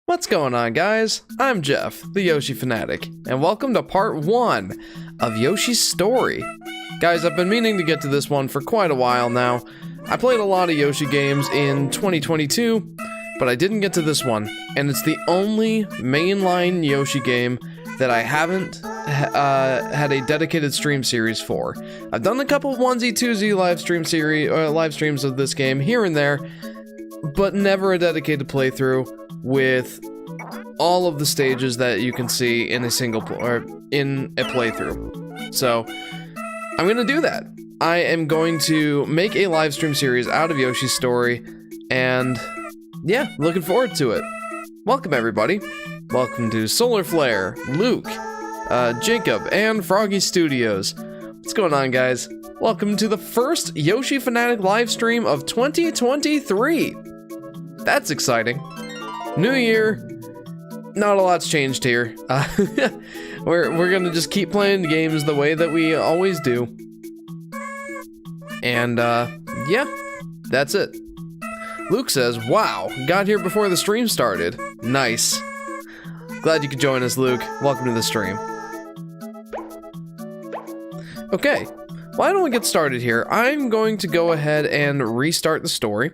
What's going on, guys? I'm Jeff, the Yoshi Fanatic, and welcome to part 1 of Yoshi's story. Guys, I've been meaning to get to this one for quite a while now. I played a lot of Yoshi games in 2022, but I didn't get to this one, and it's the only mainline Yoshi game that I haven't had a dedicated stream series for. I've done a couple onesie twosie live streams of this game here and there, but never a dedicated playthrough with all of the stages that you can see in a playthrough. So I'm gonna do that. I am going to make a live stream series out of Yoshi's story, and yeah, looking forward to it. Welcome everybody. Welcome to Solar Flare, Luke, Jacob, and Froggy Studios. What's going on, guys? Welcome to the first Yoshi Fanatic live stream of 2023. That's exciting. New year, not a lot's changed here. We're gonna just keep playing games the way that we always do. And yeah, that's it. Luke says, wow, got here before the stream started. Nice. Glad you could join us, Luke. Welcome to the stream. Okay, why don't we get started here? I'm going to go ahead and restart the story.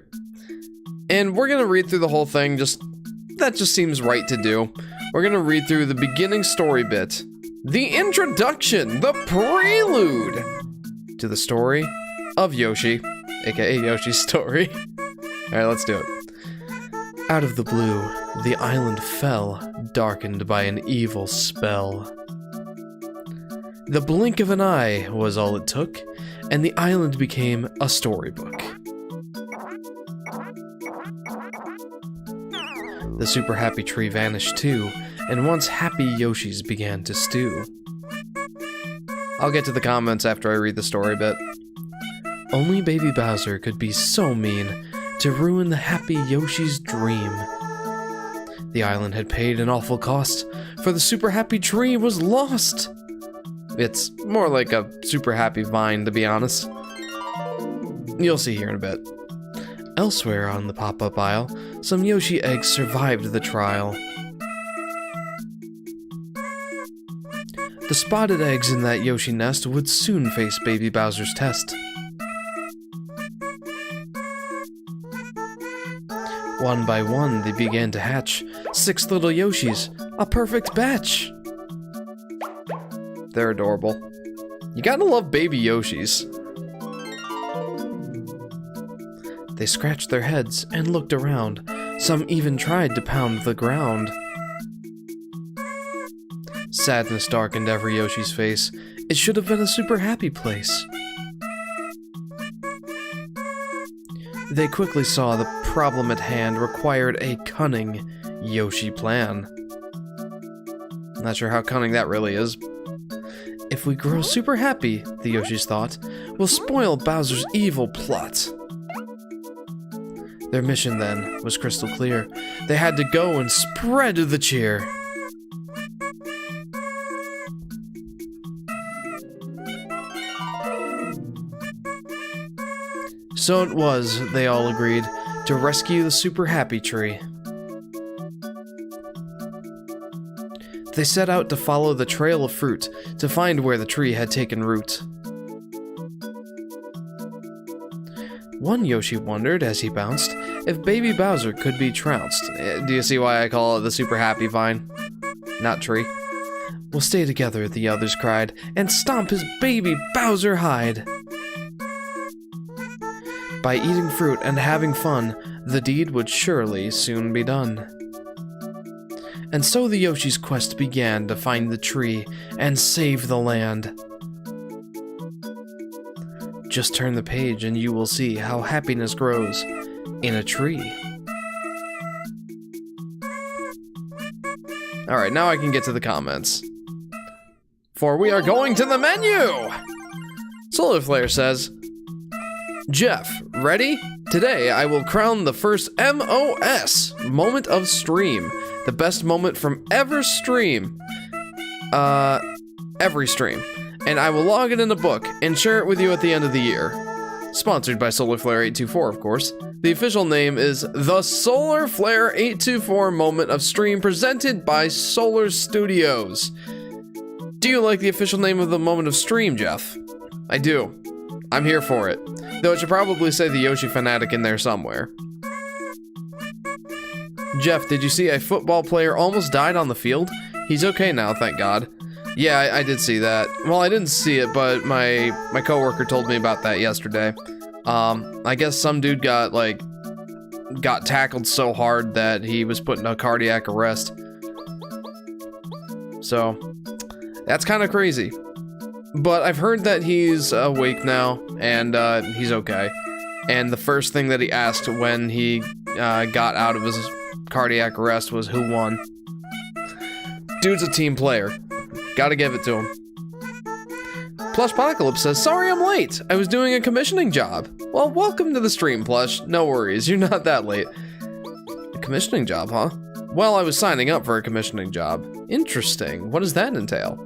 And we're gonna read through the whole thing, that just seems right to do. We're gonna read through the beginning story bit. The introduction, the prelude to the story of Yoshi, aka Yoshi's story. Alright, let's do it. Out of the blue, the island fell, darkened by an evil spell. The blink of an eye was all it took, and the island became a storybook. The super happy tree vanished too, and once happy Yoshis began to stew. I'll get to the comments after I read the story bit. Only Baby Bowser could be so mean to ruin the happy Yoshi's dream. The island had paid an awful cost, for the super happy tree was lost. It's more like a super happy vine, to be honest. You'll see here in a bit. Elsewhere on the pop-up aisle, some Yoshi eggs survived the trial. The spotted eggs in that Yoshi nest would soon face Baby Bowser's test. One by one, they began to hatch. 6 little Yoshis, a perfect batch. They're adorable. You gotta love baby Yoshis. They scratched their heads and looked around. Some even tried to pound the ground. Sadness darkened every Yoshi's face. It should have been a super happy place. They quickly saw the problem at hand required a cunning Yoshi plan. Not sure how cunning that really is. If we grow super happy, the Yoshis thought, we'll spoil Bowser's evil plot. Their mission then was crystal clear. They had to go and spread the cheer. So it was, they all agreed, to rescue the super happy tree. They set out to follow the trail of fruit to find where the tree had taken root. One Yoshi wondered as he bounced if baby Bowser could be trounced. Do you see why I call it the super happy vine? Not tree. We'll stay together, the others cried, and stomp his baby Bowser hide. By eating fruit and having fun, the deed would surely soon be done. And so the Yoshi's quest began to find the tree and save the land. Just turn the page and you will see how happiness grows in a tree. Alright, now I can get to the comments. For we are going to the menu! Solar Flare says, Jeff, ready? Today I will crown the first MOS, Moment of Stream. The best moment from every stream. Every stream. And I will log it in a book and share it with you at the end of the year. Sponsored by Solar Flare 824, of course. The official name is the Solar Flare 824 Moment of Stream, presented by Solar Studios. Do you like the official name of the Moment of Stream, Jeff? I do. I'm here for it. Though it should probably say the Yoshi Fanatic in there somewhere. Jeff, did you see a football player almost died on the field? He's okay now, thank God. Yeah, I did see that. Well, I didn't see it, but my coworker told me about that yesterday. I guess some dude got tackled so hard that he was put in a cardiac arrest. So, that's kind of crazy. But I've heard that he's awake now, and he's okay. And the first thing that he asked when he got out of his cardiac arrest was who won. Dude's a team player. Gotta give it to him. Plushpocalypse says, sorry I'm late. I was doing a commissioning job. Well, welcome to the stream, Plush. No worries, you're not that late. A commissioning job, huh? Well, I was signing up for a commissioning job. Interesting. What does that entail?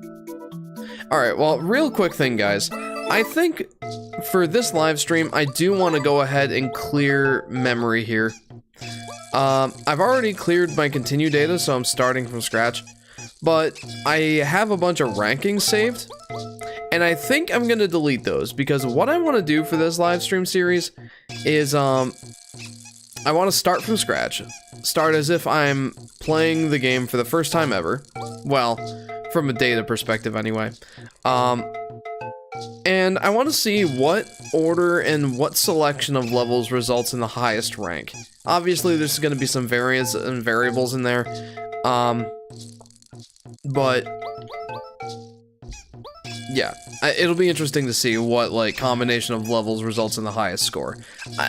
Alright, well, real quick thing, guys. I think for this live stream, I do want to go ahead and clear memory here. I've already cleared my continue data, so I'm starting from scratch. But I have a bunch of rankings saved, and I think I'm gonna delete those, because what I want to do for this live stream series is, I want to start from scratch. Start as if I'm playing the game for the first time ever. Well, from a data perspective anyway. And I want to see what order and what selection of levels results in the highest rank. Obviously, there's going to be some variance and variables in there. But yeah, it'll be interesting to see what combination of levels results in the highest score.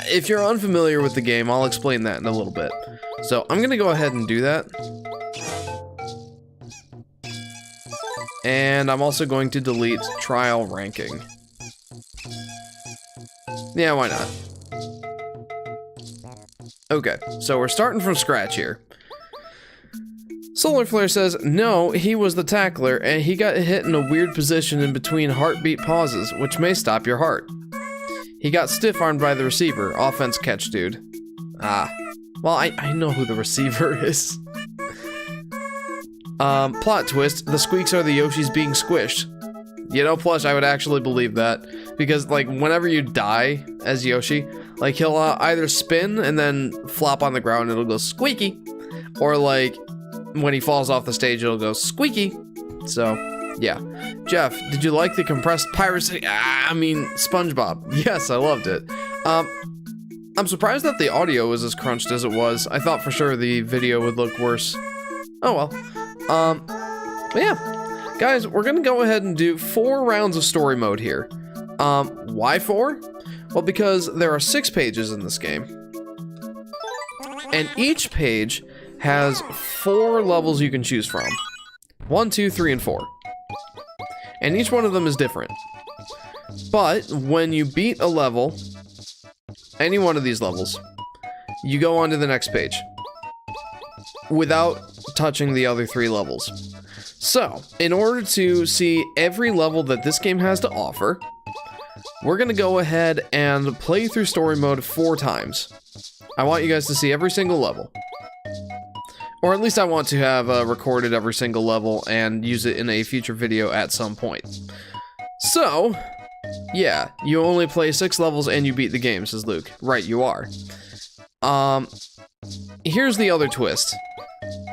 If you're unfamiliar with the game, I'll explain that in a little bit. So I'm going to go ahead and do that. And I'm also going to delete trial ranking. Yeah, why not? Okay, so we're starting from scratch here. Solar Flare says, no, he was the tackler, and he got hit in a weird position in between heartbeat pauses, which may stop your heart. He got stiff-armed by the receiver, offense catch dude. Ah, well, I know who the receiver is. Plot twist, the squeaks are the Yoshis being squished. You know, Plush, I would actually believe that. Because, whenever you die as Yoshi, he'll either spin and then flop on the ground and it'll go squeaky. Or, when he falls off the stage, it'll go squeaky. So, yeah. Jeff, did you like the compressed piracy? SpongeBob. Yes, I loved it. I'm surprised that the audio was as crunched as it was. I thought for sure the video would look worse. Oh well. But yeah, guys, we're gonna go ahead and do 4 rounds of story mode here. Why 4? Well, because there are 6 pages in this game. And each page has 4 levels you can choose from. 1, 2, 3, and 4. And each one of them is different. But when you beat a level, any one of these levels, you go on to the next page without touching the other 3 levels. So, in order to see every level that this game has to offer, we're gonna go ahead and play through story mode 4 times. I want you guys to see every single level. Or at least I want to have recorded every single level and use it in a future video at some point. So, yeah, you only play 6 levels and you beat the game, says Luke. Right, you are. Here's the other twist.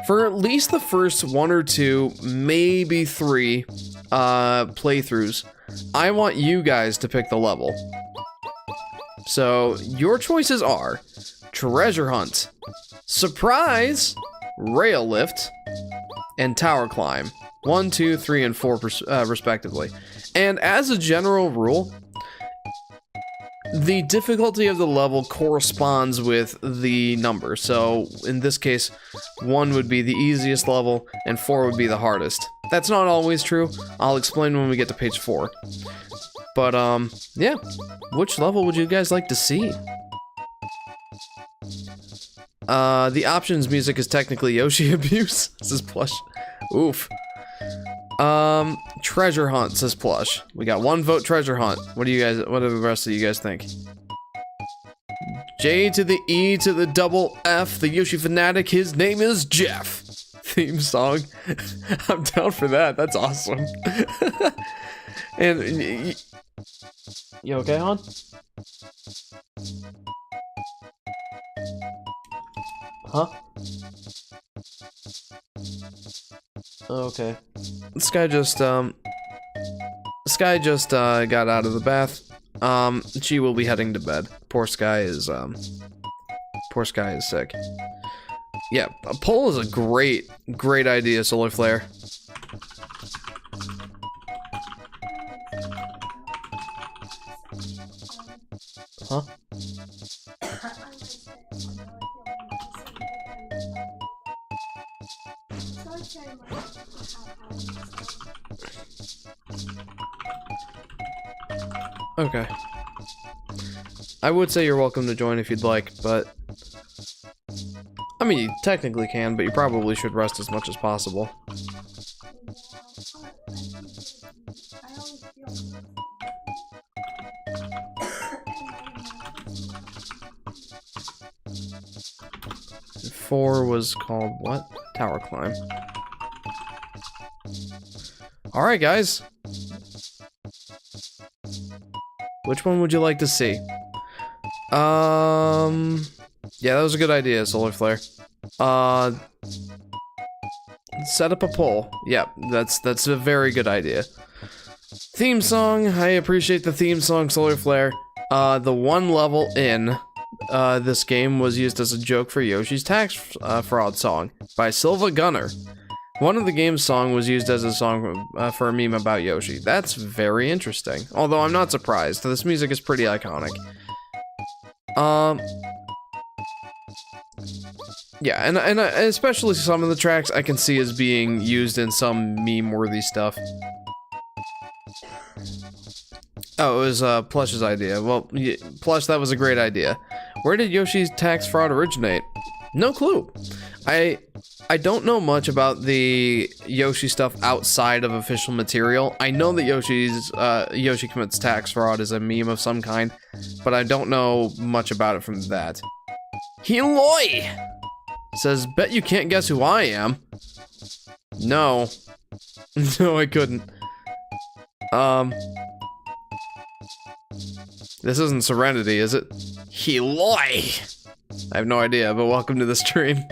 For at least the first 1 or 2, maybe 3 playthroughs, I want you guys to pick the level. So, your choices are Treasure Hunt, Surprise, Rail Lift, and Tower Climb. 1, 2, 3, and 4 respectively. And as a general rule, the difficulty of the level corresponds with the number. So in this case, 1 would be the easiest level and 4 would be the hardest. That's not always true. I'll explain when we get to page 4. But yeah, which level would you guys like to see? The options music is technically Yoshi abuse, says Plush. Oof. Treasure Hunt, says Plush. We got 1 vote Treasure Hunt. What do the rest of you guys think? J to the E to the double F, the Yoshi Fanatic, his name is Jeff. Theme song. I'm down for that, that's awesome. And, you okay, hon? Huh? Okay. This guy just got out of the bath. She will be heading to bed. Poor Sky is sick. Yeah, a poll is a great idea, Solar Flare. Huh? Okay. I would say you're welcome to join if you'd like, but... I mean, you technically can, but you probably should rest as much as possible. Four was called what? Tower Climb. Alright, guys. Which one would you like to see? Yeah, that was a good idea, Solar Flare. Set up a poll. Yeah, that's a very good idea. Theme song. I appreciate the theme song, Solar Flare. The 1 level in this game was used as a joke for Yoshi's tax fraud song by Silva Gunner. One of the game's song was used as a song for a meme about Yoshi. That's very interesting. Although I'm not surprised. This music is pretty iconic. Yeah, and especially some of the tracks I can see as being used in some meme-worthy stuff. Oh, it was Plush's idea. Well, yeah, Plush, that was a great idea. Where did Yoshi's tax fraud originate? No clue. I don't know much about the Yoshi stuff outside of official material. I know that Yoshi commits tax fraud is a meme of some kind, but I don't know much about it from that. Heloy says, bet you can't guess who I am. No. No, I couldn't. This isn't Serenity, is it? Heloy! I have no idea, but welcome to the stream.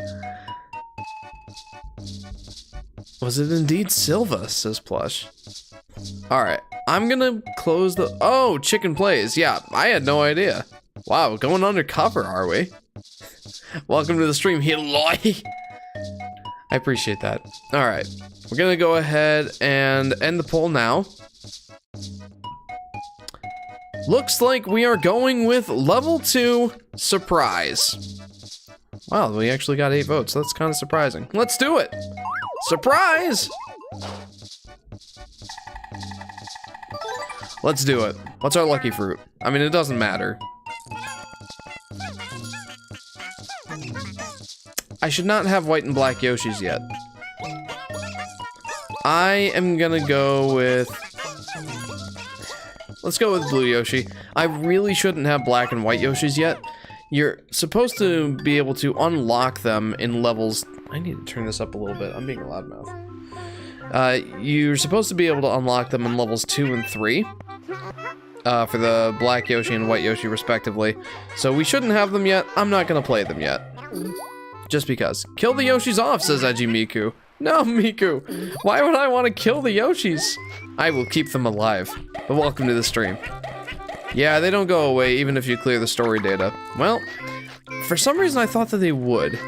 Was it indeed Silva, says Plush. Alright, I'm gonna close the... Oh, Chicken Plays. Yeah, I had no idea. Wow, going undercover, are we? Welcome to the stream, Heloy! I appreciate that. Alright, we're gonna go ahead and end the poll now. Looks like we are going with level 2, Surprise. Wow, we actually got 8 votes. That's kind of surprising. Let's do it! Surprise! Let's do it. What's our lucky fruit? I mean, it doesn't matter. I should not have white and black Yoshis yet. I am gonna go with... Let's go with blue Yoshi. I really shouldn't have black and white Yoshis yet. You're supposed to be able to unlock them in levels... I need to turn this up a little bit. I'm being a loudmouth. You're supposed to be able to unlock them in levels 2 and 3. For the black Yoshi and white Yoshi respectively. So we shouldn't have them yet. I'm not gonna play them yet. Just because. Kill the Yoshis off, says Edgy Miku. No, Miku. Why would I want to kill the Yoshis? I will keep them alive. But welcome to the stream. Yeah, they don't go away even if you clear the story data. Well, for some reason I thought that they would.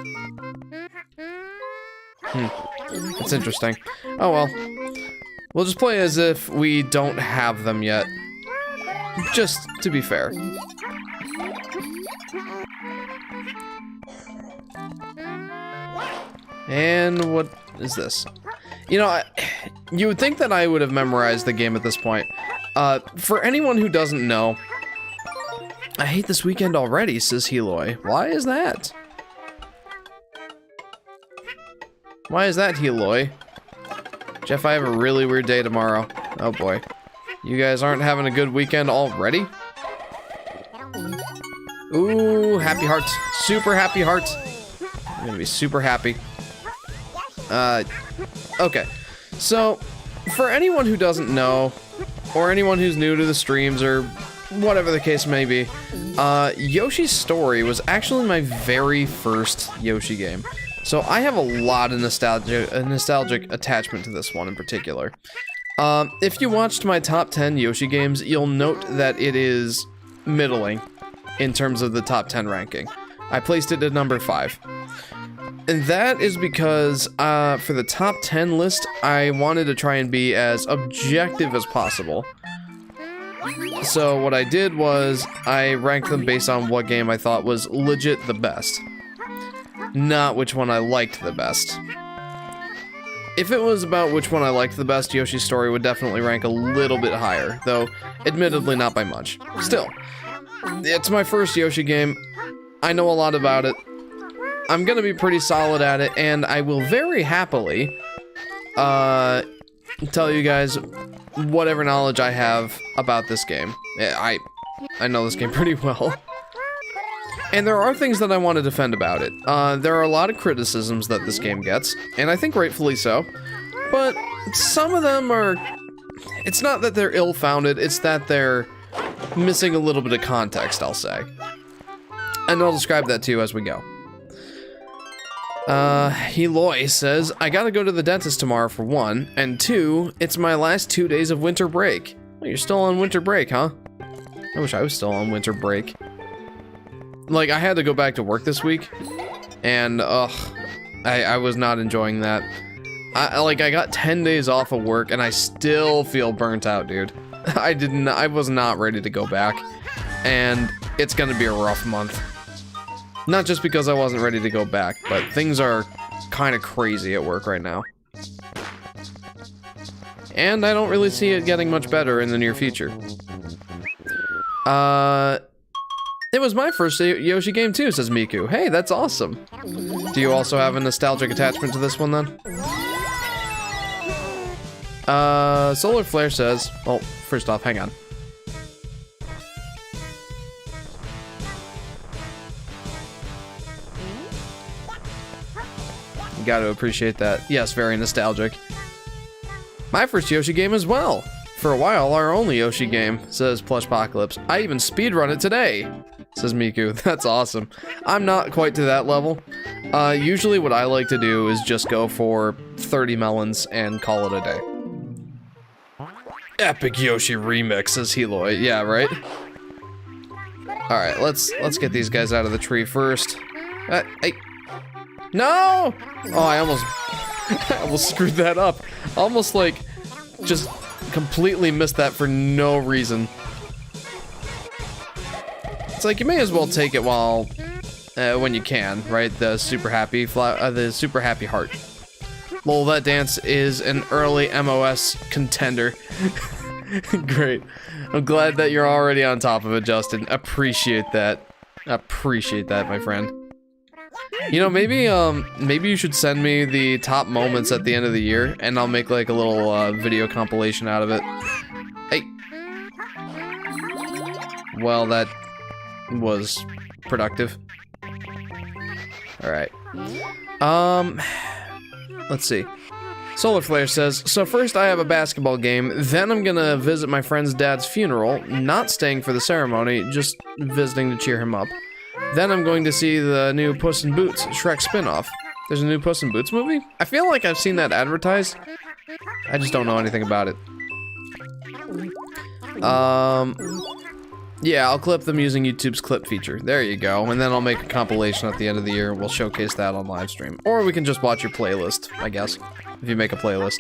That's interesting. Oh well. We'll just play as if we don't have them yet. Just to be fair. And what is this? You know, you would think that I would have memorized the game at this point. For anyone who doesn't know, I hate this weekend already, says Heloy. Why is that? Why is that, Heloy? Jeff, I have a really weird day tomorrow. Oh boy. You guys aren't having a good weekend already? Ooh, happy hearts. Super happy hearts. I'm gonna be super happy. Okay. So, for anyone who doesn't know, or anyone who's new to the streams, or whatever the case may be, Yoshi's Story was actually my very first Yoshi game. So I have a lot of nostalgic attachment to this one in particular. If you watched my top 10 Yoshi games, you'll note that it is middling in terms of the top 10 ranking. I placed it at number 5. And that is because, for the top 10 list, I wanted to try and be as objective as possible. So what I did was, I ranked them based on what game I thought was legit the best. Not which one I liked the best. If it was about which one I liked the best, Yoshi's Story would definitely rank a little bit higher, though admittedly not by much. Still, it's my first Yoshi game. I know a lot about it. I'm gonna be pretty solid at it, and I will very happily tell you guys whatever knowledge I have about this game. I know this game pretty well. And there are things that I want to defend about it. There are a lot of criticisms that this game gets, and I think rightfully so. But some of them are... It's not that they're ill-founded, it's that they're missing a little bit of context, I'll say. And I'll describe that to you as we go. Heloy says, I gotta go to the dentist tomorrow for 1, and 2, it's my last 2 days of winter break. Oh, you're still on winter break, huh? I wish I was still on winter break. Like, I had to go back to work this week, and, I was not enjoying that. I got 10 days off of work, and I still feel burnt out, dude. I was not ready to go back, and it's gonna be a rough month. Not just because I wasn't ready to go back, but things are kind of crazy at work right now. And I don't really see it getting much better in the near future. It was my first Yoshi game too, says Miku. Hey, that's awesome. Do you also have a nostalgic attachment to this one then? Solar Flare says, well, first off, hang on. You gotta appreciate that. Yes, very nostalgic. My first Yoshi game as well. For a while, our only Yoshi game, says Plushpocalypse. I even speedrun it today, says Miku. That's awesome. I'm not quite to that level. Usually what I like to do is just go for 30 melons and call it a day. Epic Yoshi remix, says Heloy. Yeah, right? Alright, let's get these guys out of the tree first. Hey. No! Oh, I almost screwed that up. Almost like, just completely missed that for no reason. It's like, you may as well take it while when you can, right? The super happy heart. Lol, that dance is an early MOS contender. Great. I'm glad that you're already on top of it, Justin. Appreciate that. Appreciate that, my friend. You know, maybe you should send me the top moments at the end of the year, and I'll make like a little video compilation out of it. Hey. Well, that was productive. All right. Let's see. Solar Flare says, so first I have a basketball game, then I'm gonna visit my friend's dad's funeral, not staying for the ceremony, just visiting to cheer him up. Then I'm going to see the new Puss in Boots Shrek spin-off. There's a new Puss in Boots movie? I feel like I've seen that advertised. I just don't know anything about it. Yeah, I'll clip them using YouTube's clip feature. There you go. And then I'll make a compilation at the end of the year. We'll showcase that on Livestream. Or we can just watch your playlist, I guess, if you make a playlist.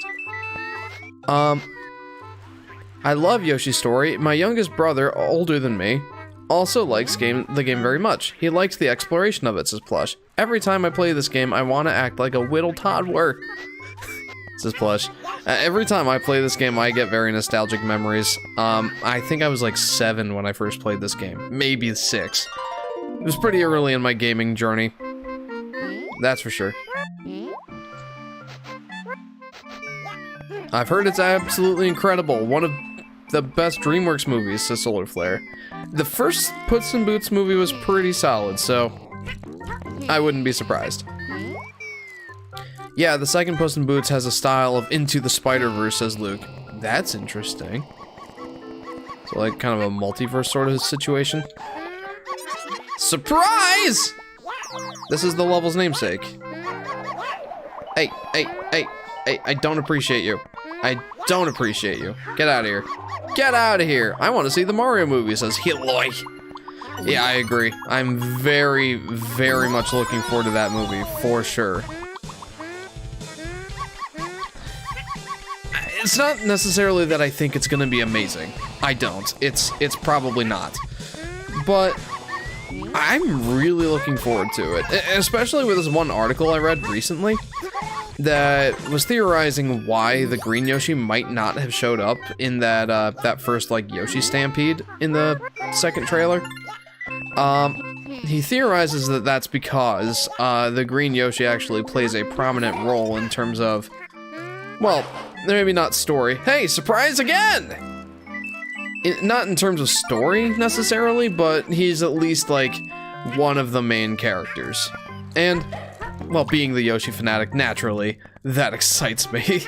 I love Yoshi's Story. My youngest brother, older than me, also likes the game very much. He likes the exploration of it, says Plush. Every time I play this game, I want to act like a whittle toddler. Says Plush. Every time I play this game, I get very nostalgic memories. I think I was like 7 when I first played this game. Maybe 6. It was pretty early in my gaming journey. That's for sure. I've heard it's absolutely incredible. One of the best DreamWorks movies, says Solar Flare. The first Puss in Boots movie was pretty solid, so I wouldn't be surprised. Yeah, the second Puss in Boots has a style of Into the Spider-Verse, says Luke. That's interesting. So like kind of a multiverse sort of situation. Surprise! This is the level's namesake. Hey, I don't appreciate you. I don't appreciate you. Get out of here. Get out of here. I want to see the Mario movie, says Hiloy. Yeah, I agree. I'm very, very much looking forward to that movie, for sure. It's not necessarily that I think it's gonna be amazing. I don't. It's probably not. But I'm really looking forward to it. Especially with this one article I read recently that was theorizing why the green Yoshi might not have showed up in that that first like Yoshi Stampede in the second trailer. He theorizes that that's because the green Yoshi actually plays a prominent role in terms of, well, maybe not story. Hey, surprise again! Not in terms of story, necessarily, but he's at least, like, one of the main characters. And, well, being the Yoshi Fanatic, naturally, that excites me.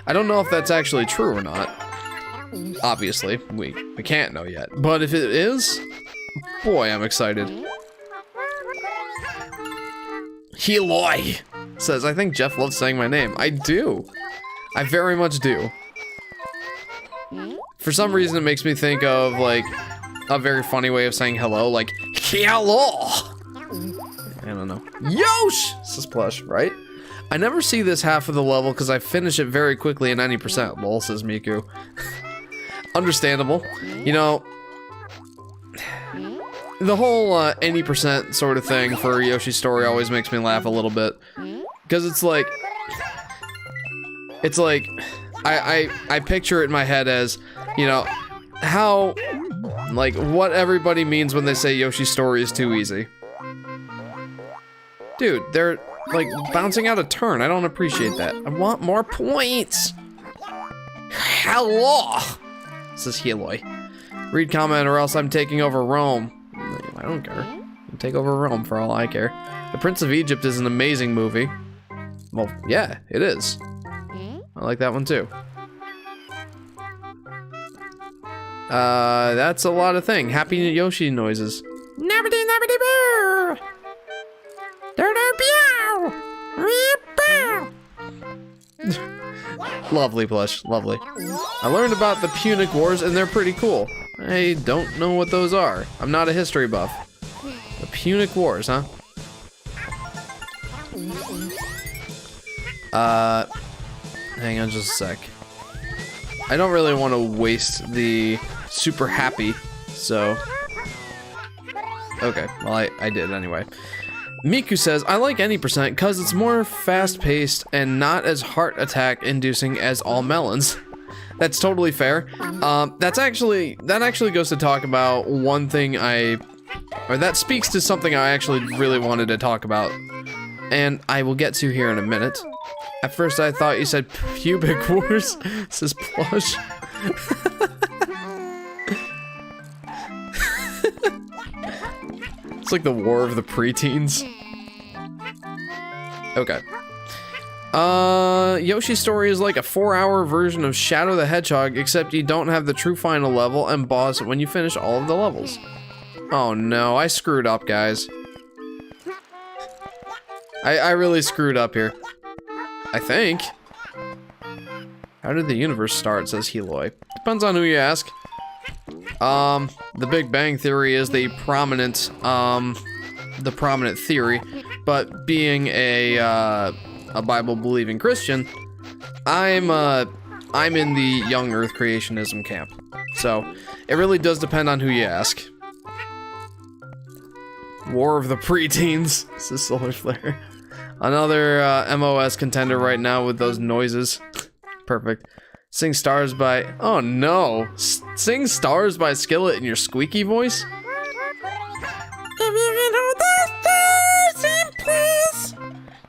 I don't know if that's actually true or not. Obviously, we can't know yet. But if it is, boy, I'm excited. Heloy says, I think Jeff loves saying my name. I do. I very much do. For some reason, it makes me think of, like, a very funny way of saying hello, like, hello! I don't know. Yosh! Says Plush, right? I never see this half of the level because I finish it very quickly at 90%, lol, says Miku. Understandable. You know, the whole any percent sort of thing for Yoshi's Story always makes me laugh a little bit. Because it's like, I picture it in my head as, you know, how, like, what everybody means when they say Yoshi's Story is too easy. Dude, they're, like, bouncing out a turn. I don't appreciate that. I want more points. Hello! Says Heloy. Read comment or else I'm taking over Rome. I don't care. I'll take over Rome for all I care. The Prince of Egypt is an amazing movie. Well, yeah, it is. I like that one too. That's a lot of thing. Happy Yoshi noises. Lovely, Plush. Lovely. I learned about the Punic Wars and they're pretty cool. I don't know what those are. I'm not a history buff. The Punic Wars, huh? Hang on just a sec. I don't really want to waste the super happy, so... Okay, well, I did anyway. Miku says, I like any percent because it's more fast-paced and not as heart attack inducing as all melons. That's totally fair. That actually goes to talk about one thing that speaks to something I actually really wanted to talk about, and I will get to here in a minute. At first I thought you said pubic wars, says Plush. It's like the war of the preteens. Okay. Yoshi's Story is like a 4-hour version of Shadow the Hedgehog, except you don't have the true final level and boss when you finish all of the levels. Oh no, I screwed up, guys. I really screwed up here. I think. How did the universe start, says Heloy. Depends on who you ask. The Big Bang Theory is the prominent theory, but being a Bible-believing Christian, I'm in the young Earth creationism camp. So, it really does depend on who you ask. War of the Preteens, says Solar Flare. Another MOS contender right now with those noises. Perfect. Sing Stars by... Oh no! Sing Stars by Skillet in your squeaky voice? If you can hold the stars in place,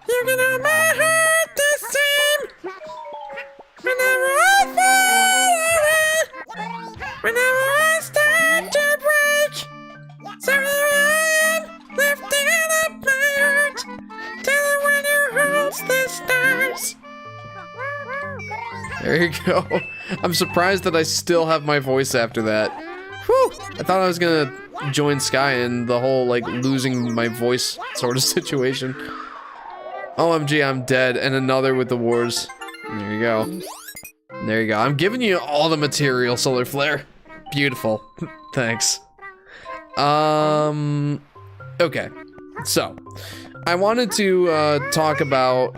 you can hold my heart the same. Whenever I fall away, whenever I start to break, so here I am, lifting up my heart, till the winter holds the stars. There you go. I'm surprised that I still have my voice after that. Whew! I thought I was gonna join Sky in the whole, like, losing my voice sort of situation. OMG, I'm dead, and another with the wars. There you go. There you go. I'm giving you all the material, Solar Flare. Beautiful. Thanks. Okay. So, I wanted to, talk about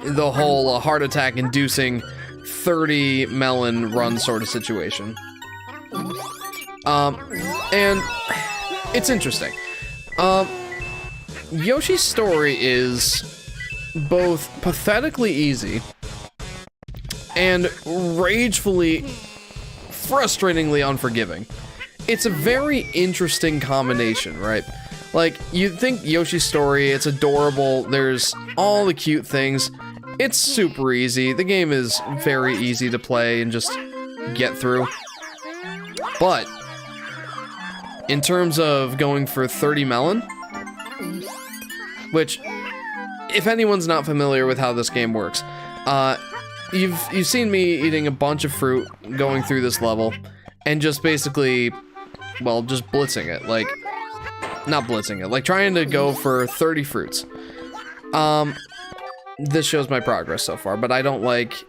the whole heart attack inducing 30 melon run sort of situation. And it's interesting. Yoshi's Story is both pathetically easy and ragefully, frustratingly unforgiving. It's a very interesting combination, right? Like, you'd think Yoshi's Story, it's adorable, there's all the cute things. It's super easy. The game is very easy to play and just get through. But, in terms of going for 30 melon, which, if anyone's not familiar with how this game works, you've seen me eating a bunch of fruit going through this level, and just basically, well, just blitzing it. Like, not blitzing it, like trying to go for 30 fruits. This shows my progress so far, but I don't like...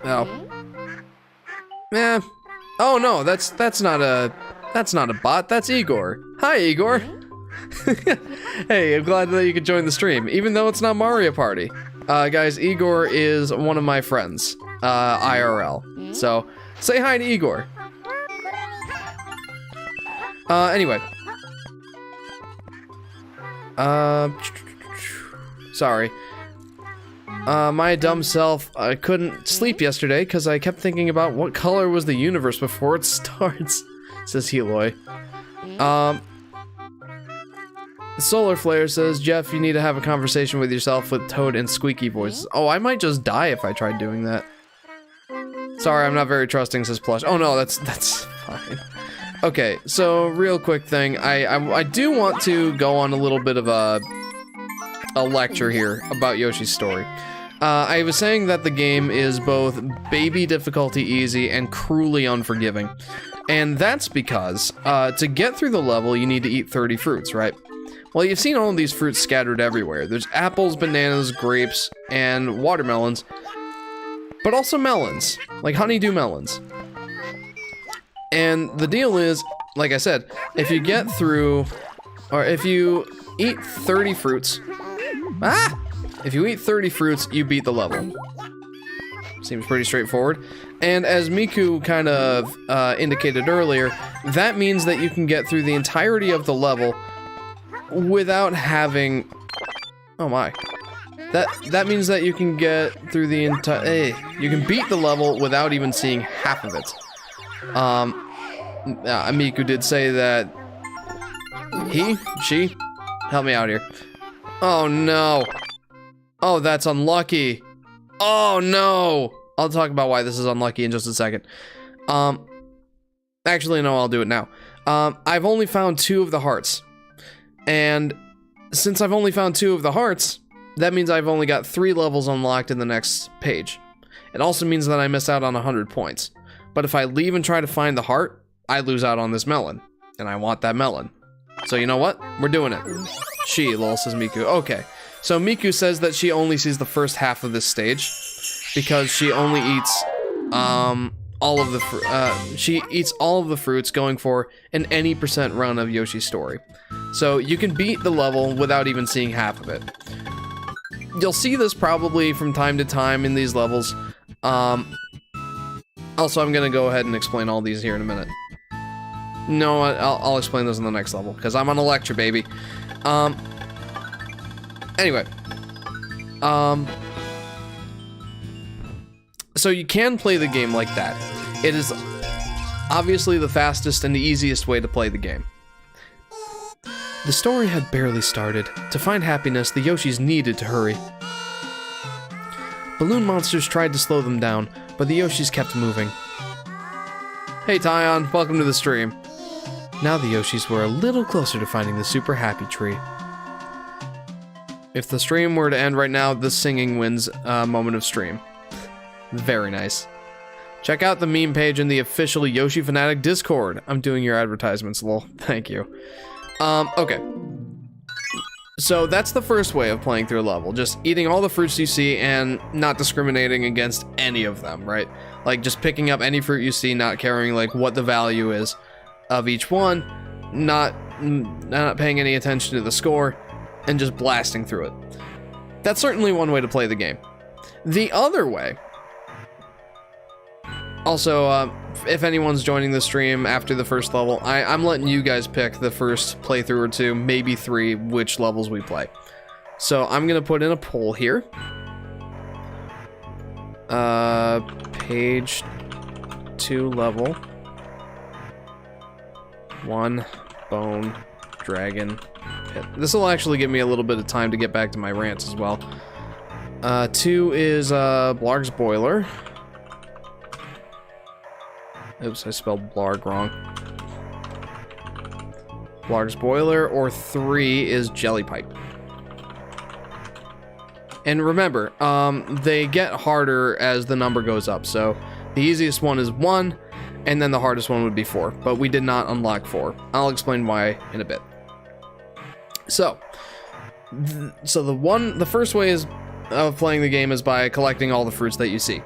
Oh. Eh. Oh no, that's not a bot, that's Igor. Hi, Igor. Hey, I'm glad that you could join the stream, even though it's not Mario Party. Guys, Igor is one of my friends, IRL. So, say hi to Igor. Anyway. Sorry. My dumb self, I couldn't sleep yesterday because I kept thinking about what color was the universe before it starts, says Heloy. Solar Flare says, Jeff, you need to have a conversation with yourself with Toad and squeaky voices. Oh, I might just die if I tried doing that. Sorry, I'm not very trusting, says Plush. Oh no, that's fine. Okay, so real quick thing, I do want to go on a little bit of a lecture here about Yoshi's Story. I was saying that the game is both baby difficulty easy and cruelly unforgiving. And that's because, to get through the level, you need to eat 30 fruits, right? Well, you've seen all of these fruits scattered everywhere. There's apples, bananas, grapes, and watermelons. But also melons, like honeydew melons. And the deal is, like I said, if you get through, or if you eat 30 fruits, if you eat 30 fruits, you beat the level. Seems pretty straightforward. And as Miku kind of indicated earlier, that means that you can get through the entirety of the level without having... Oh my. That means that you can get through the entire... you can beat the level without even seeing half of it. Miku did say that... She? Help me out here. Oh no. Oh, that's unlucky. Oh no. I'll talk about why this is unlucky in just a second. Actually, no, I'll do it now. I've only found 2 of the hearts. And since I've only found 2 of the hearts, that means I've only got 3 levels unlocked in the next page. It also means that I miss out on 100 points. But if I leave and try to find the heart, I lose out on this melon. And I want that melon. So you know what? We're doing it. She, lol, says Miku. Okay. So Miku says that she only sees the first half of this stage because she only eats all of the she eats all of the fruits, going for an any % run of Yoshi's story. So you can beat the level without even seeing half of it. You'll see this probably from time to time in these levels. Also, I'm gonna go ahead and explain all these here in a minute. No, I'll explain those in the next level because I'm on a lecture, baby. Anyway, so you can play the game like that. It is obviously the fastest and the easiest way to play the game. The story had barely started. To find happiness, the Yoshis needed to hurry. Balloon monsters tried to slow them down, but the Yoshis kept moving. Hey Tyon, welcome to the stream. Now the Yoshis were a little closer to finding the super happy tree. If the stream were to end right now, the singing wins moment of stream. Very nice. Check out the meme page in the official Yoshi Fanatic Discord. I'm doing your advertisements, lol. Thank you. Okay. So that's the first way of playing through a level. Just eating all the fruits you see and not discriminating against any of them, right? Like just picking up any fruit you see, not caring like what the value is of each one, not paying any attention to the score, and just blasting through it. That's certainly one way to play the game. The other way, also, if anyone's joining the stream after the first level, I'm letting you guys pick the first playthrough or 2, maybe 3, which levels we play. So I'm gonna put in a poll here. Page 2 level 1 bone dragon pit. This will actually give me a little bit of time to get back to my rants as well. 2 is Blarg's boiler. Oops, I spelled Blarg wrong. Blarg's boiler, or 3 is jelly pipe. And remember, they get harder as the number goes up. So the easiest one is 1, and then the hardest one would be 4. But we did not unlock 4. I'll explain why in a bit. So the first way of playing the game is by collecting all the fruits that you see.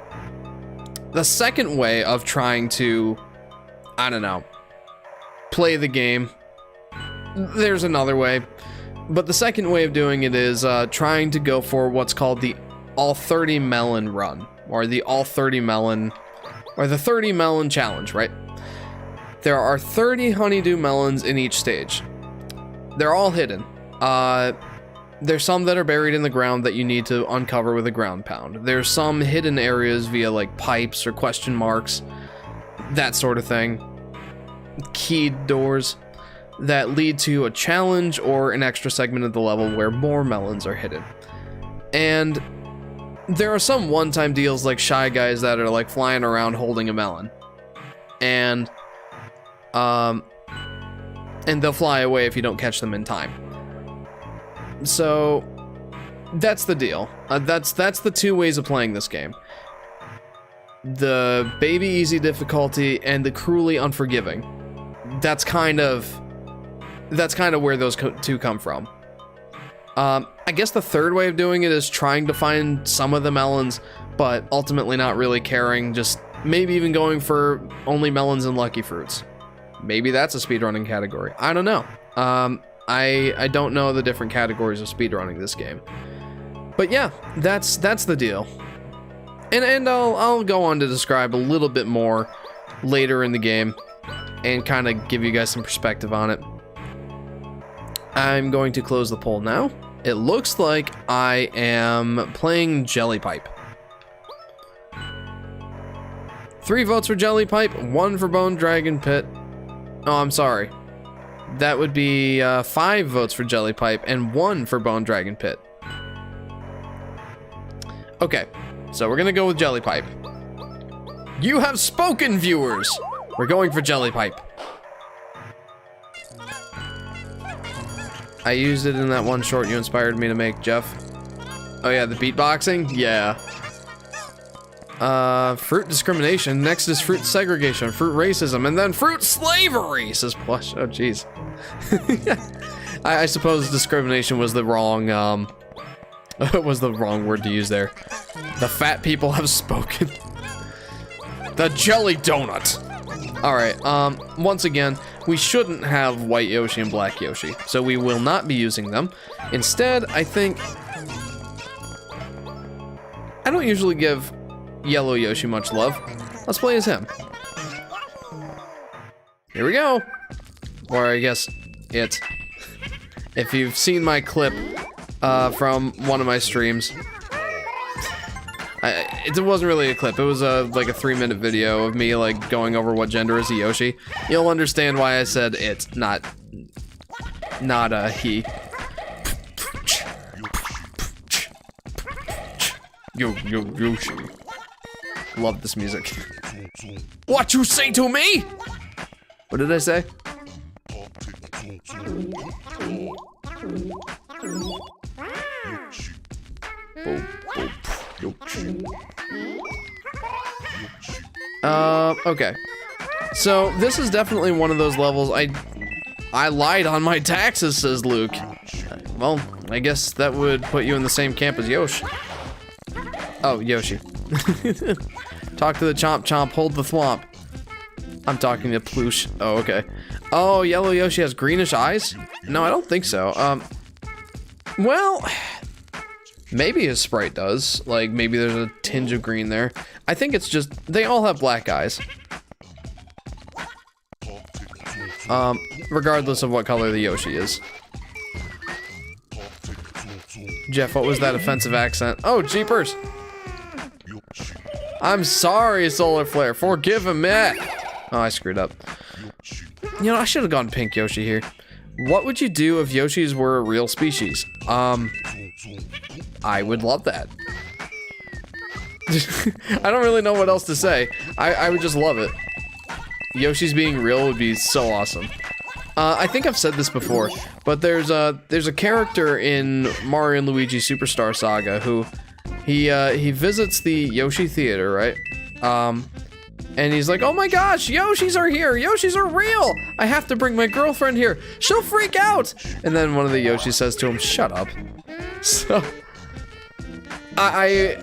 The second way of trying to, I don't know, play the game, there's another way, but the second way of doing it is trying to go for what's called the all 30 melon run, or the all 30 melon, or the 30 melon challenge, right? There are 30 honeydew melons in each stage. They're all hidden. There's some that are buried in the ground that you need to uncover with a ground pound. There's some hidden areas via like pipes or question marks, that sort of thing. Keyed doors that lead to a challenge or an extra segment of the level where more melons are hidden. And there are some one-time deals like Shy Guys that are like flying around holding a melon. And they'll fly away if you don't catch them in time. So that's the deal. That's the 2 ways of playing this game. The baby easy difficulty and the cruelly unforgiving. That's kind of where those 2 come from. I guess the third way of doing it is trying to find some of the melons, but ultimately not really caring, just maybe even going for only melons and lucky fruits. Maybe that's a speedrunning category. I don't know. I don't know the different categories of speedrunning this game. But yeah, that's the deal. And I'll go on to describe a little bit more later in the game and kind of give you guys some perspective on it. I'm going to close the poll now. It looks like I am playing Jelly Pipe. 3 votes for Jelly Pipe, 1 for Bone Dragon Pit. Oh, I'm sorry. That would be 5 votes for Jelly Pipe and 1 for Bone Dragon Pit. Okay, so we're gonna go with Jelly Pipe. You have spoken, viewers! We're going for Jelly Pipe. I used it in that one short you inspired me to make, Jeff. Oh yeah, the beatboxing? Yeah. Fruit discrimination. Next is fruit segregation, fruit racism, and then fruit slavery, says Plush. Oh, jeez. I suppose discrimination was the wrong, was the wrong word to use there. The fat people have spoken. The jelly donut. Alright, once again, we shouldn't have white Yoshi and black Yoshi, so we will not be using them. Instead, I think... I don't usually give yellow Yoshi much love. Let's play as him. Here we go. Or I guess it. If you've seen my clip from one of my streams, it wasn't really a clip. It was like a 3-minute video of me like going over what gender is a Yoshi. You'll understand why I said it, not he. Yoshi. Love this music. What you say to me? What did I say? Okay. So this is definitely one of those levels. I lied on my taxes, says Luke. Well, I guess that would put you in the same camp as Yoshi. Oh, Yoshi. Talk to the chomp chomp, hold the thwomp. I'm talking to Ploosh. Oh, okay. Oh, yellow Yoshi has greenish eyes? No, I don't think so. Well, maybe his sprite does. Like, maybe there's a tinge of green there. I think it's just, they all have black eyes. Regardless of what color the Yoshi is. Jeff, what was that offensive accent? Oh, jeepers. I'm sorry, Solar Flare. Forgive me. Oh, I screwed up. You know, I should have gone pink Yoshi here. What would you do if Yoshis were a real species? I would love that. I don't really know what else to say. I would just love it. Yoshis being real would be so awesome. I think I've said this before, but there's a character in Mario and Luigi Superstar Saga who he visits the Yoshi Theater, right? And he's like, oh my gosh, Yoshis are here! Yoshis are real! I have to bring my girlfriend here! She'll freak out! And then one of the Yoshis says to him, shut up. So, I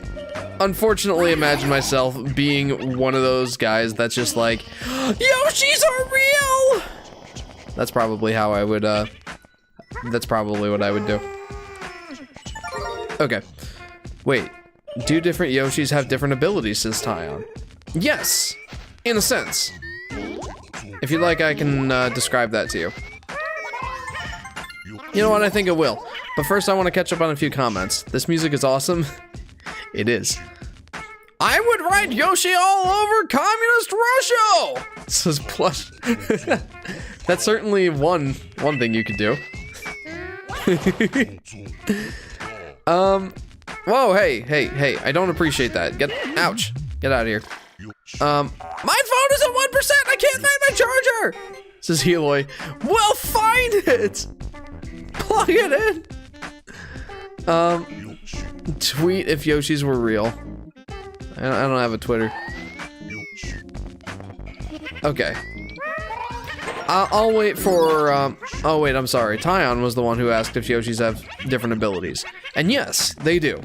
unfortunately imagine myself being one of those guys that's just like, Yoshis are real! That's probably how I would, that's probably what I would do. Okay. Wait, do different Yoshis have different abilities, says Tyon? Yes, in a sense. If you'd like, I can describe that to you. You know what, I think it will. But first I want to catch up on a few comments. This music is awesome. It is. I would ride Yoshi all over communist Russia! Says Plush. That's certainly one thing you could do. Whoa, hey, I don't appreciate that. Ouch. Get out of here. My phone is at 1%, I can't find my charger! Says Heloy. Well, find it! Plug it in! Tweet if Yoshis were real. I don't have a Twitter. Okay. I'll wait for, oh wait, I'm sorry. Tyon was the one who asked if Yoshis have different abilities. And yes, they do.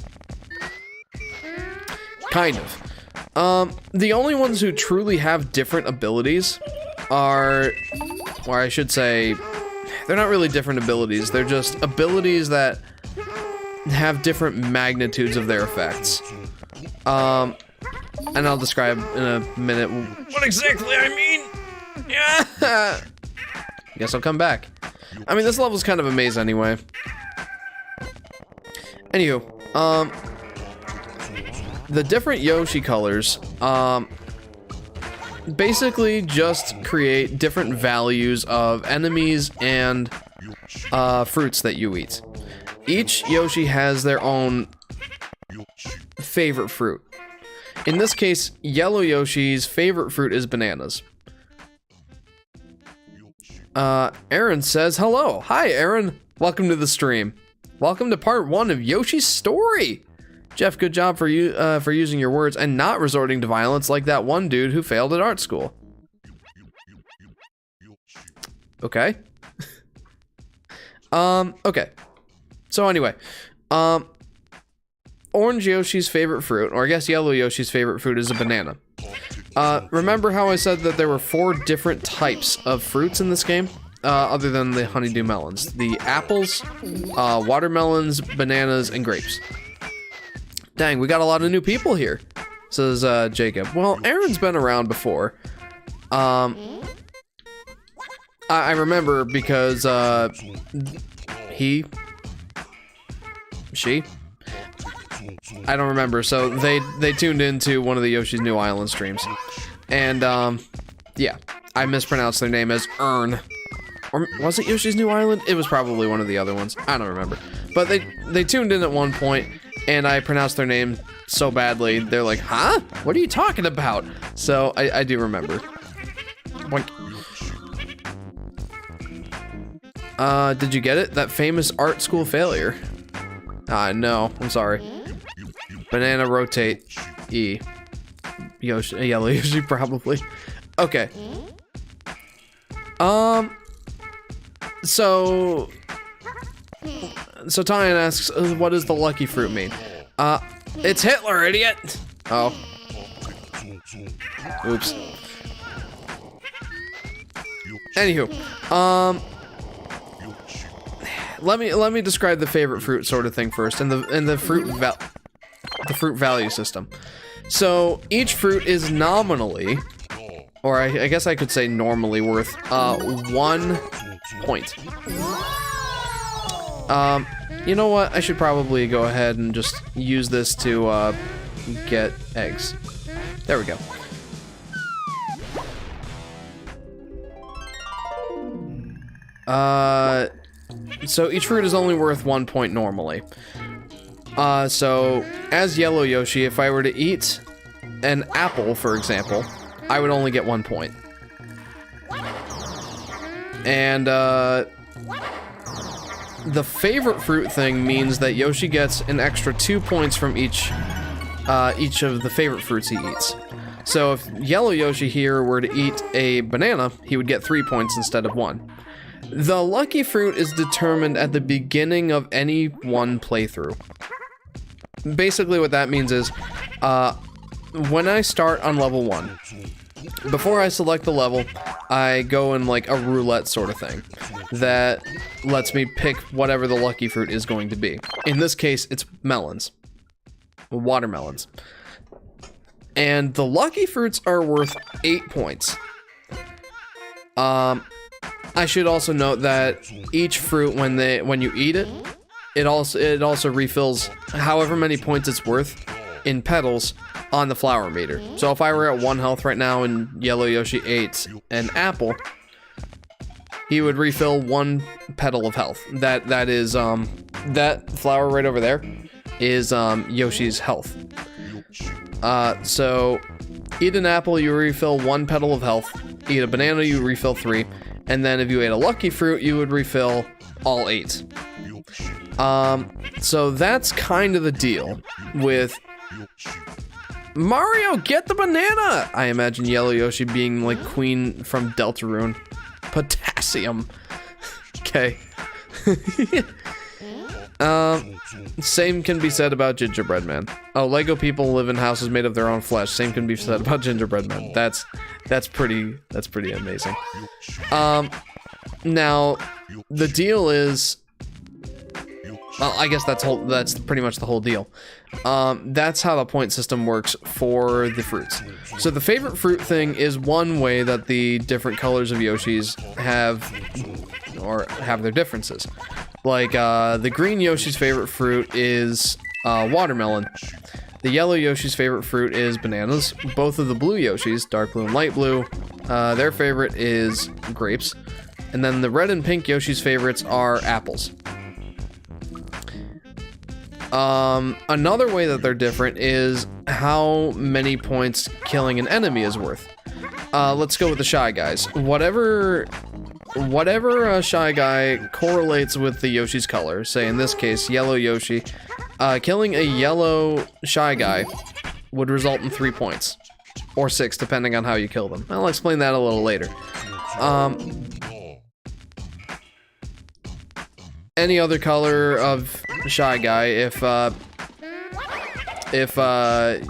Kind of. The only ones who truly have different abilities are, or I should say, they're not really different abilities. They're just abilities that have different magnitudes of their effects. And I'll describe in a minute what exactly I mean. Yeah. Guess I'll come back. I mean, this level's kind of a maze anyway. Anywho, the different Yoshi colors, basically just create different values of enemies and fruits that you eat. Each Yoshi has their own favorite fruit. In this case, yellow Yoshi's favorite fruit is bananas. Aaron says, hello. Hi, Aaron. Welcome to the stream. Welcome to part 1 of Yoshi's story. Jeff, good job for you for using your words and not resorting to violence like that one dude who failed at art school. Okay. Okay. So anyway, orange Yoshi's favorite fruit, or I guess yellow Yoshi's favorite fruit, is a banana. Remember how I said that there were 4 different types of fruits in this game? Other than the honeydew melons. The apples, watermelons, bananas, and grapes. Dang, we got a lot of new people here, says Jacob. Well, Aaron's been around before. I remember because she, I don't remember. So they tuned into one of the Yoshi's New Island streams, and yeah, I mispronounced their name as Ern. Or was it Yoshi's New Island? It was probably one of the other ones. I don't remember. But they tuned in at one point, and I pronounced their name so badly. They're like, huh? What are you talking about? So I do remember. Boink. Did you get it? That famous art school failure. No, I'm sorry. Banana, rotate, E. Yoshi, yellow Yoshi, probably. Okay. So Tyan asks, what does the lucky fruit mean? It's Hitler, idiot! Oh. Oops. Anywho, let me describe the favorite fruit sort of thing first, and the fruit value system. So each fruit is nominally, or I guess I could say normally, worth 1 point. You know what? I should probably go ahead and just use this to get eggs. There we go. So each fruit is only worth 1 point normally. So as yellow Yoshi, if I were to eat an apple, for example, I would only get 1 point. And the favorite fruit thing means that Yoshi gets an extra 2 points from each of the favorite fruits he eats. So if yellow Yoshi here were to eat a banana, he would get 3 points instead of 1. The lucky fruit is determined at the beginning of any one playthrough. Basically what that means is, when I start on level 1, before I select the level, I go in like a roulette sort of thing that lets me pick whatever the lucky fruit is going to be. In this case, it's melons. Watermelons. And the lucky fruits are worth 8 points. I should also note that each fruit, when you eat it, it also refills however many points it's worth in petals on the flower meter. So if I were at 1 health right now and yellow Yoshi ate an apple, he would refill 1 petal of health. That is that flower right over there is Yoshi's health. So eat an apple, you refill 1 petal of health. Eat a banana, you refill 3. And then if you ate a lucky fruit, you would refill all 8. So that's kind of the deal with Mario, get the banana! I imagine yellow Yoshi being like Queen from Deltarune. Potassium. Okay. Same can be said about Gingerbread Man. Oh, Lego people live in houses made of their own flesh. Same can be said about Gingerbread Man. That's pretty amazing. Now, the deal is, Well, I guess that's pretty much the whole deal. That's how the point system works for the fruits. So the favorite fruit thing is one way that the different colors of Yoshis have their differences. Like, the green Yoshi's favorite fruit is watermelon. The yellow Yoshi's favorite fruit is bananas. Both of the blue Yoshis, dark blue and light blue, their favorite is grapes. And then the red and pink Yoshi's favorites are apples. Another way that they're different is how many points killing an enemy is worth. Let's go with the Shy Guys. Whatever a Shy Guy correlates with the Yoshi's color, say in this case, yellow Yoshi, killing a yellow Shy Guy would result in 3 points. Or 6, depending on how you kill them. I'll explain that a little later. Any other color of Shy Guy, if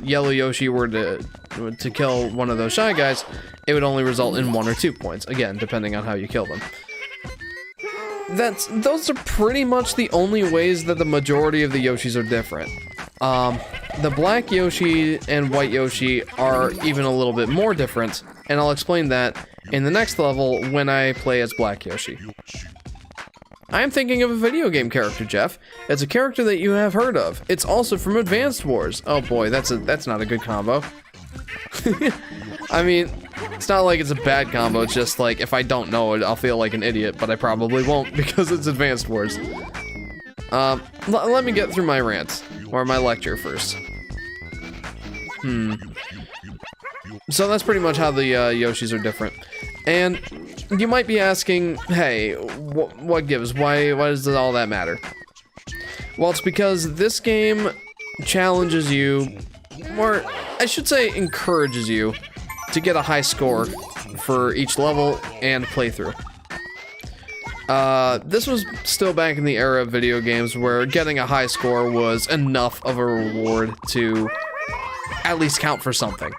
yellow Yoshi were to kill one of those Shy Guys, it would only result in 1 or 2 points, again, depending on how you kill them. Those are pretty much the only ways that the majority of the Yoshis are different. The black Yoshi and white Yoshi are even a little bit more different, and I'll explain that in the next level when I play as black Yoshi. I am thinking of a video game character, Jeff. It's a character that you have heard of. It's also from Advanced Wars. Oh boy, that's not a good combo. I mean, it's not like it's a bad combo, it's just like, if I don't know it, I'll feel like an idiot, but I probably won't because it's Advanced Wars. Let me get through my rant, or my lecture first. So that's pretty much how the Yoshis are different. And you might be asking, hey, what gives? Why does all that matter? Well, it's because this game challenges you, or I should say encourages you, to get a high score for each level and playthrough. This was still back in the era of video games where getting a high score was enough of a reward to at least count for something.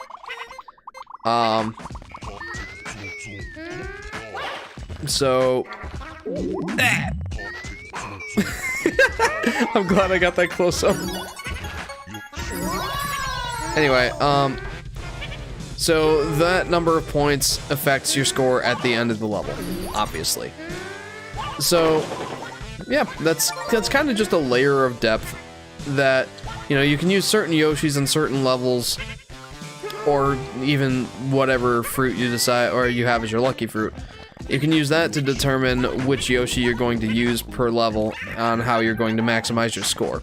So... I'm glad I got that close up. Anyway, so that number of points affects your score at the end of the level, obviously. So, yeah, that's kind of just a layer of depth that, you know, you can use certain Yoshis in certain levels, or even whatever fruit you decide, or you have as your lucky fruit. You can use that to determine which Yoshi you're going to use per level on how you're going to maximize your score.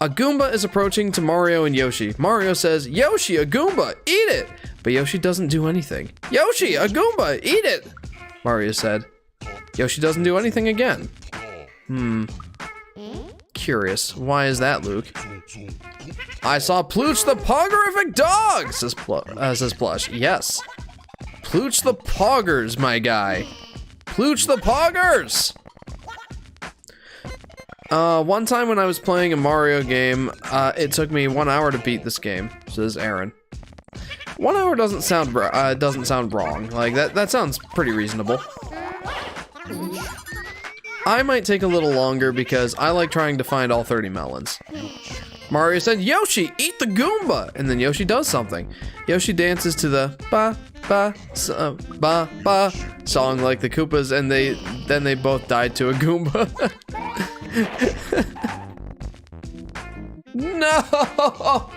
A Goomba is approaching to Mario and Yoshi. Mario says, "Yoshi, a Goomba, eat it!" But Yoshi doesn't do anything. "Yoshi, a Goomba, eat it!" Mario said. Yoshi doesn't do anything again. Curious. Why is that, Luke? "I saw Plooch the Poggerific Dog!" says Plush. Yes. Plooch the Poggers, my guy. Plooch the Poggers! One time when I was playing a Mario game, it took me 1 hour to beat this game, says Aaron. 1 hour doesn't sound wrong. Like, that sounds pretty reasonable. I might take a little longer because I like trying to find all 30 melons. Mario said, "Yoshi, eat the Goomba!" And then Yoshi does something. Yoshi dances to the ba ba ba ba song like the Koopas, and then they both died to a Goomba. No!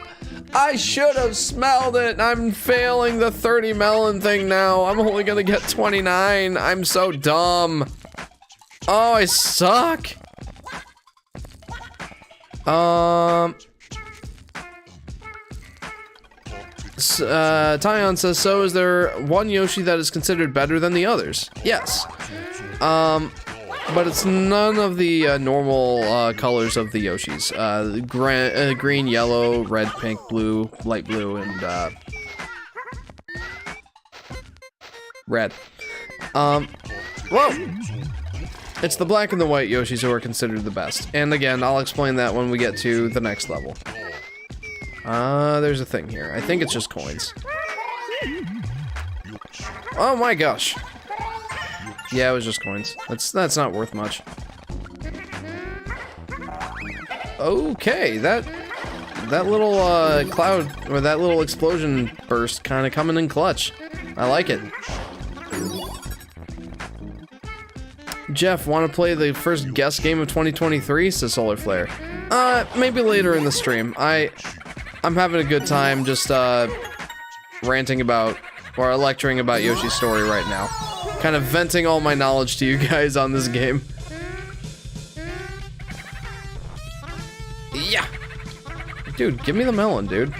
I should have smelled it. I'm failing the 30 melon thing now. I'm only gonna get 29. I'm so dumb. Oh, I suck. Tyon says, "So is there one Yoshi that is considered better than the others?" Yes. But it's none of the normal colors of the Yoshis. Green, yellow, red, pink, blue, light blue, and red. Whoa! It's the black and the white Yoshis who are considered the best. And again, I'll explain that when we get to the next level. There's a thing here. I think it's just coins. Oh my gosh. Yeah, it was just coins. That's not worth much. Okay, that little cloud, or that little explosion burst kind of coming in clutch. I like it. Jeff, want to play the first guest game of 2023? Says Solar Flare. Maybe later in the stream. I'm having a good time just ranting about, or lecturing about Yoshi's story right now. Kind of venting all my knowledge to you guys on this game. Yeah! Dude, give me the melon, dude.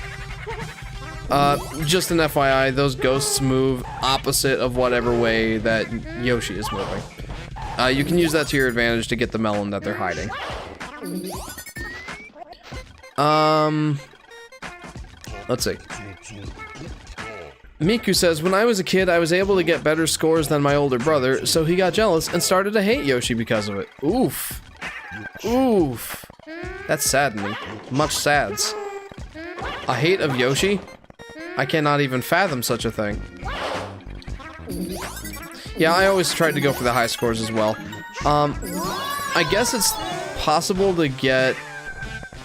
Just an FYI, those ghosts move opposite of whatever way that Yoshi is moving. You can use that to your advantage to get the melon that they're hiding. Let's see. Miku says, when I was a kid, I was able to get better scores than my older brother, so he got jealous and started to hate Yoshi because of it. Oof. Oof. That's saddening. Much sads. A hate of Yoshi? I cannot even fathom such a thing. Yeah, I always tried to go for the high scores as well. I guess it's possible to get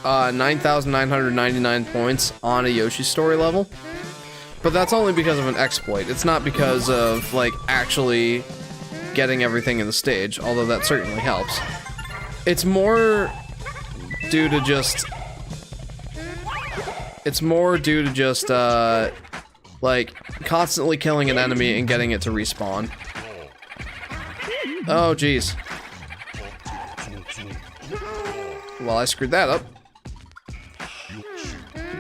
9,999 points on a Yoshi story level. But that's only because of an exploit. It's not because of, like, actually getting everything in the stage, although that certainly helps. It's more due to just... like, constantly killing an enemy and getting it to respawn. Oh, jeez. Well, I screwed that up.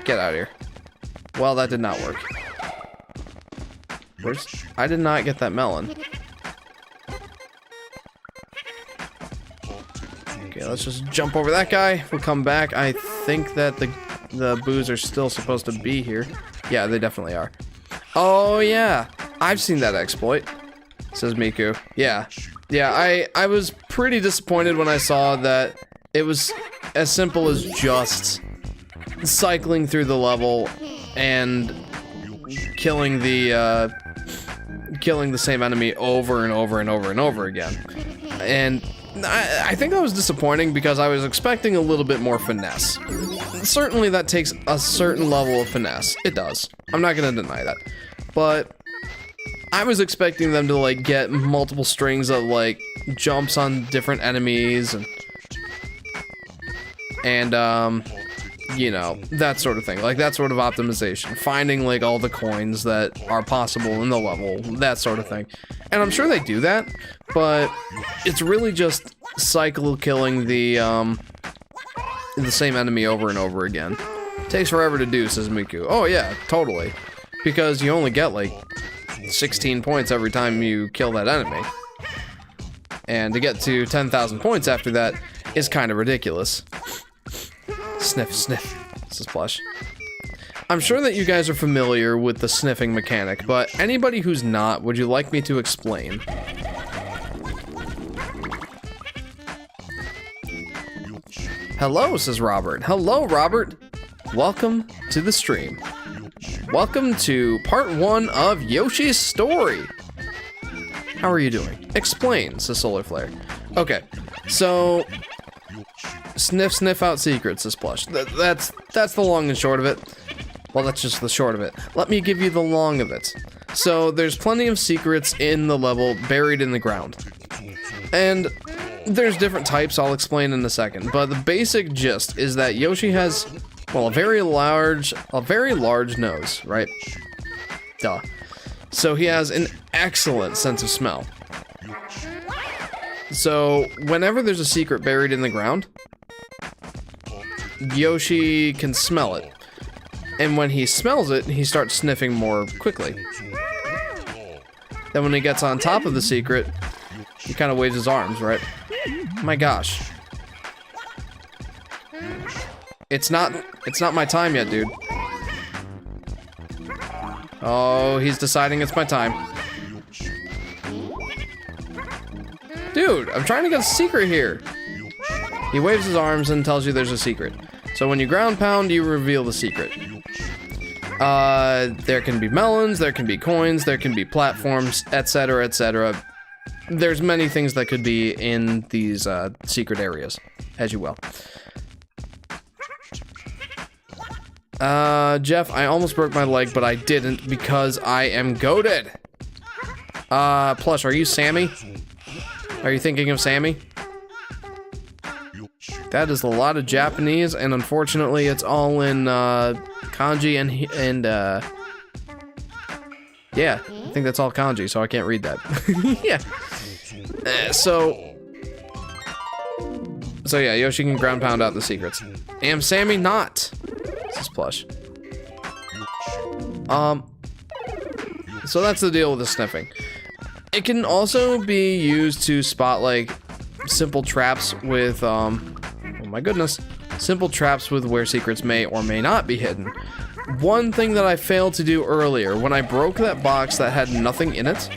Get out of here. Well, that did not work. I did not get that melon. Okay, let's just jump over that guy. We'll come back. I think that the boos are still supposed to be here. Yeah, they definitely are. Oh, yeah. I've seen that exploit, says Miku. Yeah. Yeah, I was pretty disappointed when I saw that it was as simple as just cycling through the level and killing the same enemy over and over and over and over again. And I think that was disappointing because I was expecting a little bit more finesse. Certainly that takes a certain level of finesse. It does. I'm not gonna deny that. But I was expecting them to, like, get multiple strings of, like, jumps on different enemies and you know, that sort of thing. Like, that sort of optimization. Finding, like, all the coins that are possible in the level. That sort of thing. And I'm sure they do that, but it's really just cycle killing the same enemy over and over again. Takes forever to do, says Miku. Oh, yeah, totally. Because you only get, like, 16 points every time you kill that enemy. And to get to 10,000 points after that is kind of ridiculous. Sniff, sniff. This is plush. I'm sure that you guys are familiar with the sniffing mechanic, but anybody who's not, would you like me to explain? Hello, says Robert. Hello, Robert. Welcome to the stream. Welcome to part 1 of Yoshi's story. How are you doing? Explain, says Solar Flare. Okay, so... Sniff out secrets, says Plush. That's the long and short of it. Well, that's just the short of it. Let me give you the long of it. So, there's plenty of secrets in the level buried in the ground. And there's different types I'll explain in a second, but the basic gist is that Yoshi has, well, a very large nose, right? Duh. So he has an excellent sense of smell. So, whenever there's a secret buried in the ground, Yoshi can smell it. And when he smells it, he starts sniffing more quickly. Then when he gets on top of the secret, he kind of waves his arms, right? My gosh. It's not my time yet, dude. Oh, he's deciding it's my time. Dude, I'm trying to get a secret here. He waves his arms and tells you there's a secret. So when you ground pound, you reveal the secret. There can be melons, there can be coins, there can be platforms, etc., etc. There's many things that could be in these secret areas, as you will. Jeff, I almost broke my leg, but I didn't because I am goated. Plush, are you Sammy? Are you thinking of Sammy? That is a lot of Japanese, and unfortunately, it's all in, kanji and yeah, I think that's all kanji, so I can't read that. Yeah. So yeah, Yoshi can ground pound out the secrets. Am Sammy not? This is Plush. So that's the deal with the sniffing. It can also be used to spot, like, simple traps with, oh my goodness, simple traps with where secrets may or may not be hidden. One thing that I failed to do earlier, when I broke that box that had nothing in it,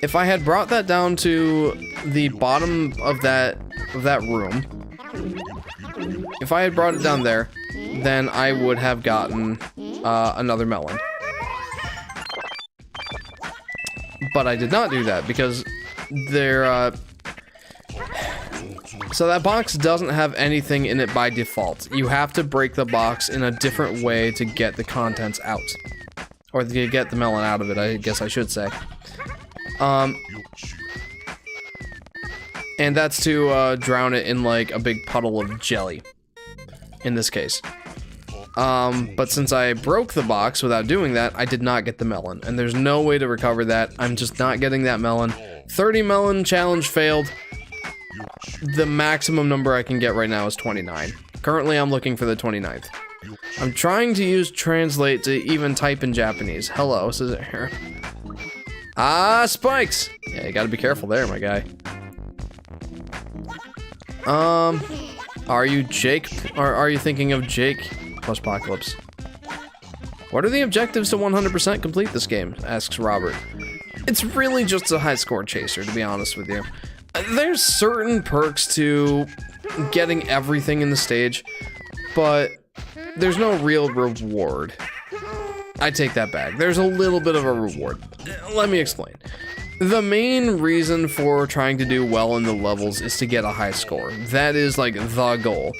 if I had brought that down to the bottom of that room, if I had brought it down there, then I would have gotten another melon. But I did not do that because there, so that box doesn't have anything in it by default. You have to break the box in a different way to get the contents out. Or to get the melon out of it, I guess I should say. And that's to drown it in like a big puddle of jelly, in this case. But since I broke the box without doing that, I did not get the melon. And there's no way to recover that. I'm just not getting that melon. 30 melon challenge failed. The maximum number I can get right now is 29. Currently, I'm looking for the 29th. I'm trying to use translate to even type in Japanese. Hello, says it here. Ah, spikes! Yeah, you gotta be careful there, my guy. Are you Jake? Or are you thinking of Jake plus Apocalypse? What are the objectives to 100% complete this game? Asks Robert. It's really just a high score chaser, to be honest with you. There's certain perks to getting everything in the stage, but there's no real reward. I take that back. There's a little bit of a reward. Let me explain. The main reason for trying to do well in the levels is to get a high score. That is like the goal.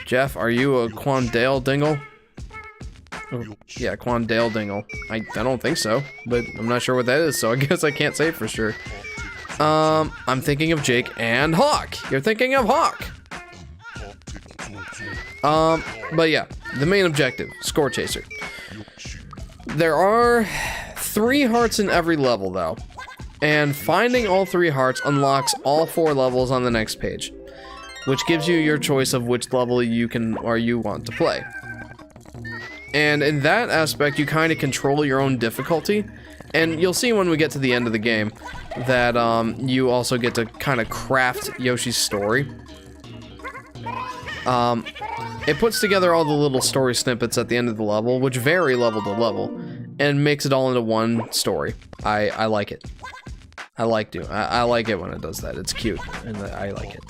Jeff, are you a Quandale Dingle? Oh, yeah, Quandale Dingle. I don't think so, but I'm not sure what that is, so I guess I can't say for sure. I'm thinking of Jake and Hawk. You're thinking of Hawk. But yeah, the main objective, score chaser. There are 3 hearts in every level though, and finding all 3 hearts unlocks all 4 levels on the next page, which gives you your choice of which level you can or you want to play. And in that aspect, you kind of control your own difficulty, and you'll see when we get to the end of the game that you also get to kind of craft Yoshi's story. It puts together all the little story snippets at the end of the level, which vary level to level, and makes it all into one story. I like it. I like it when it does that. It's cute, and I like it.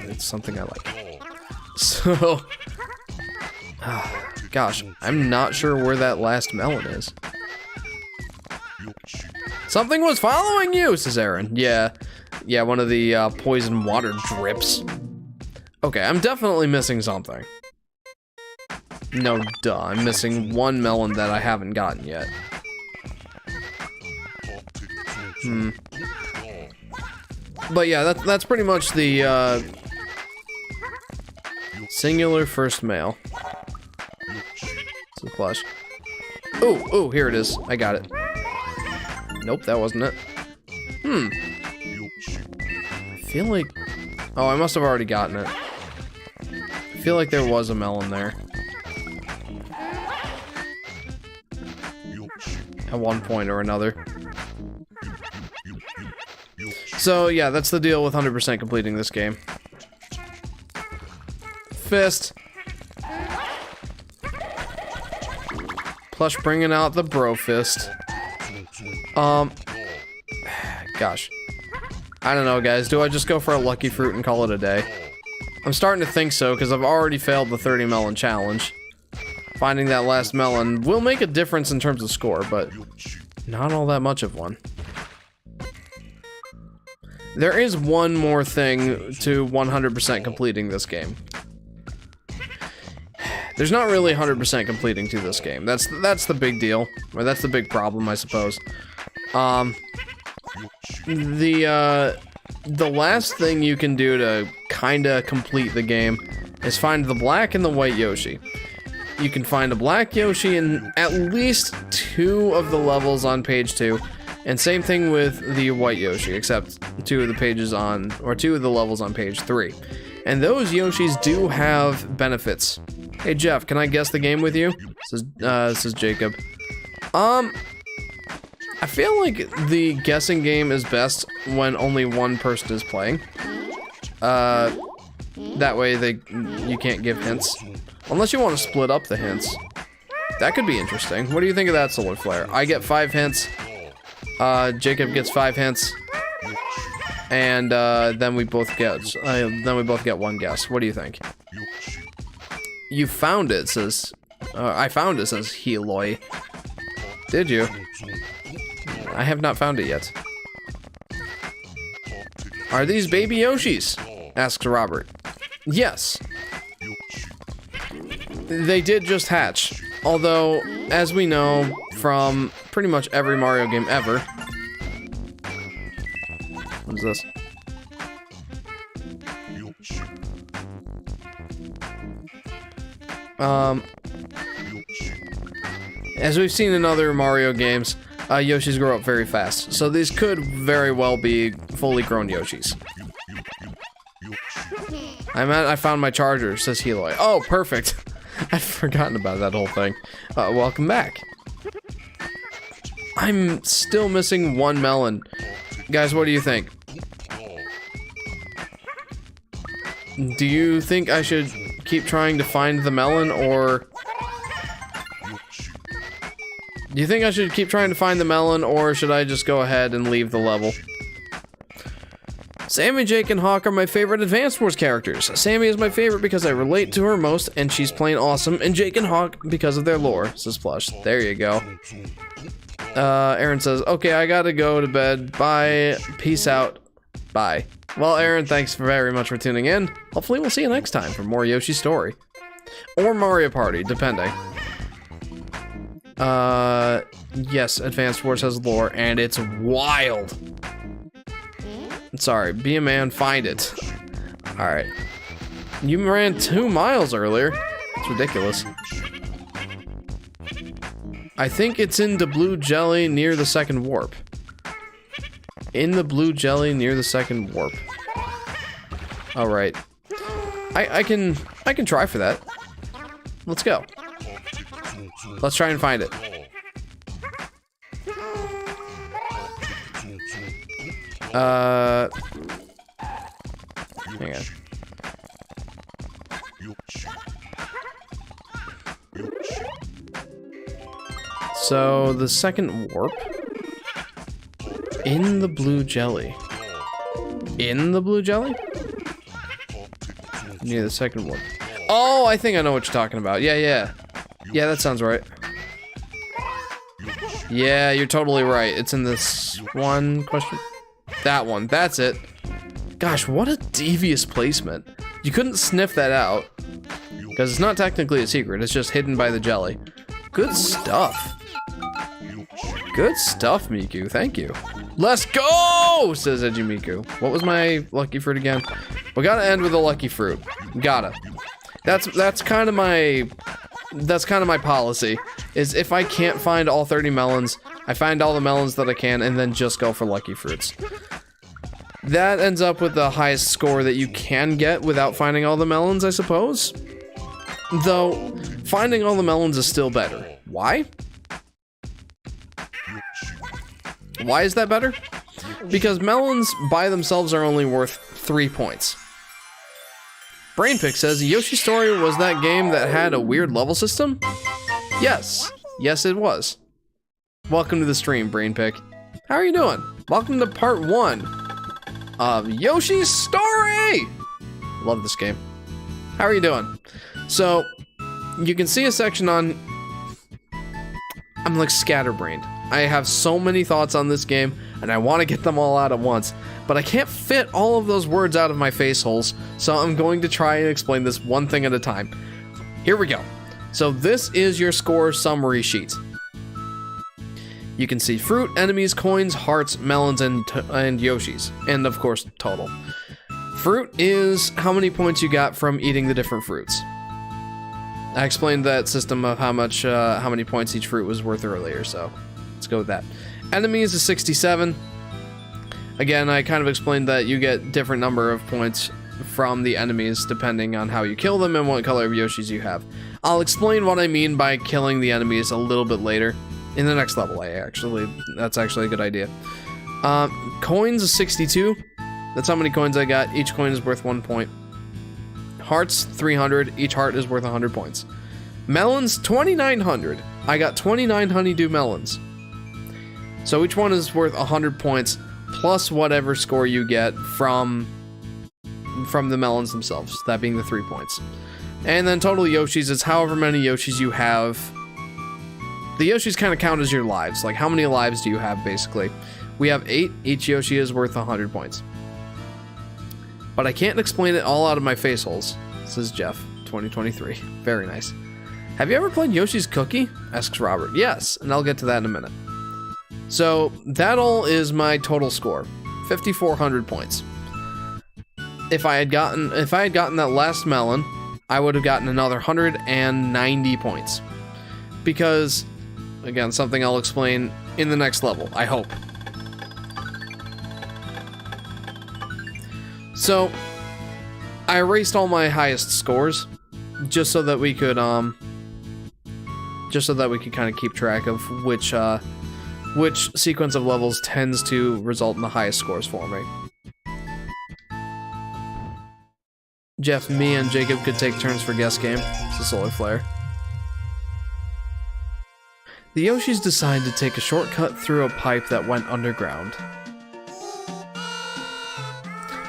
It's something I like. So, gosh, I'm not sure where that last melon is. Something was following you, says Aaron. Yeah, one of the poison water drips. Okay, I'm definitely missing something. No, duh, I'm missing 1 melon that I haven't gotten yet. But yeah, that's pretty much the singular first male. It's a plush. Ooh, here it is. I got it. Nope, that wasn't it. I feel like... Oh, I must have already gotten it. I feel like there was a melon there. At one point or another. So, yeah, that's the deal with 100% completing this game. Fist. Plush bringing out the bro fist. Gosh. I don't know, guys. Do I just go for a lucky fruit and call it a day? I'm starting to think so, because I've already failed the 30 melon challenge. Finding that last melon will make a difference in terms of score, but not all that much of one. There is one more thing to 100% completing this game. There's not really 100% completing to this game. That's the big deal, or that's the big problem, I suppose. The last thing you can do to kinda complete the game is find the black and the white Yoshi. You can find a black Yoshi in at least 2 of the levels on page 2, and same thing with the white Yoshi, except 2 of the levels on page 3. And those Yoshis do have benefits. Hey Jeff, can I guess the game with you? This is Jacob. I feel like the guessing game is best when only one person is playing. That way you can't give hints. Unless you want to split up the hints. That could be interesting. What do you think of that, Solar Flare? I get 5 hints. Jacob gets 5 hints. And then we both get 1 guess. What do you think? You found it, says I found it, says Heloy. Did you? I have not found it yet. Are these baby Yoshis? Asks Robert. Yes. They did just hatch. Although, as we know from pretty much every Mario game ever. What is this? As we've seen in other Mario games, Yoshis grow up very fast. So these could very well be fully grown Yoshis. I found my charger, says Heloy. Oh, perfect. I'd forgotten about that whole thing. Welcome back. I'm still missing 1 melon. Guys, what do you think? Do you think I should keep trying to find the melon, or... Do you think I should keep trying to find the melon, or should I just go ahead and leave the level? Sammy, Jake, and Hawk are my favorite Advance Wars characters. Sammy is my favorite because I relate to her most, and she's plain awesome, and Jake and Hawk because of their lore, says Plush. There you go. Aaron says, okay, I gotta go to bed. Bye. Peace out. Bye. Well, Aaron, thanks very much for tuning in. Hopefully we'll see you next time for more Yoshi's Story. Or Mario Party, depending. Yes, Advanced Wars has lore, and it's wild. Sorry, be a man, find it. Alright. You ran 2 miles earlier. It's ridiculous. I think it's in the blue jelly near the second warp. In the blue jelly near the second warp. Alright. I can try for that. Let's go. Let's try and find it. Hang on. So, the second warp? In the blue jelly. In the blue jelly? Near the second warp. Oh, I think I know what you're talking about. Yeah, that sounds right. Yeah, you're totally right. It's in this one question. That one. That's it. Gosh, what a devious placement. You couldn't sniff that out. Because it's not technically a secret. It's just hidden by the jelly. Good stuff. Good stuff, Miku. Thank you. Let's go, says Edgy-Miku. What was my lucky fruit again? We gotta end with a lucky fruit. Gotta. That's kind of my policy. Is if I can't find all 30 melons, I find all the melons that I can and then just go for lucky fruits. That ends up with the highest score that you can get without finding all the melons, I suppose. Though, finding all the melons is still better. Why? Why is that better? Because melons by themselves are only worth 3 points. Brainpick says, Yoshi Story was that game that had a weird level system? Yes. Yes, it was. Welcome to the stream, Brainpick. How are you doing? Welcome to part 1 of Yoshi's Story! Love this game. How are you doing? So, you can see a section on... I'm like scatterbrained. I have so many thoughts on this game, and I want to get them all out at once, but I can't fit all of those words out of my face holes, so I'm going to try and explain this one thing at a time. Here we go. So this is your score summary sheet. You can see fruit, enemies, coins, hearts, melons, and Yoshis. And of course, total. Fruit is how many points you got from eating the different fruits. I explained that system of how many points each fruit was worth earlier, so let's go with that. Enemies is 67. Again, I kind of explained that you get different number of points from the enemies depending on how you kill them and what color of Yoshis you have. I'll explain what I mean by killing the enemies a little bit later. In the next level, that's actually a good idea. Coins is 62. That's how many coins I got. Each coin is worth 1 point. Hearts, 300. Each heart is worth 100 points. Melons, 2,900. I got 29 honeydew melons. So each one is worth 100 points, plus whatever score you get from the melons themselves, that being the 3 points. And then total Yoshis is however many Yoshis you have. The Yoshis kind of count as your lives. Like, how many lives do you have, basically? We have 8. Each Yoshi is worth 100 points. But I can't explain it all out of my face holes, says Jeff, 2023. Very nice. Have you ever played Yoshi's Cookie? Asks Robert. Yes, and I'll get to that in a minute. So, that all is my total score. 5,400 points. If I had gotten that last melon, I would have gotten another 190 points. Because, again, something I'll explain in the next level, I hope. So, I erased all my highest scores, just so that we could kind of keep track of which sequence of levels tends to result in the highest scores for me. Jeff, me, and Jacob could take turns for guest game. It's a solar flare. The Yoshis decided to take a shortcut through a pipe that went underground.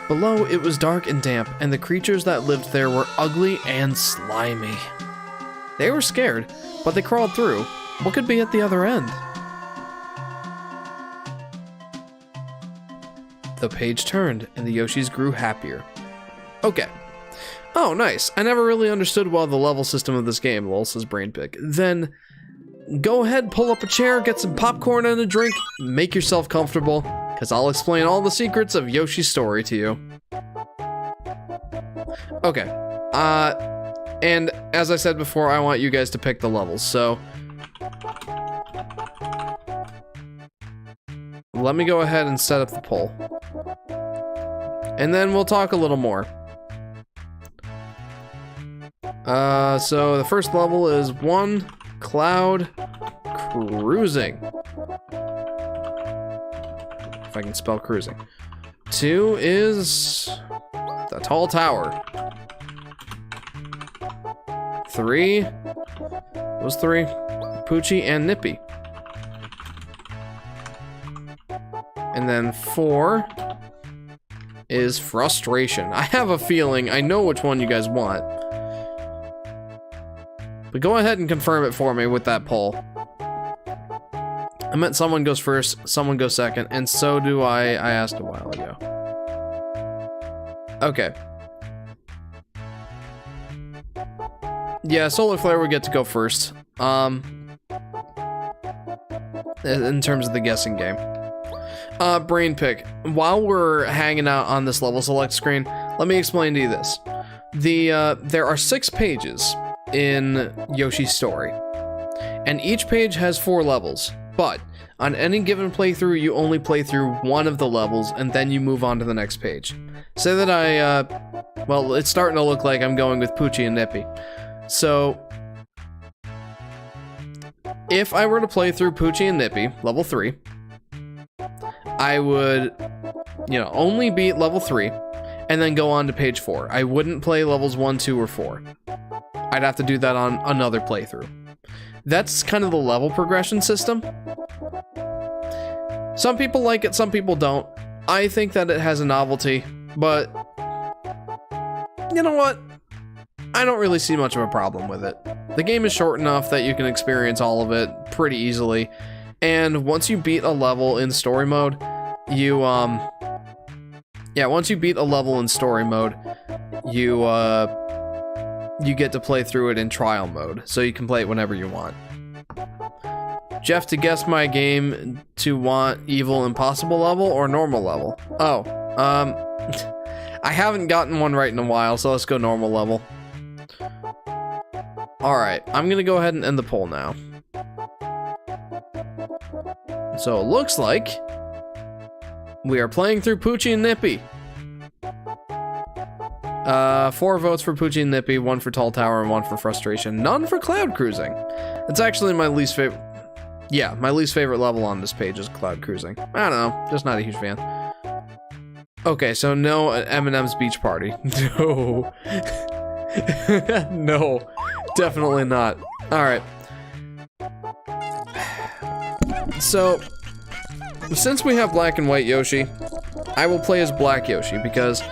Below, it was dark and damp, and the creatures that lived there were ugly and slimy. They were scared, but they crawled through. What could be at the other end? The page turned, and the Yoshis grew happier. Okay. Oh, nice. I never really understood well the level system of this game, lol, says Brainpick. Then, go ahead, pull up a chair, get some popcorn and a drink, make yourself comfortable, because I'll explain all the secrets of Yoshi's story to you. Okay. And as I said before, I want you guys to pick the levels, so let me go ahead and set up the poll. And then we'll talk a little more. So the first level is 1, Cloud Cruising. If I can spell cruising. 2 is the Tall Tower. 3 was 3, Poochie and Nippy. And then 4 is Frustration. I have a feeling I know which one you guys want. But go ahead and confirm it for me with that poll. I meant someone goes first, someone goes second, and so do I asked a while ago. Okay. Yeah, Solar Flare would get to go first. In terms of the guessing game. Brain Pick. While we're hanging out on this level select screen, let me explain to you this. There are 6 pages in Yoshi's story, and each page has 4 levels, but on any given playthrough, you only play through one of the levels, and then you move on to the next page. Say that well, it's starting to look like I'm going with Poochie and Nippy. So, if I were to play through Poochie and Nippy, level 3, I would, only beat level 3, and then go on to page 4. I wouldn't play levels 1, 2, or 4. I'd have to do that on another playthrough. That's kind of the level progression system. Some people like it, some people don't. I think that it has a novelty, but you know what? I don't really see much of a problem with it. The game is short enough that you can experience all of it pretty easily, and once you beat a level in story mode, once you beat a level in story mode, you you get to play through it in trial mode, so you can play it whenever you want. Jeff, to guess my game, to want evil impossible level or normal level? Oh, I haven't gotten one right in a while, so let's go normal level. Alright, I'm gonna go ahead and end the poll now. So it looks like we are playing through Poochie and Nippy. 4 votes for Poochie and Nippy, 1 for Tall Tower, and 1 for Frustration. None for Cloud Cruising. It's actually my least favorite. Yeah, my least favorite level on this page is Cloud Cruising. I don't know, just not a huge fan. Okay, so no Eminem's Beach Party. No. No, definitely not. Alright. So, since we have Black and White Yoshi, I will play as Black Yoshi because...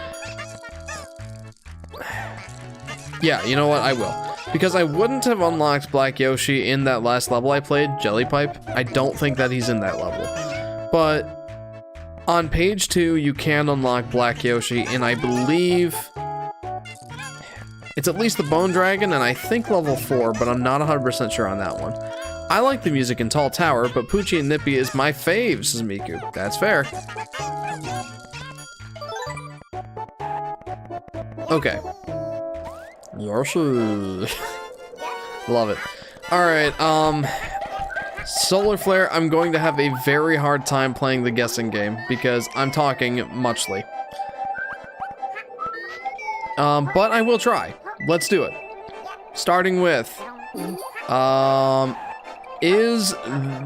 Yeah, you know what? I will. Because I wouldn't have unlocked Black Yoshi in that last level I played, Jelly Pipe. I don't think that he's in that level. But on page 2, you can unlock Black Yoshi, and I believe it's at least the Bone Dragon, and I think level 4, but I'm not 100% sure on that one. I like the music in Tall Tower, but Poochie and Nippy is my fave, says Miku. That's fair. Okay. Yoshi. Love it. Alright, Solar Flare, I'm going to have a very hard time playing the guessing game because I'm talking muchly. But I will try. Let's do it. Starting with, is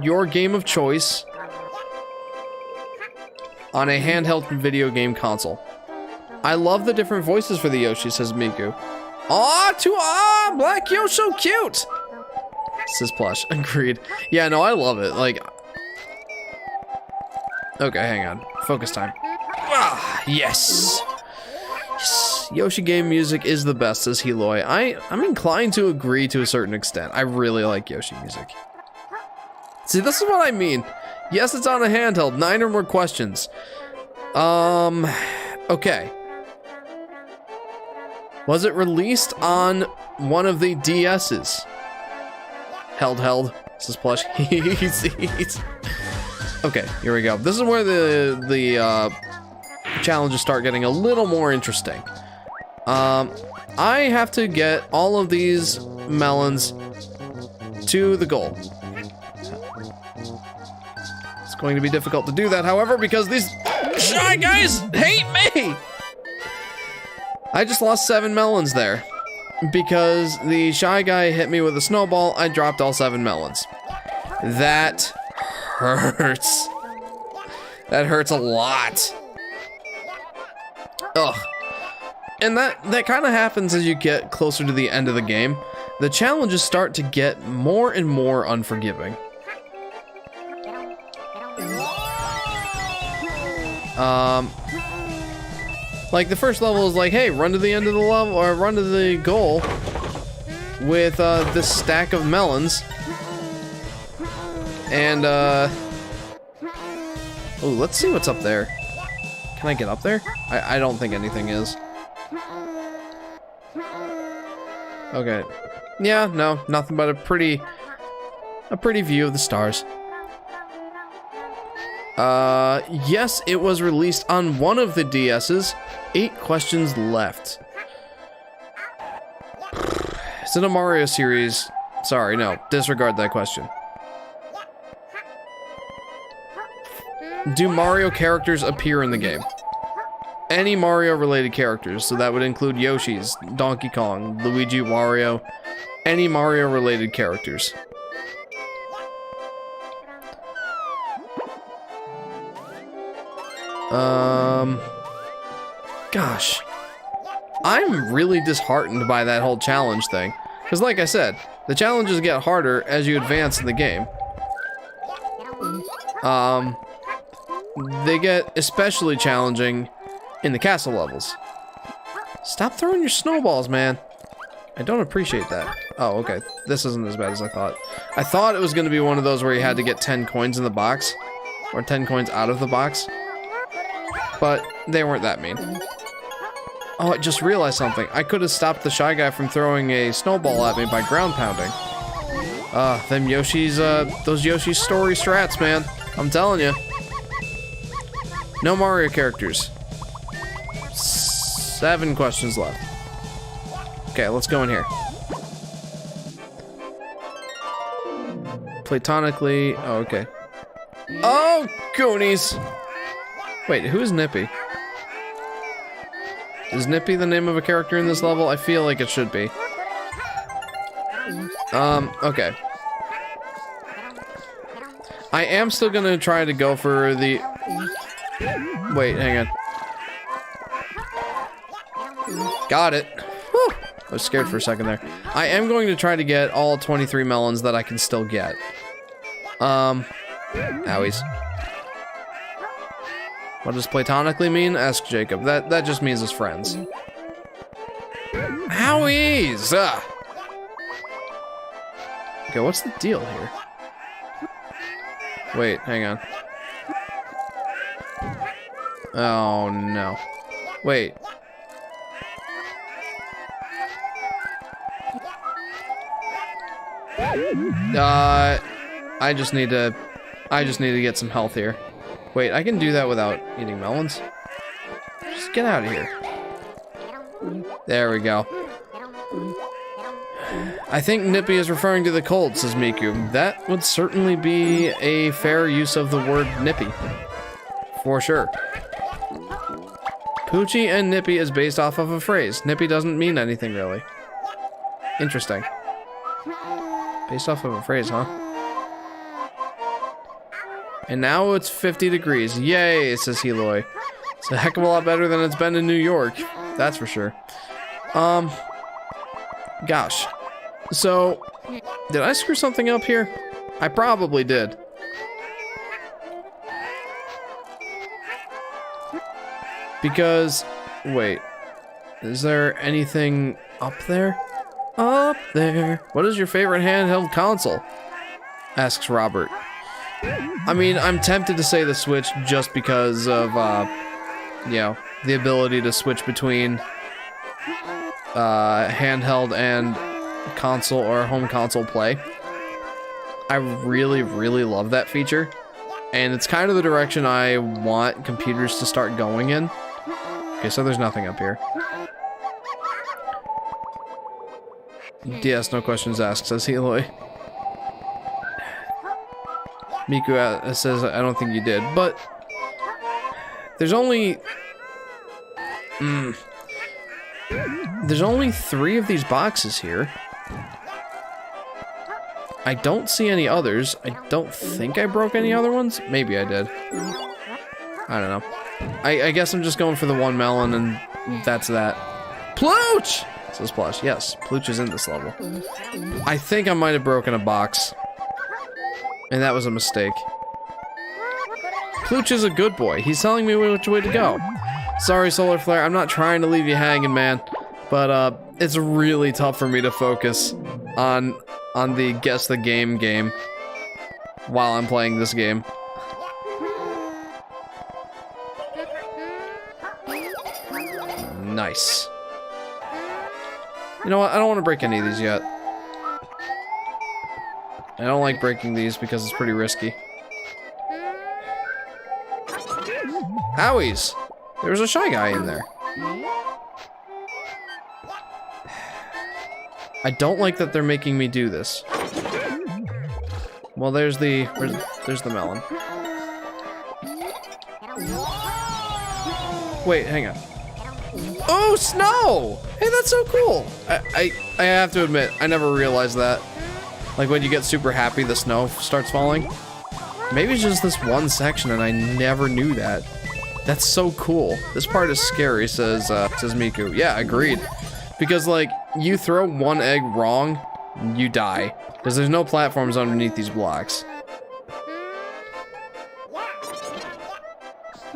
your game of choice on a handheld video game console? I love the different voices for the Yoshi, says Miku. Aw, Black Yoshi, so cute! Says Plush. Agreed. Yeah, no, I love it. Like... Okay, hang on. Focus time. Ah, yes! Yes! Yoshi game music is the best, says Heloy. I'm inclined to agree to a certain extent. I really like Yoshi music. See, this is what I mean. Yes, it's on a handheld. 9 or more questions. Okay. Was it released on one of the DS's? Held, says Plush. Okay, here we go. This is where the challenges start getting a little more interesting. I have to get all of these melons to the goal. It's going to be difficult to do that, however, because these shy guys hate me! I just lost 7 melons there. Because the shy guy hit me with a snowball, I dropped all 7 melons. That hurts. That hurts a lot. Ugh. And that kind of happens as you get closer to the end of the game. The challenges start to get more and more unforgiving. Like, the first level is like, hey, run to the end of the level, or run to the goal with, this stack of melons. And, ooh, let's see what's up there. Can I get up there? I don't think anything is. Okay. Yeah, no, nothing but a pretty view of the stars. Yes, it was released on one of the DS's. 8 questions left. Is it a Mario series? Sorry, no. Disregard that question. Do Mario characters appear in the game? Any Mario-related characters, so that would include Yoshi's, Donkey Kong, Luigi, Wario, any Mario-related characters. Gosh. I'm really disheartened by that whole challenge thing. Because like I said, the challenges get harder as you advance in the game. They get especially challenging in the castle levels. Stop throwing your snowballs, man. I don't appreciate that. Oh, okay. This isn't as bad as I thought. I thought it was going to be one of those where you had to get 10 coins in the box. Or 10 coins out of the box. But they weren't that mean. Oh, I just realized something. I could have stopped the Shy Guy from throwing a snowball at me by ground pounding. Them Yoshi's, those Yoshi story strats, man. I'm telling you. No Mario characters. 7 questions left. Okay, let's go in here. Platonically, oh, okay. Oh, Goonies! Wait, who's Nippy? Is Nippy the name of a character in this level? I feel like it should be. Okay. I am still gonna try to go for the... Wait, hang on. Got it. Whew. I was scared for a second there. I am going to try to get all 23 melons that I can still get. Owies. What does platonically mean? Ask Jacob. That just means as friends. Owies! Ah. Okay, what's the deal here? Wait, hang on. Oh no. Wait. I just need to get some health here. Wait, I can do that without eating melons? Just get out of here. There we go. I think Nippy is referring to the cold, says Miku. That would certainly be a fair use of the word Nippy. For sure. Poochie and Nippy is based off of a phrase. Nippy doesn't mean anything, really. Interesting. Based off of a phrase, huh? And now it's 50 degrees. Yay, says Heloy. It's a heck of a lot better than it's been in New York. That's for sure. Gosh. So, did I screw something up here? I probably did. Because, wait. Is there anything up there? Up there. What is your favorite handheld console? Asks Robert. I mean, I'm tempted to say the Switch just because of, you know, the ability to switch between handheld and console or home console play. I really, really love that feature. And it's kind of the direction I want computers to start going in. Okay, so there's nothing up here. DS, no questions asked, says Heloy. Miku says, I don't think you did, but there's only... There's only 3 of these boxes here. I don't see any others. I don't think I broke any other ones. Maybe I did. I don't know. I guess I'm just going for the 1 melon and that's that. Plooch! Says Plush. Yes, Plooch is in this level. I think I might have broken a box. And that was a mistake. Plooch is a good boy. He's telling me which way to go. Sorry, Solar Flare. I'm not trying to leave you hanging, man. But, it's really tough for me to focus on the guess the game while I'm playing this game. Nice. You know what? I don't want to break any of these yet. I don't like breaking these because it's pretty risky. Owies! There was a Shy Guy in there. I don't like that they're making me do this. Well, there's the melon. Wait, hang on. Oh, snow! Hey, that's so cool! I have to admit, I never realized that. Like when you get super happy, the snow starts falling. Maybe it's just this one section and I never knew that. That's so cool. This part is scary, says Miku. Yeah, agreed. Because like, you throw one egg wrong, you die. Because there's no platforms underneath these blocks.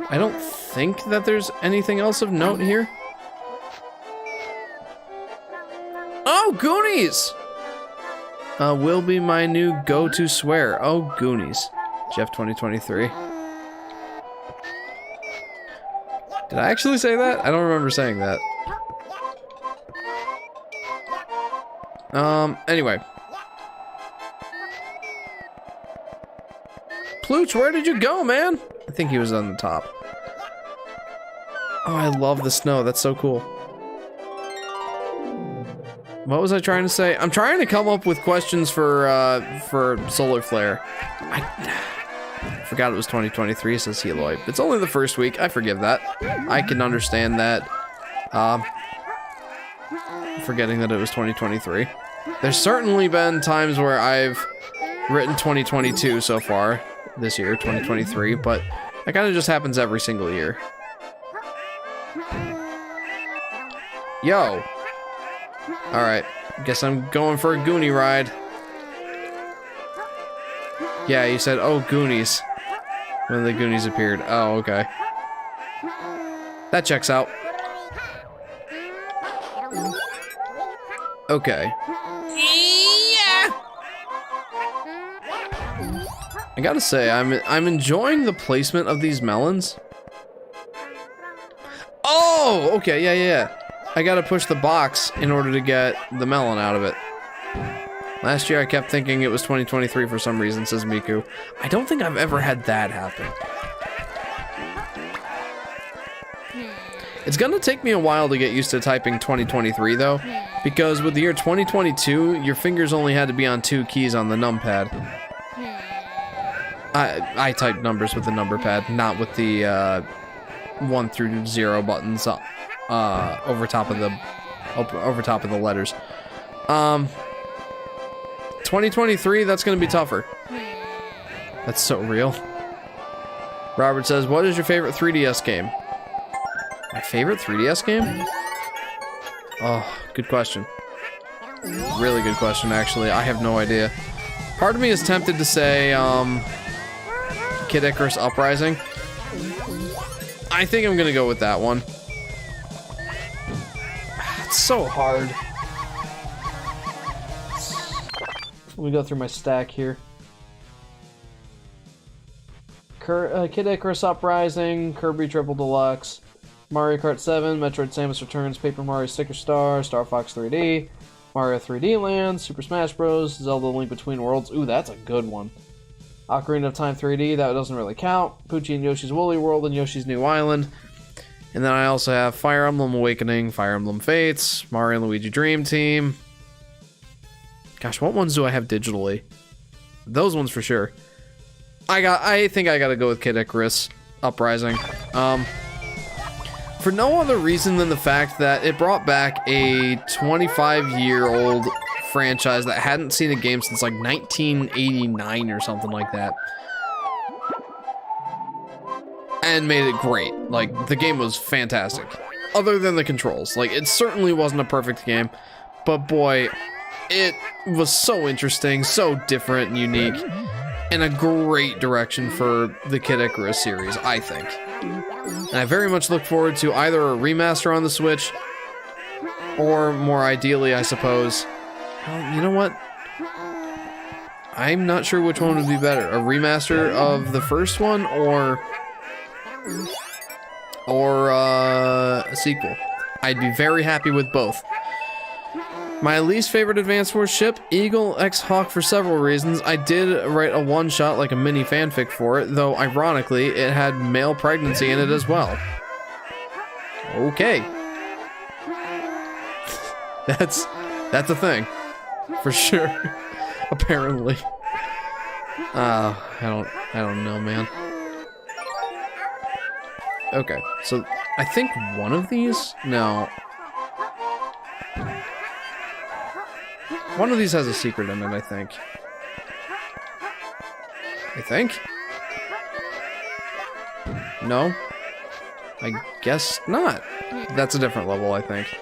I don't think that there's anything else of note here. Oh, Goonies! Will be my new go-to swear. Oh, Goonies. Jeff 2023. Did I actually say that? I don't remember saying that. Anyway. Plooch, where did you go, man? I think he was on the top. Oh, I love the snow. That's so cool. What was I trying to say? I'm trying to come up with questions for Solar Flare. I forgot it was 2023, says Heloid. It's only the first week. I forgive that. I can understand that. Forgetting that it was 2023. There's certainly been times where I've written 2022 so far this year, 2023, but that kind of just happens every single year. Yo. Alright, guess I'm going for a Goonie ride. Yeah, you said, oh, Goonies. When the Goonies appeared. Oh, okay. That checks out. Okay. Yeah. I gotta say, I'm enjoying the placement of these melons. Oh, okay, yeah. I gotta push the box in order to get the melon out of it. Last year I kept thinking it was 2023 for some reason, says Miku. I don't think I've ever had that happen. It's gonna take me a while to get used to typing 2023 though, because with the year 2022, your fingers only had to be on 2 keys on the numpad. I type numbers with the number pad, not with the 1 through 0 buttons over top of the letters. 2023, that's gonna be tougher. That's so real. Robert says, what is your favorite 3DS game? My favorite 3DS game? Oh, good question. Really good question, actually. I have no idea. Part of me is tempted to say, Kid Icarus Uprising. I think I'm gonna go with that one. It's so hard. Let me go through my stack here. Kid Icarus Uprising, Kirby Triple Deluxe, Mario Kart 7, Metroid Samus Returns, Paper Mario Sticker Star, Star Fox 3D, Mario 3D Land, Super Smash Bros, Zelda Link Between Worlds. Ooh, that's a good one. Ocarina of Time 3D, that doesn't really count. Poochie and Yoshi's Woolly World and Yoshi's New Island. And then I also have Fire Emblem Awakening, Fire Emblem Fates, Mario and Luigi Dream Team. Gosh, what ones do I have digitally? Those ones for sure. I think I gotta go with Kid Icarus Uprising. For no other reason than the fact that it brought back a 25-year-old franchise that hadn't seen a game since like 1989 or something like that. And made it great. Like, the game was fantastic. Other than the controls. Like, it certainly wasn't a perfect game, but boy, it was so interesting, so different and unique, and a great direction for the Kid Icarus series, I think. And I very much look forward to either a remaster on the Switch, or more ideally, I suppose, well, you know what? I'm not sure which one would be better. A remaster of the first one, or a sequel. I'd be very happy with both. My least favorite Advance Wars ship, Eagle X Hawk, for several reasons. I did write a one-shot, like a mini fanfic for it, though ironically, it had male pregnancy in it as well. Okay. That's a thing. For sure. Apparently. I don't know, man. Okay, so I think one of these? No. One of these has a secret in it, I think. No? I guess not. That's a different level, I think.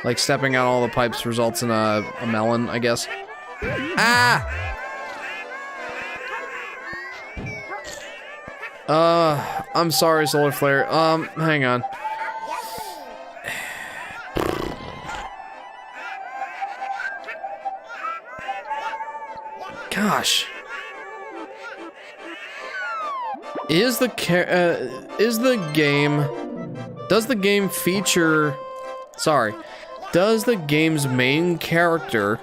Like, stepping on all the pipes results in a melon, I guess. Ah! I'm sorry, Solar Flare. Hang on. Gosh. Does the game's main character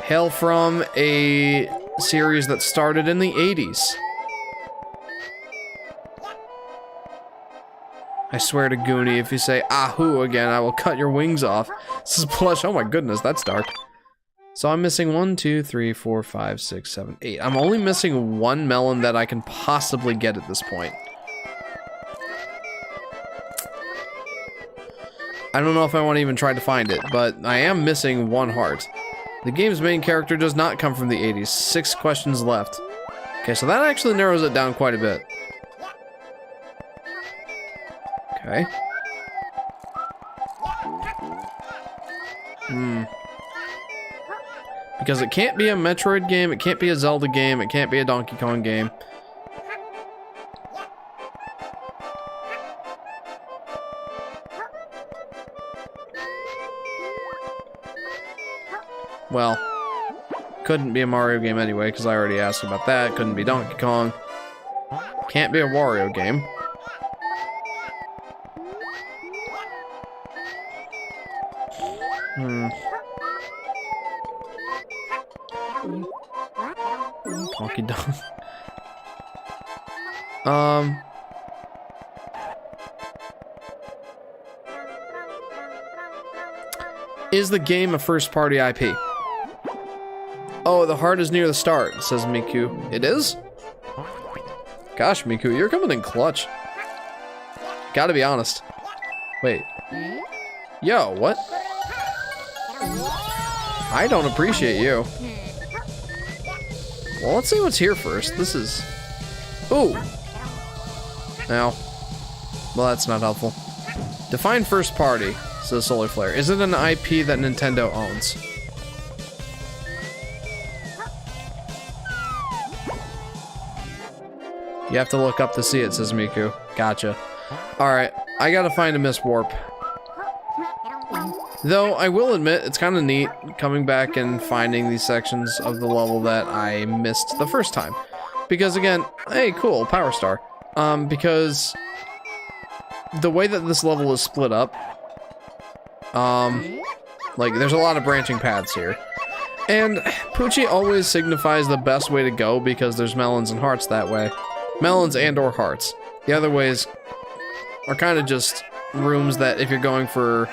hail from a series that started in the 80s. I swear to Goonie, if you say ahoo again, I will cut your wings off. This is plush. Oh my goodness, that's dark. So I'm missing 1, 2, 3, 4, 5, 6, 7, 8. I'm only missing one melon that I can possibly get at this point. I don't know if I want to even try to find it, but I am missing one heart. The game's main character does not come from the 80s. 6 questions left. Okay, so that actually narrows it down quite a bit. Okay. Because it can't be a Metroid game, it can't be a Zelda game, it can't be a Donkey Kong game. Well, couldn't be a Mario game anyway, because I already asked about that. Couldn't be Donkey Kong. Can't be a Wario game. Donkey Kong. Is the game a first-party IP? Oh, the heart is near the start, says Miku. It is? Gosh, Miku, you're coming in clutch. Gotta be honest. Wait. Yo, what? I don't appreciate you. Well, let's see what's here first. This is... Ooh. Now. Well, that's not helpful. Define first party, says Solar Flare. Is it an IP that Nintendo owns? You have to look up to see it, says Miku. Gotcha. Alright, I gotta find a Miss Warp. Though, I will admit, it's kind of neat coming back and finding these sections of the level that I missed the first time. Because again, hey, cool, Power Star. Because the way that this level is split up, like, there's a lot of branching paths here. And Poochie always signifies the best way to go because there's melons and hearts that way. Melons and or hearts. The other ways are kind of just rooms that if you're going for,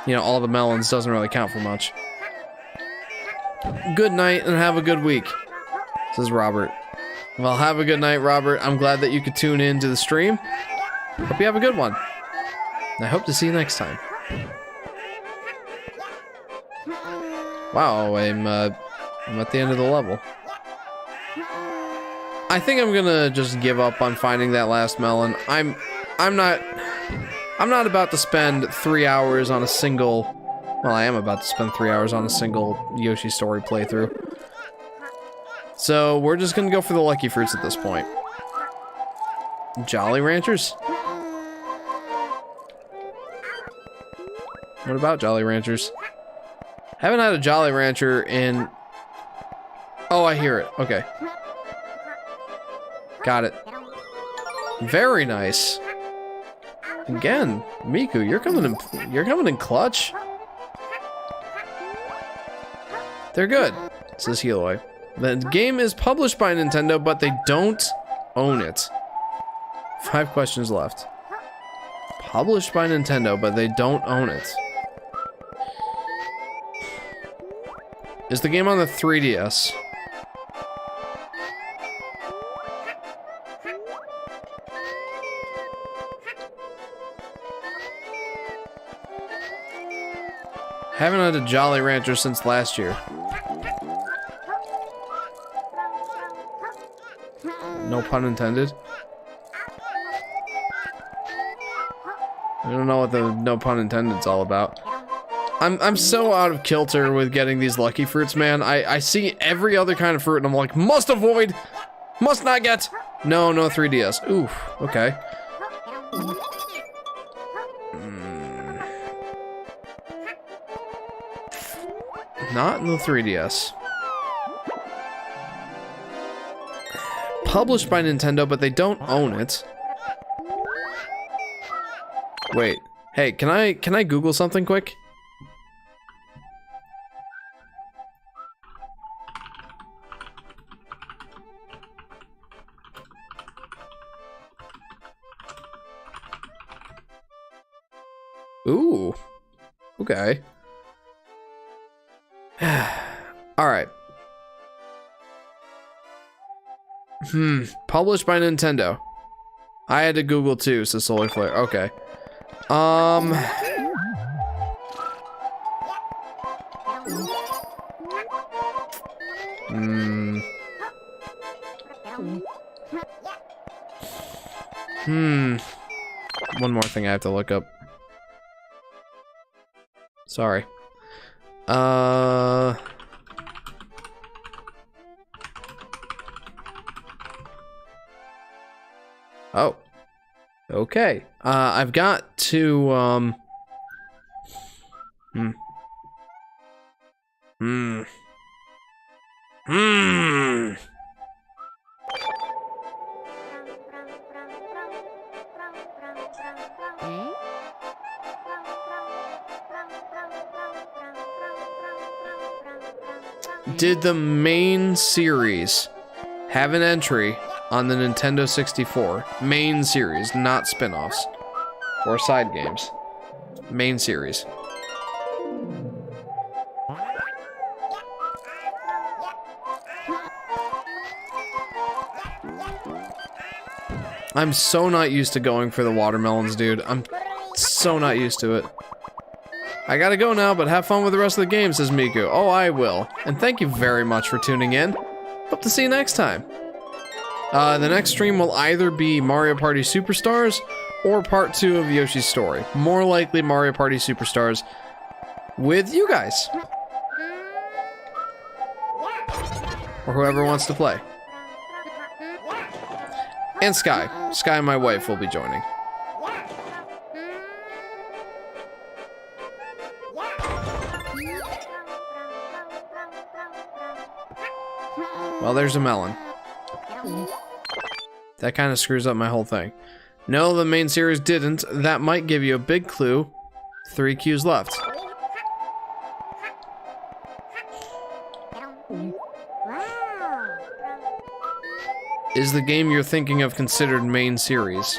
you know, all the melons doesn't really count for much. Good night and have a good week, says Robert. Well, have a good night, Robert. I'm glad that you could tune in to the stream. Hope you have a good one. I hope to see you next time. Wow, I'm at the end of the level. I think I'm gonna just give up on finding that last melon. I'm not about to spend 3 hours on a single... Well, I am about to spend 3 hours on a single Yoshi story playthrough. So, we're just gonna go for the Lucky Fruits at this point. Jolly Ranchers? What about Jolly Ranchers? Haven't had a Jolly Rancher in... Oh, I hear it. Okay. Got it. Very nice. Again, Miku, you're coming in clutch. They're good, says Heloi. The game is published by Nintendo, but they don't own it. 5 questions left. Published by Nintendo, but they don't own it. Is the game on the 3DS? Haven't had a Jolly Rancher since last year. No pun intended. I don't know what the no pun intended's all about. I'm so out of kilter with getting these Lucky Fruits, man. I see every other kind of fruit and I'm like, must avoid, must not get. No 3DS. Oof, okay. Not in the 3DS. Published by Nintendo, but they don't own it. Wait. Hey, can I Google something quick? Ooh. Okay. Alright. Published by Nintendo. I had to Google too, so Solar Flare. Okay. One more thing I have to look up. Sorry. Oh. Okay. I've got to, Did the main series have an entry on the Nintendo 64? Main series, not spin-offs or side games. Main series. I'm so not used to going for the watermelons, dude. I'm so not used to it. I gotta go now, but have fun with the rest of the game, says Miku. Oh, I will. And thank you very much for tuning in. Hope to see you next time. The next stream will either be Mario Party Superstars or part 2 of Yoshi's story. More likely Mario Party Superstars with you guys. Or whoever wants to play. And Sky. Sky, my wife, will be joining. Well, there's a melon. That kind of screws up my whole thing. No, the main series didn't. That might give you a big clue. 3 Qs left. Is the game you're thinking of considered main series?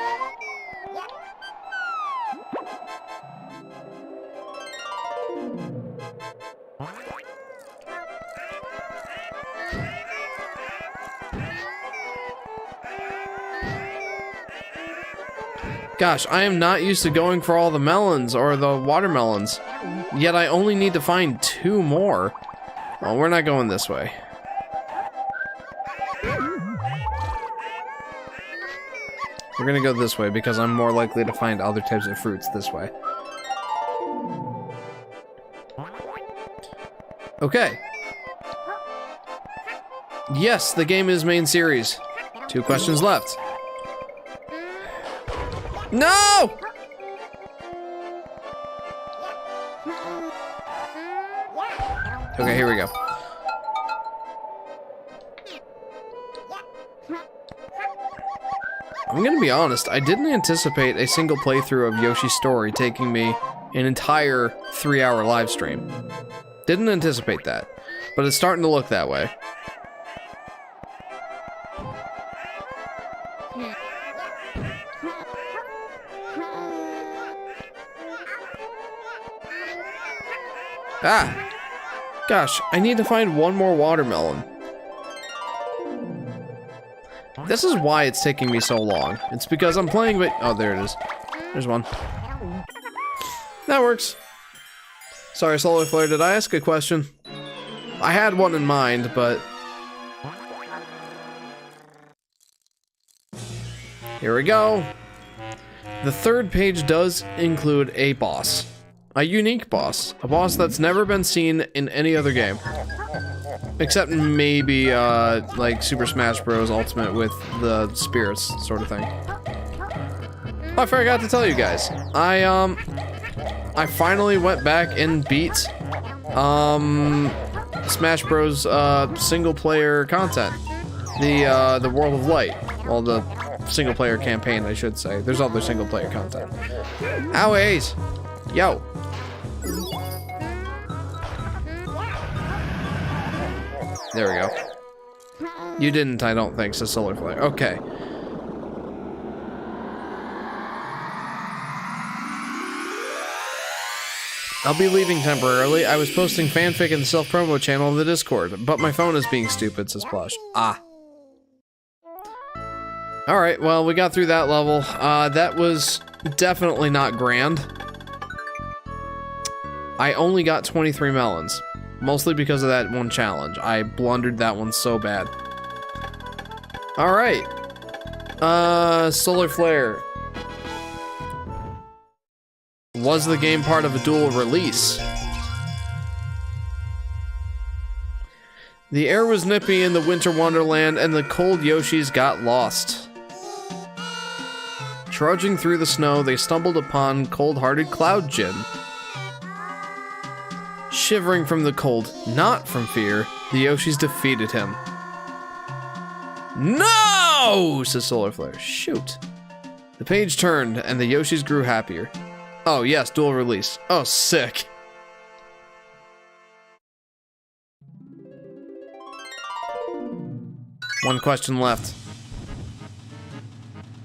Gosh, I am not used to going for all the melons or the watermelons. Yet I only need to find 2 more. Well, we're not going this way. We're gonna go this way because I'm more likely to find other types of fruits this way. Okay. Yes, the game is main series. 2 questions left. No! Okay, here we go. I'm gonna be honest, I didn't anticipate a single playthrough of Yoshi's story taking me an entire 3-hour live stream. Didn't anticipate that, but it's starting to look that way. Ah! Gosh, I need to find 1 more watermelon. This is why it's taking me so long. It's because I'm playing with— oh, there it is. There's one. That works. Sorry, Solar Flare, did I ask a question? I had one in mind, but... here we go. The 3rd page does include a boss. A unique boss. A boss that's never been seen in any other game. Except maybe, like Super Smash Bros. Ultimate with the spirits sort of thing. Oh, I forgot to tell you guys. I finally went back and beat, Smash Bros. Single player content. The World of Light. Well, the single player campaign, I should say. There's other single player content. Owies! Yo! There we go. You didn't, I don't think, so Solar Flare. Okay. I'll be leaving temporarily. I was posting fanfic in the self-promo channel of the Discord, but my phone is being stupid, says Plush. Ah. Alright, well, we got through that level. That was definitely not grand. I only got 23 melons, mostly because of that one challenge. I blundered that one so bad. Alright. Solar Flare. Was the game part of a dual release? The air was nippy in the winter wonderland and the cold Yoshis got lost. Trudging through the snow, they stumbled upon cold-hearted Cloud Jin. Shivering from the cold, not from fear, the Yoshis defeated him. No! Says Solar Flare. Shoot. The page turned and the Yoshis grew happier. Oh, yes, dual release. Oh, sick. One question left.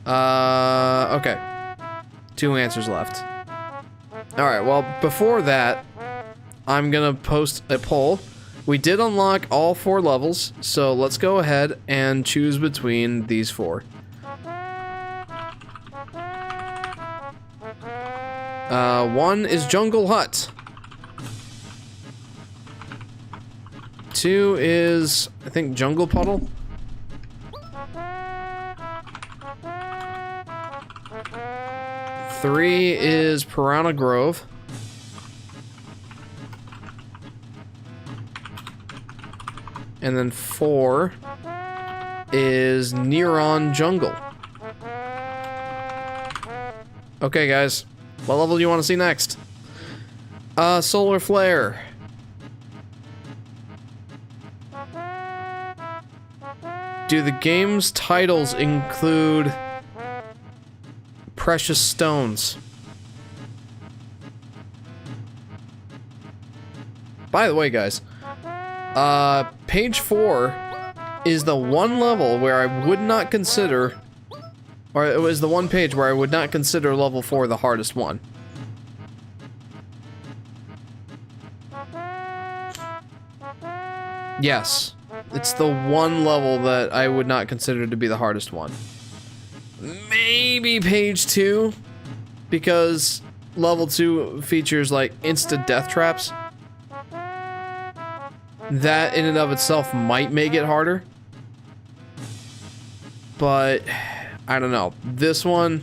Okay. 2 answers left. Alright, well, before that, I'm gonna post a poll. We did unlock all 4 levels, so let's go ahead and choose between these 4. 1 is Jungle Hut. 2 is, I think, Jungle Puddle. 3 is Piranha Grove. And then 4 is Neuron Jungle. Okay, guys. What level do you want to see next? Solar Flare. Do the game's titles include precious stones? By the way, guys, page 4 is the one level where I would not consider, or it was the one page where I would not consider level 4 the hardest one. Yes, it's the one level that I would not consider to be the hardest one. Maybe page 2, because level 2 features like instant death traps. That in and of itself might make it harder. But I don't know. This one's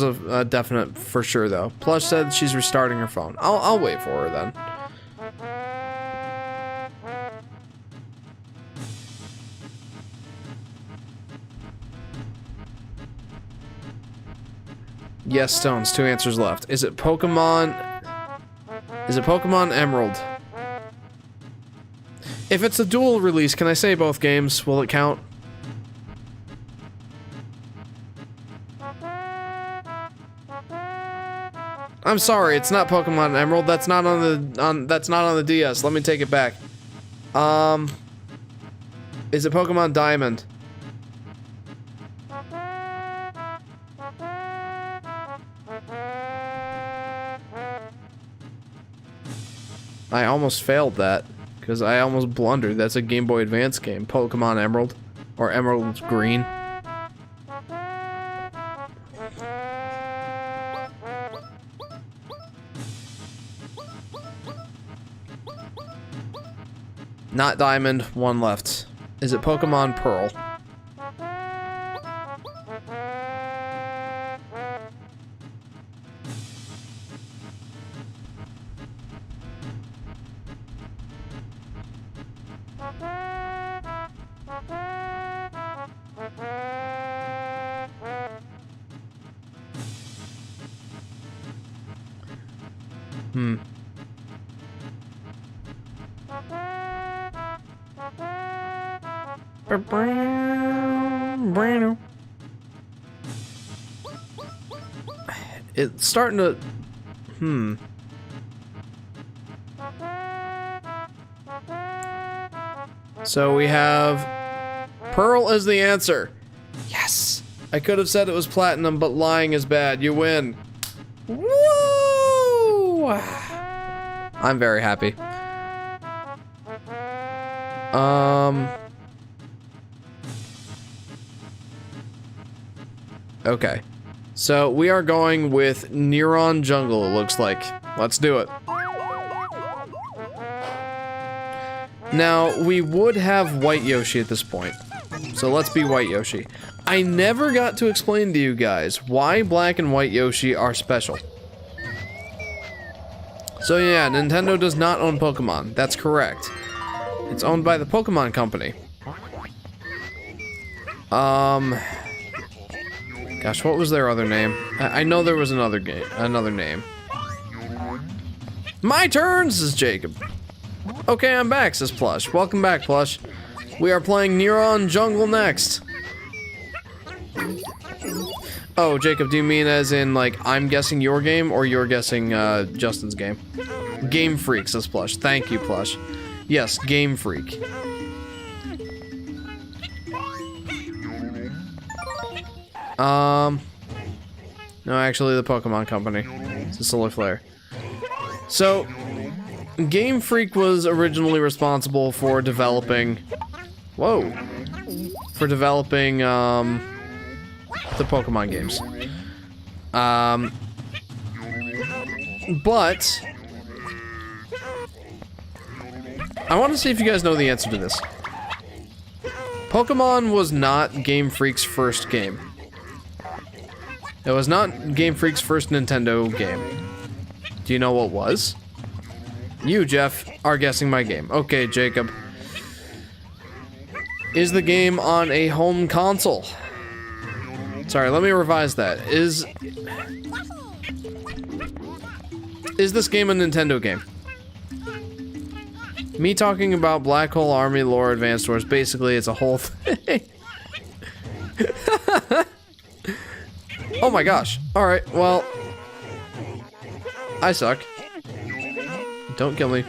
a definite for sure though. Plush said she's restarting her phone. I'll wait for her then. Yes, stones. 2 answers left. Is it Pokemon Emerald? If it's a dual release, can I say both games? Will it count? I'm sorry, it's not Pokemon Emerald. That's not on the DS. Let me take it back. Is it Pokemon Diamond? I almost failed that, because I almost blundered. That's a Game Boy Advance game. Pokemon Emerald. Or Emerald Green. Not Diamond, 1 left. Is it Pokemon Pearl? It's starting to... So we have... Pearl is the answer. Yes! I could have said it was platinum, but lying is bad. You win. Woo! I'm very happy. Okay. So we are going with Neuron Jungle, it looks like. Let's do it. Now, we would have White Yoshi at this point. So let's be White Yoshi. I never got to explain to you guys why Black and White Yoshi are special. So yeah, Nintendo does not own Pokemon. That's correct. It's owned by the Pokemon Company. Gosh, what was their other name? I know there was another name. My turn, says Jacob. Okay, I'm back, says Plush. Welcome back, Plush. We are playing Neuron Jungle next. Oh, Jacob, do you mean as in, like, I'm guessing your game, or you're guessing, Justin's game? Game Freak, says Plush. Thank you, Plush. Yes, Game Freak. No, actually, the Pokemon Company. It's a Solar Flare. So, Game Freak was originally responsible for developing... Whoa! For developing, the Pokemon games. But... I want to see if you guys know the answer to this. Pokemon was not Game Freak's first game. It was not Game Freak's first Nintendo game. Do you know what was? You, Jeff, are guessing my game. Okay, Jacob. Is the game on a home console? Sorry, let me revise that. Is this game a Nintendo game? Me talking about Black Hole Army Lore Advanced Wars, basically it's a whole thing. Oh my gosh. Alright, well... I suck. Don't kill me.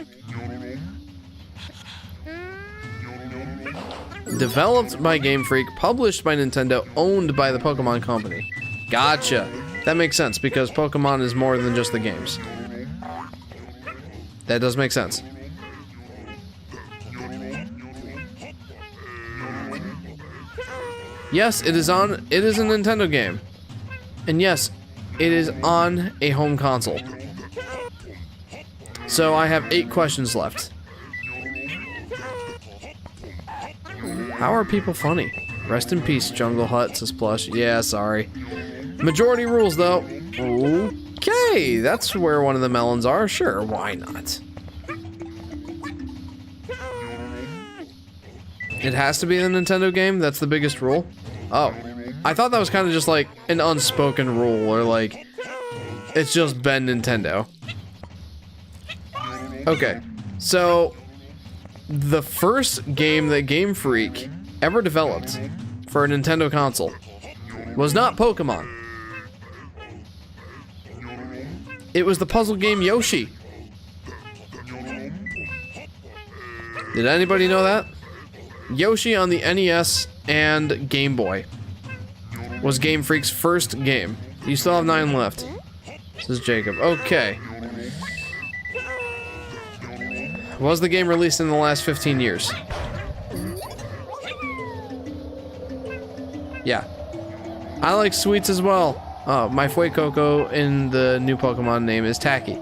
Developed by Game Freak, published by Nintendo, owned by the Pokemon Company. Gotcha. That makes sense, because Pokemon is more than just the games. That does make sense. Yes, it is a Nintendo game. And yes, it is on a home console. So I have 8 questions left. How are people funny? Rest in peace, Jungle Hut, says Plush. Yeah, sorry. Majority rules, though. Okay, that's where one of the melons are. Sure, why not? It has to be the Nintendo game? That's the biggest rule? Oh. I thought that was kind of just like an unspoken rule, or like, it's just been Nintendo. Okay, so the first game that Game Freak ever developed for a Nintendo console was not Pokemon. It was the puzzle game Yoshi. Did anybody know that? Yoshi on the NES and Game Boy was Game Freak's first game. You still have 9 left. This is Jacob. Okay. Was the game released in the last 15 years? Yeah. I like sweets as well. Oh, my Fuecoco in the new Pokemon name is Tacky.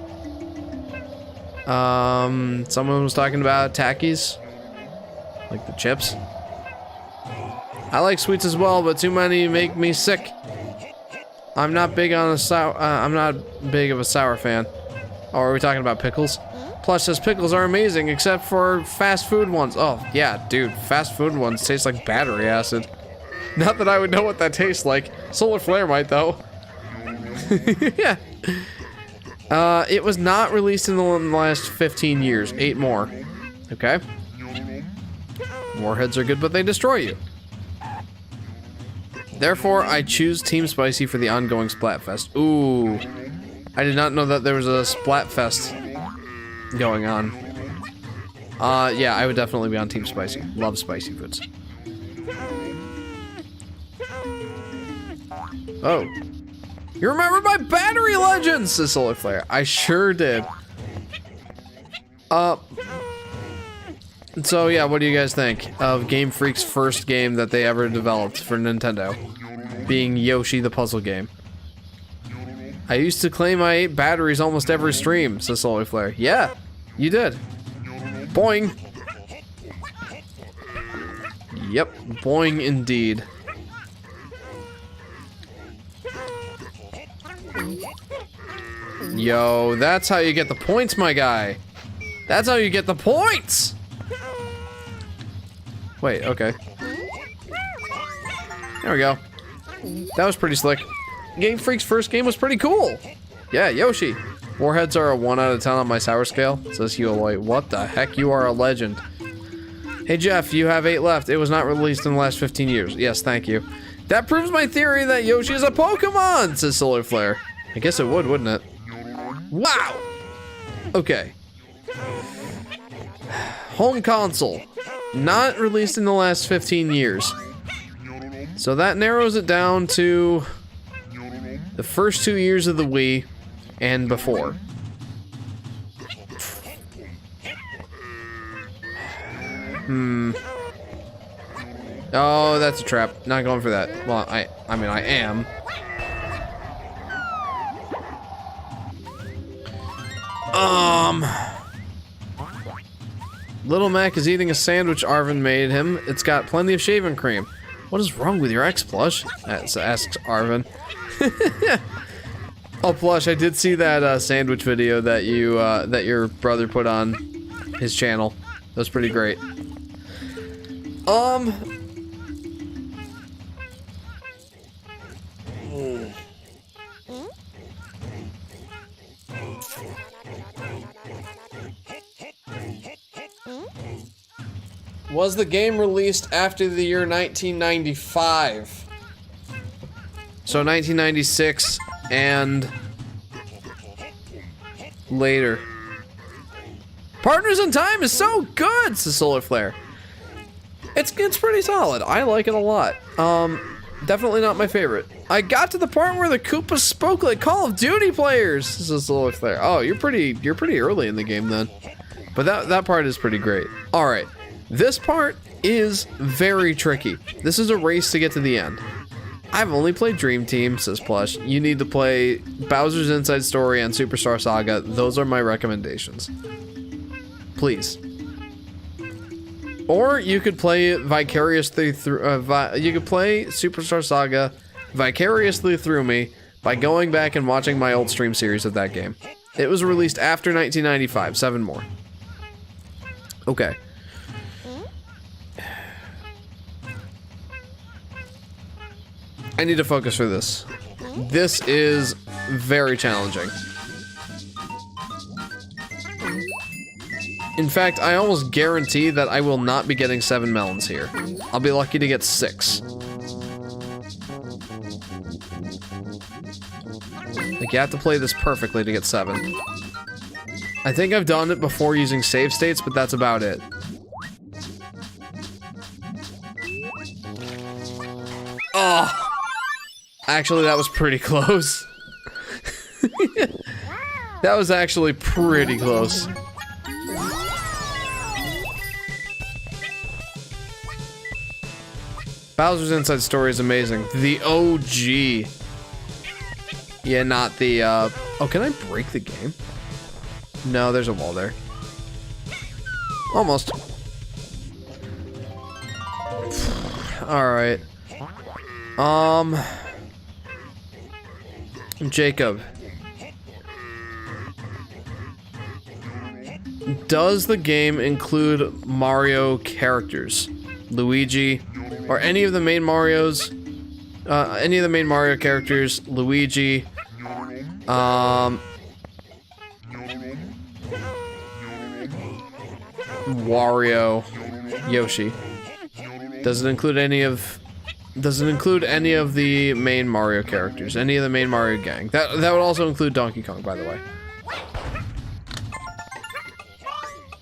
Someone was talking about Tackies. Like the chips. I like sweets as well, but too many make me sick. I'm not big on a sour. I'm not big of a sour fan. Oh, are we talking about pickles? Plush says pickles are amazing, except for fast food ones. Oh yeah, dude, fast food ones taste like battery acid. Not that I would know what that tastes like. Solar Flare might though. Yeah. It was not released in the last 15 years. 8 more. Okay. Warheads are good, but they destroy you. Therefore, I choose Team Spicy for the ongoing Splatfest. Ooh. I did not know that there was a Splatfest going on. Yeah, I would definitely be on Team Spicy. Love spicy foods. Oh. You remember my battery legends, says Solar Flare. I sure did. So yeah, what do you guys think of Game Freak's first game that they ever developed for Nintendo? Being Yoshi the puzzle game. I used to claim I ate batteries almost every stream, says Solar Flare. Yeah, you did. Boing. Yep, boing indeed. Yo, that's how you get the points, my guy. That's how you get the points! Wait, okay. There we go. That was pretty slick. Game Freak's first game was pretty cool. Yeah, Yoshi. Warheads are a 1 out of 10 on my sour scale, says Hualoy. What the heck? You are a legend. Hey Jeff, you have 8 left. It was not released in the last 15 years. Yes, thank you. That proves my theory that Yoshi is a Pokemon, says Solar Flare. I guess it would, wouldn't it? Wow! Okay. Home console. Not released in the last 15 years. So that narrows it down to the first 2 years of the Wii and before. Oh, that's a trap. Not going for that. Well, I mean, I am. Little Mac is eating a sandwich Arvin made him. It's got plenty of shaving cream. What is wrong with your ex, Plush? Asks Arvin. Oh, Plush, I did see that sandwich video that you that your brother put on his channel. That was pretty great. Was the game released after the year 1995? So 1996 and later. Partners in Time is so good, says Solar Flare. It's pretty solid. I like it a lot. Definitely not my favorite. I got to the part where the Koopas spoke like Call of Duty players, says Solar Flare. Oh, you're pretty early in the game then. But that part is pretty great. All right. This part is very tricky. This is a race to get to the end. I've only played Dream Team, says Plush. You need to play Bowser's Inside Story and Superstar Saga. Those are my recommendations. Please. Or you could play vicariously through. You could play Superstar Saga vicariously through me by going back and watching my old stream series of that game. It was released after 1995. 7 more. Okay. I need to focus for this. This is very challenging. In fact, I almost guarantee that I will not be getting 7 melons here. I'll be lucky to get 6. Like, you have to play this perfectly to get 7. I think I've done it before using save states, but that's about it. Oh! Actually, that was pretty close. That was actually pretty close. Bowser's Inside Story is amazing. The OG. Yeah, not the, Oh, can I break the game? No, there's a wall there. Almost. Alright. Jacob. Does the game include Mario characters? Luigi, or any of the main Marios? Any of the main Mario characters? Luigi, Wario, Yoshi. Does it include any of the main Mario characters? Any of the main Mario gang? That would also include Donkey Kong, by the way.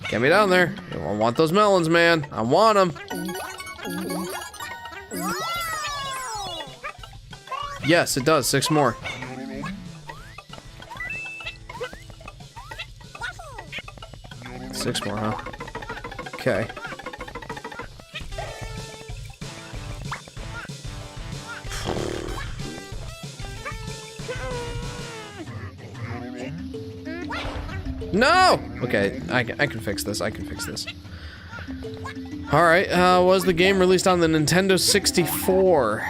Get me down there. I want those melons, man. I want them. Yes, it does. 6 more. 6 more, huh? Okay. No! Okay, I can fix this. I can fix this. Alright, was the game released on the Nintendo 64?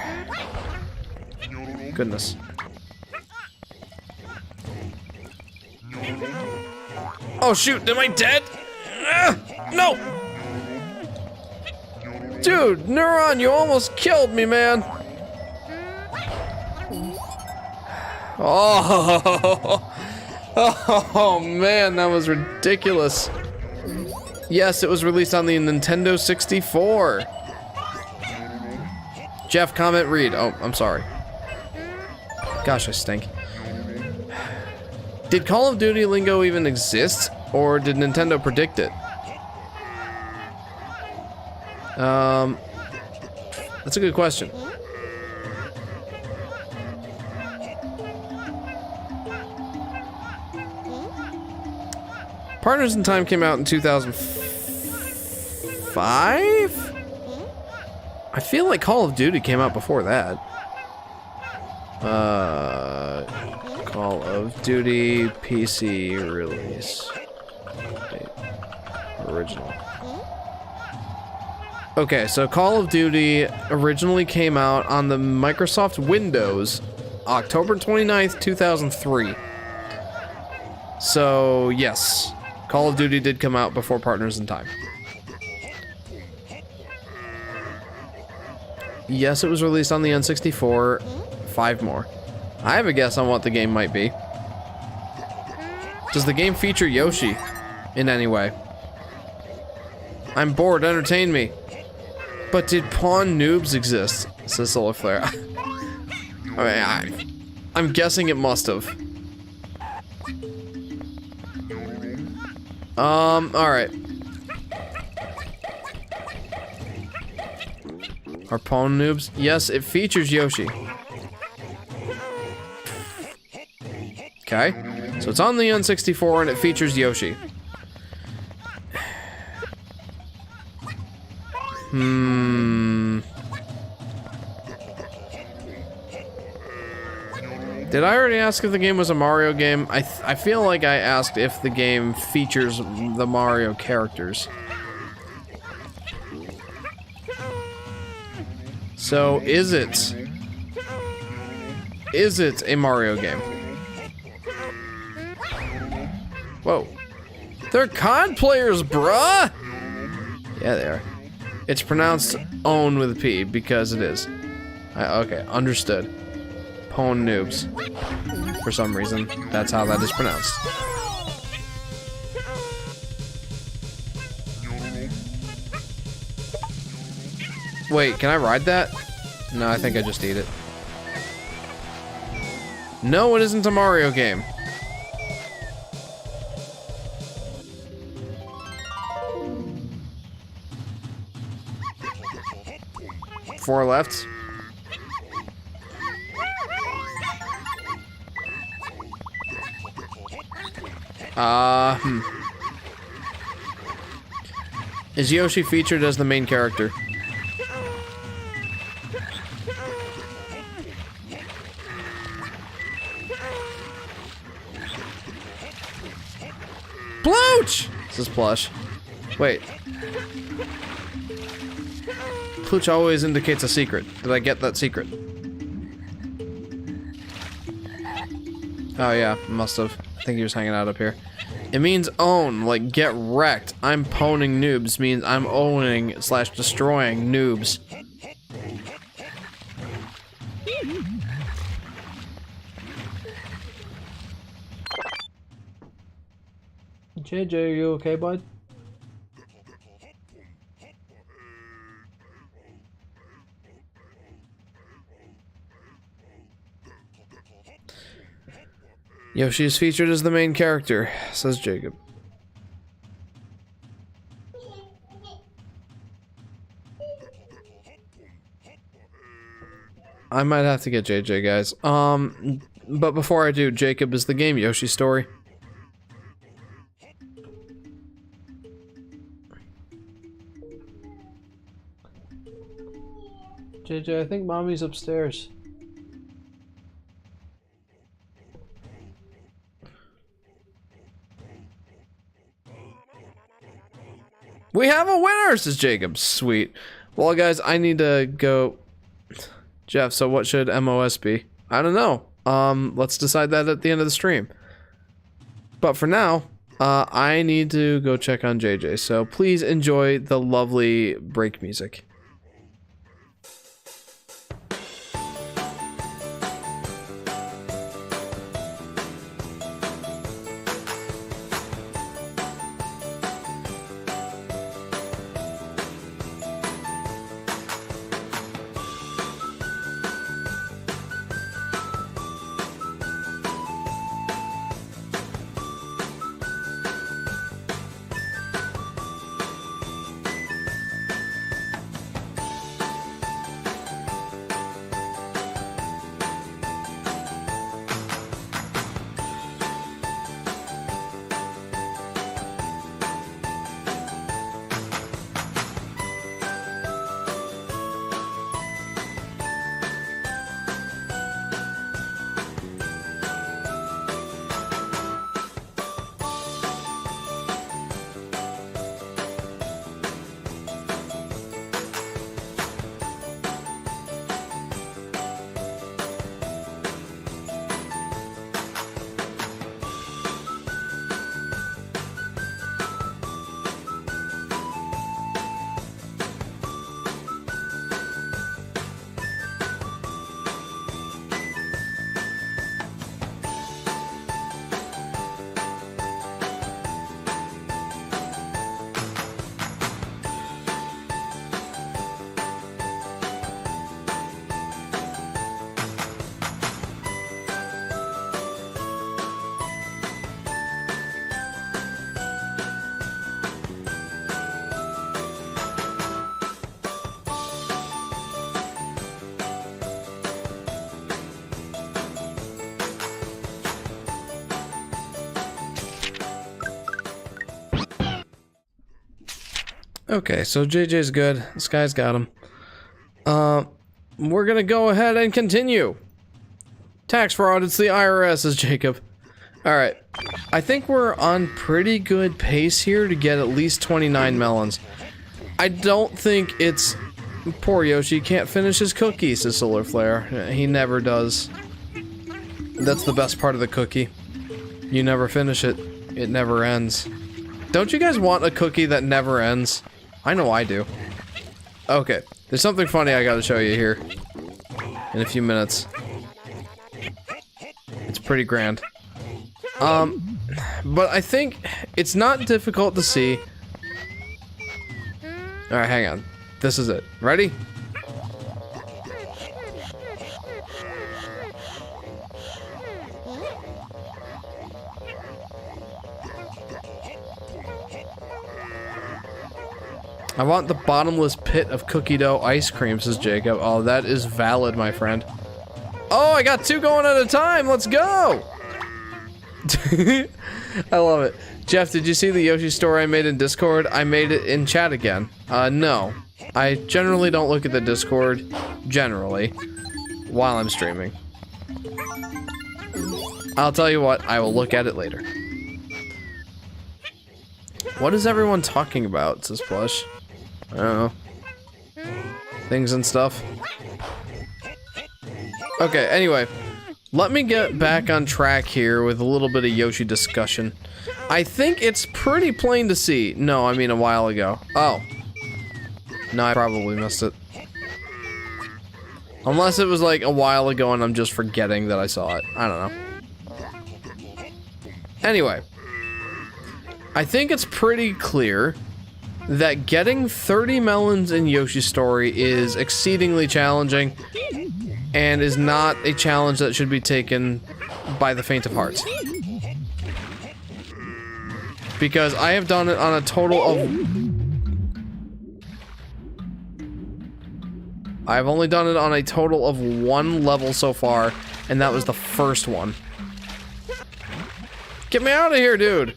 Goodness. Oh shoot, am I dead? No! Dude, Neuron, you almost killed me, man! Oh! Oh man, that was ridiculous. Yes, it was released on the Nintendo 64. Jeff, comment, read. Oh, I'm sorry. Gosh, I stink. Did Call of Duty lingo even exist, or did Nintendo predict it? That's a good question. Partners in Time came out in 2005? I feel like Call of Duty came out before that. Call of Duty PC release date. Original. Okay, so Call of Duty originally came out on the Microsoft Windows October 29th, 2003. So, yes. Call of Duty did come out before Partners in Time. Yes, it was released on the N64. 5 more. I have a guess on what the game might be. Does the game feature Yoshi in any way? I'm bored, entertain me. But did Pawn Noobs exist? Says Solar Flare. I mean, I'm guessing it must have. Alright. Are Pawn Noobs? Yes, it features Yoshi. Okay. So it's on the N64 and it features Yoshi. Did I already ask if the game was a Mario game? I feel like I asked if the game features the Mario characters. So, is it a Mario game? Whoa. They're COD players, bruh! Yeah, they are. It's pronounced own with a P, because it is. Okay, understood. Pawn Noobs. For some reason, that's how that is pronounced. Wait, can I ride that? No, I think I just eat it. No, it isn't a Mario game. Four left. Is Yoshi featured as the main character? Plooch! This is plush. Wait. Plooch always indicates a secret. Did I get that secret? Oh yeah, must have. I think he was hanging out up here. It means own, like get wrecked. I'm pwning noobs means I'm owning / destroying noobs. JJ, are you okay, bud? Yoshi is featured as the main character, says Jacob. I might have to get JJ, guys. But before I do, Jacob, is the game Yoshi Story? JJ, I think mommy's upstairs. We have a winner, says Jacob. Sweet. Well, guys, I need to go. Jeff, so what should MOS be? I don't know. Let's decide that at the end of the stream. But for now, I need to go check on JJ. So please enjoy the lovely break music. Okay, so JJ's good. This guy's got him. We're gonna go ahead and continue. Tax fraud, it's the IRS, says Jacob. Alright. I think we're on pretty good pace here to get at least 29 melons. I don't think it's... Poor Yoshi can't finish his cookie, says Solar Flare. He never does. That's the best part of the cookie. You never finish it. It never ends. Don't you guys want a cookie that never ends? I know I do. Okay, there's something funny I gotta show you here. In a few minutes. It's pretty grand. But I think it's not difficult to see. Alright, hang on. This is it. Ready? I want the bottomless pit of cookie dough ice cream, says Jacob. Oh, that is valid, my friend. Oh, I got two going at a time. Let's go. I love it. Jeff, did you see the Yoshi story I made in Discord? I made it in chat again. No. I generally don't look at the Discord, generally, while I'm streaming. I'll tell you what, I will look at it later. What is everyone talking about, says Plush? I don't know. Things and stuff. Okay, anyway. Let me get back on track here with a little bit of Yoshi discussion. I think it's pretty plain to see. No, I mean a while ago. Oh. No, I probably missed it. Unless it was like a while ago and I'm just forgetting that I saw it. I don't know. Anyway. I think it's pretty clear that getting 30 melons in Yoshi's Story is exceedingly challenging and is not a challenge that should be taken by the faint of heart. Because I have done it on a total of... I've only done it on a total of 1 level so far, and that was the first one. Get me out of here, dude!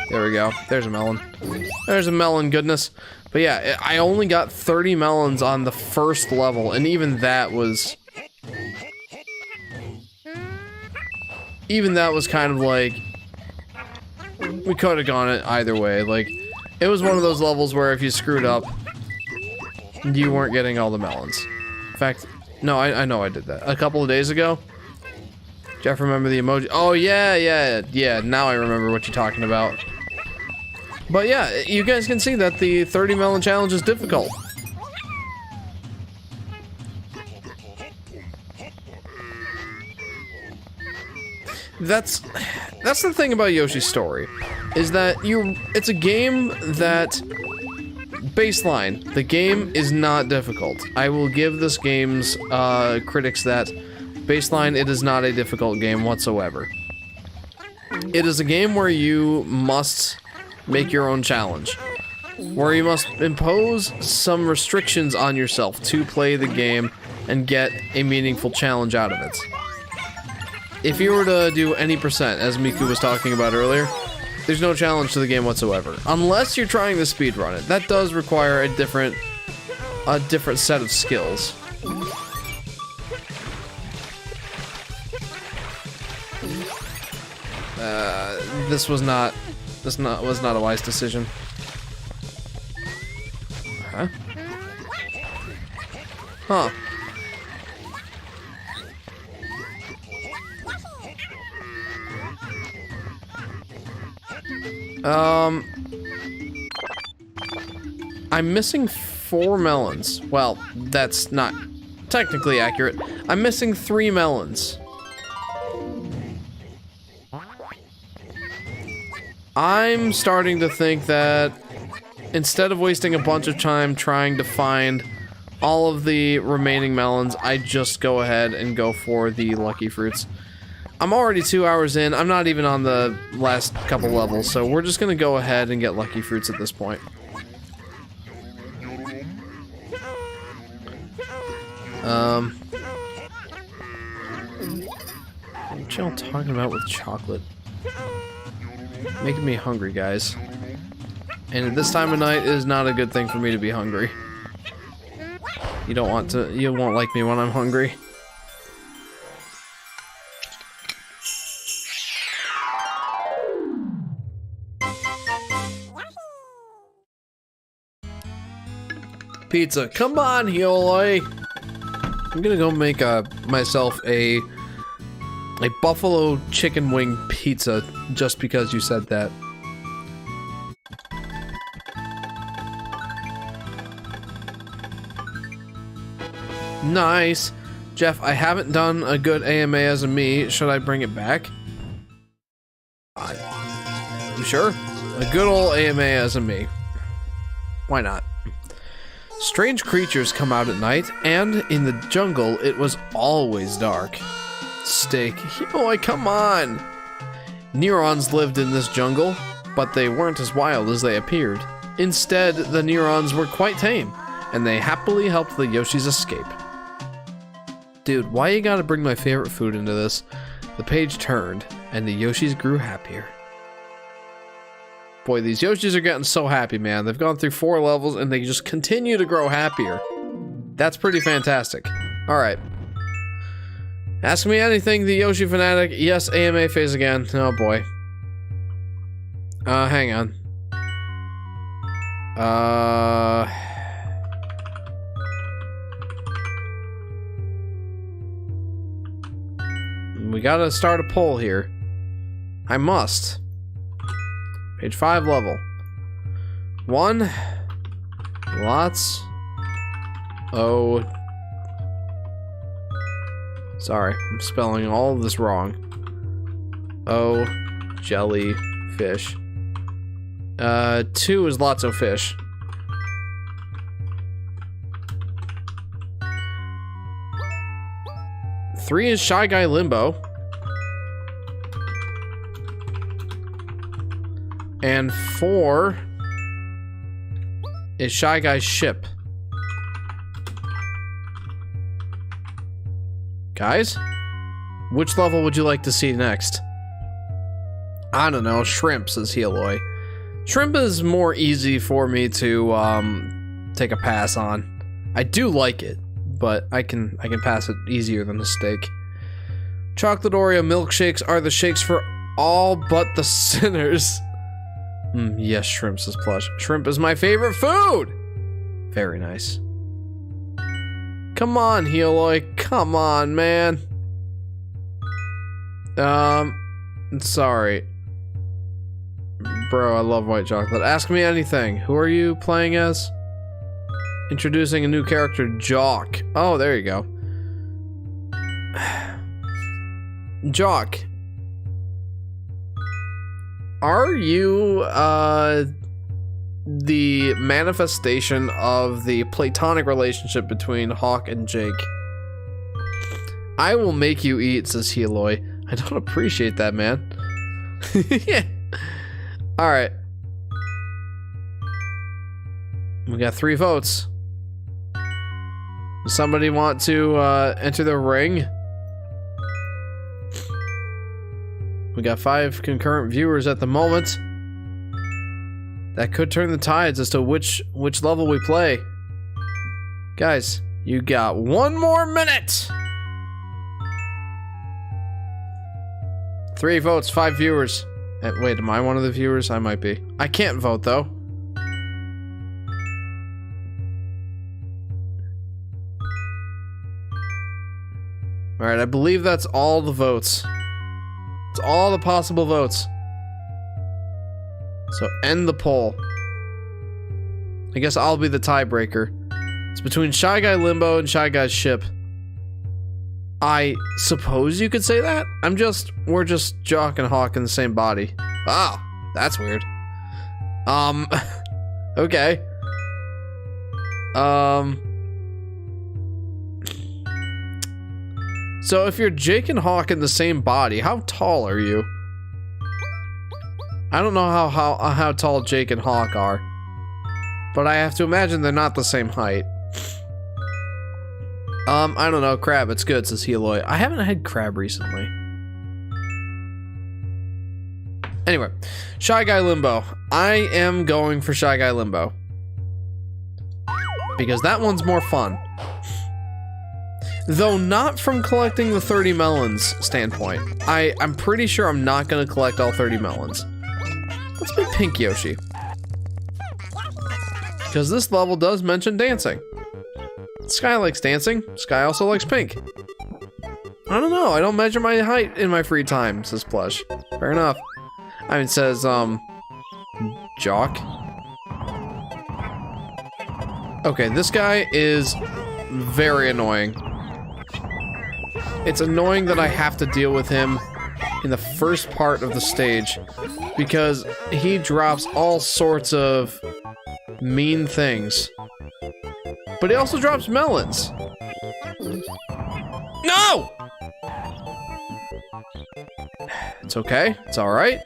There we go. There's a melon. There's a melon, goodness. But yeah, I only got 30 melons on the first level, and even that was... Even that was kind of like... We could have gone it either way. Like, it was one of those levels where if you screwed up, you weren't getting all the melons. In fact, no, I know I did that. A couple of days ago. Jeff, remember the emoji? Oh, yeah, now I remember what you're talking about. But yeah, you guys can see that the 30 melon challenge is difficult. That's the thing about Yoshi's Story, is that it's a game that, baseline, the game is not difficult. I will give this game's critics that, baseline, it is not a difficult game whatsoever. It is a game where you must make your own challenge, where you must impose some restrictions on yourself to play the game and get a meaningful challenge out of it. If you were to do any percent, as Miku was talking about earlier, there's no challenge to the game whatsoever. Unless you're trying to speedrun it. That does require a different set of skills. This was not a wise decision. Huh? Huh. I'm missing 4 melons. Well, that's not technically accurate. I'm missing 3 melons. I'm starting to think that instead of wasting a bunch of time trying to find all of the remaining melons, I just go ahead and go for the lucky fruits. I'm already 2 hours in. I'm not even on the last couple levels, so we're just gonna go ahead and get lucky fruits at this point. What y'all talking about with chocolate? Making me hungry, guys. And at this time of night is not a good thing for me to be hungry. You won't like me when I'm hungry. Pizza, come on, Hioloi! I'm gonna go make myself a buffalo chicken wing pizza just because you said that. Nice! Jeff, I haven't done a good AMA as a me. Should I bring it back? You sure? A good old AMA as a me. Why not? Strange creatures come out at night, and in the jungle, it was always dark. Steak. Oh, come on! Neurons lived in this jungle, but they weren't as wild as they appeared. Instead, the Neurons were quite tame, and they happily helped the Yoshis escape. Dude, why you gotta bring my favorite food into this? The page turned, and the Yoshis grew happier. Boy, these Yoshis are getting so happy, man. They've gone through 4 levels, and they just continue to grow happier. That's pretty fantastic. Alright. Ask me anything, the Yoshi Fanatic. Yes, AMA phase again. Oh, boy. Hang on. We gotta start a poll here. I must. Page 5 level. 1. Lots. Oh. Sorry, I'm spelling all of this wrong. Oh, jellyfish. 2 is lots of fish. Three is Shy Guy Limbo. And 4 is Shy Guy's ship. Guys, which level would you like to see next? I don't know, shrimp, says Hioloi. Shrimp is more easy for me to take a pass on. I do like it, but I can pass it easier than a steak. Chocolate Oreo milkshakes are the shakes for all but the sinners. Yes, shrimp, says Plush. Shrimp is my favorite food! Very nice. Come on, Heloy. Come on, man. Sorry. Bro, I love white chocolate. Ask me anything. Who are you playing as? Introducing a new character, Jock. Oh, there you go. Jock. Are you, the manifestation of the platonic relationship between Hawk and Jake? I will make you eat, says Heloy. I don't appreciate that, man. Yeah. Alright. We got 3 votes. Does somebody want to enter the ring? We got 5 concurrent viewers at the moment. That could turn the tides as to which level we play. Guys, you got 1 more minute! 3 votes, 5 viewers. Wait, am I one of the viewers? I might be. I can't vote, though. Alright, I believe that's all the votes. It's all the possible votes. So, end the poll. I guess I'll be the tiebreaker. It's between Shy Guy Limbo and Shy Guy's ship. I suppose you could say that? We're just Jock and Hawk in the same body. Ah, that's weird. Okay. So if you're Jake and Hawk in the same body, how tall are you? I don't know how tall Jake and Hawk are, but I have to imagine they're not the same height. I don't know, crab, it's good, says Heloy. I haven't had crab recently. Anyway, Shy Guy Limbo. I am going for Shy Guy Limbo. Because that one's more fun. Though not from collecting the 30 melons standpoint. I'm pretty sure I'm not going to collect all 30 melons. Let's be Pink Yoshi. Because this level does mention dancing. Sky likes dancing. Sky also likes pink. I don't know. I don't measure my height in my free time, says Plush. Fair enough. I mean, says, Jock. Okay, this guy is very annoying. It's annoying that I have to deal with him in the first part of the stage because he drops all sorts of mean things. But he also drops melons. No! It's okay. It's alright.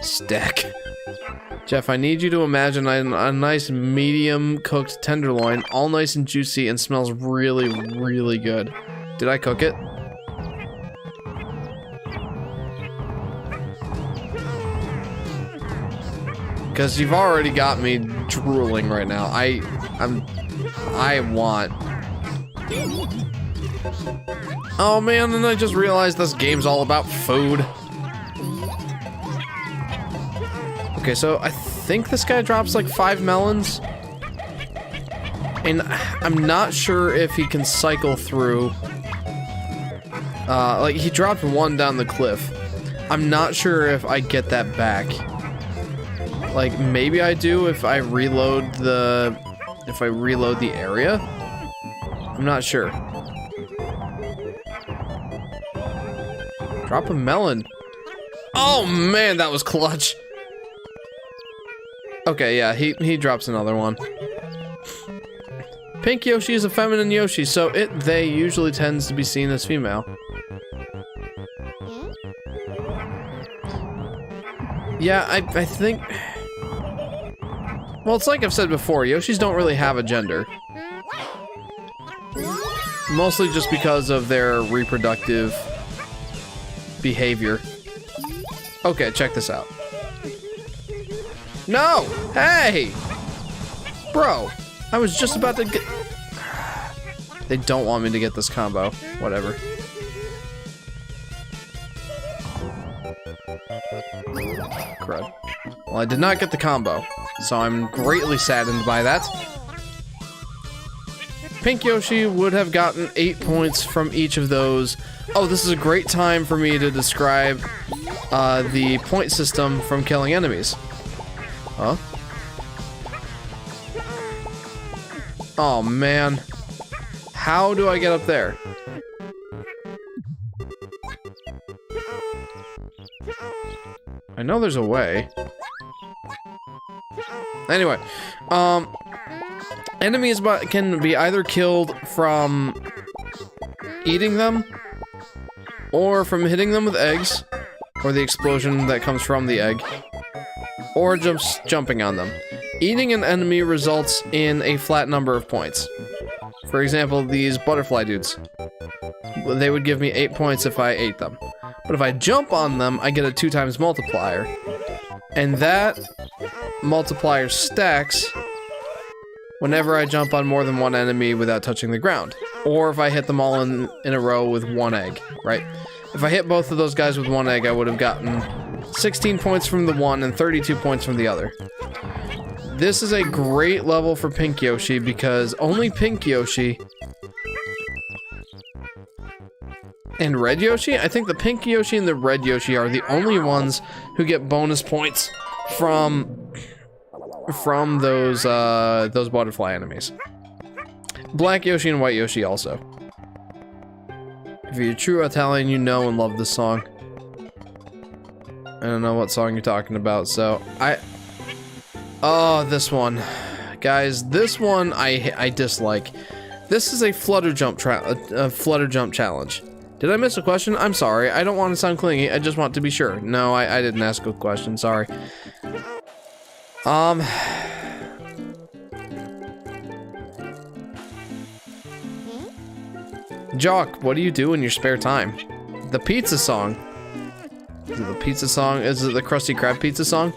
Stack. Jeff, I need you to imagine a nice medium-cooked tenderloin, all nice and juicy and smells really, really good. Did I cook it? Because you've already got me drooling right now. I want. Oh man, and I just realized this game's all about food. Okay, so I think this guy drops like 5 melons. And I'm not sure if he can cycle through. Like he dropped 1 down the cliff. I'm not sure if I get that back. Like maybe I do if I reload the area. I'm not sure. Drop a melon. Oh man, that was clutch. Okay, yeah, he drops another one. Pink Yoshi is a feminine Yoshi, so they usually tends to be seen as female. Yeah, I think... Well, it's like I've said before, Yoshis don't really have a gender. Mostly just because of their reproductive behavior. Okay, check this out. No! Hey! Bro, I was just about to get... They don't want me to get this combo. Whatever. Crud. Well, I did not get the combo, so I'm greatly saddened by that. Pink Yoshi would have gotten 8 points from each of those. Oh, this is a great time for me to describe the point system from killing enemies. Huh? Oh, man. How do I get up there? I know there's a way. Anyway, enemies can be either killed from eating them, or from hitting them with eggs, or the explosion that comes from the egg, or just jumping on them. Eating an enemy results in a flat number of points. For example, these butterfly dudes. They would give me 8 points if I ate them. But if I jump on them, I get a 2 times multiplier. And that multiplier stacks whenever I jump on more than one enemy without touching the ground. Or if I hit them all in a row with one egg, right? If I hit both of those guys with one egg, I would have gotten 16 points from the one and 32 points from the other. This is a great level for Pink Yoshi because only Pink Yoshi and Red Yoshi, I think the Pink Yoshi and the Red Yoshi are the only ones who get bonus points from those butterfly enemies. Black Yoshi and White Yoshi also. If you're a true Italian, you know and love this song. I don't know what song you're talking about, so oh, this one. Guys, this one I dislike. This is a flutter jump challenge. Did I miss a question? I'm sorry. I don't want to sound clingy. I just want to be sure. No, I didn't ask a question. Sorry. Jock, what do you do in your spare time? The pizza song. Is it the pizza song? Is it the Krusty Krab pizza song?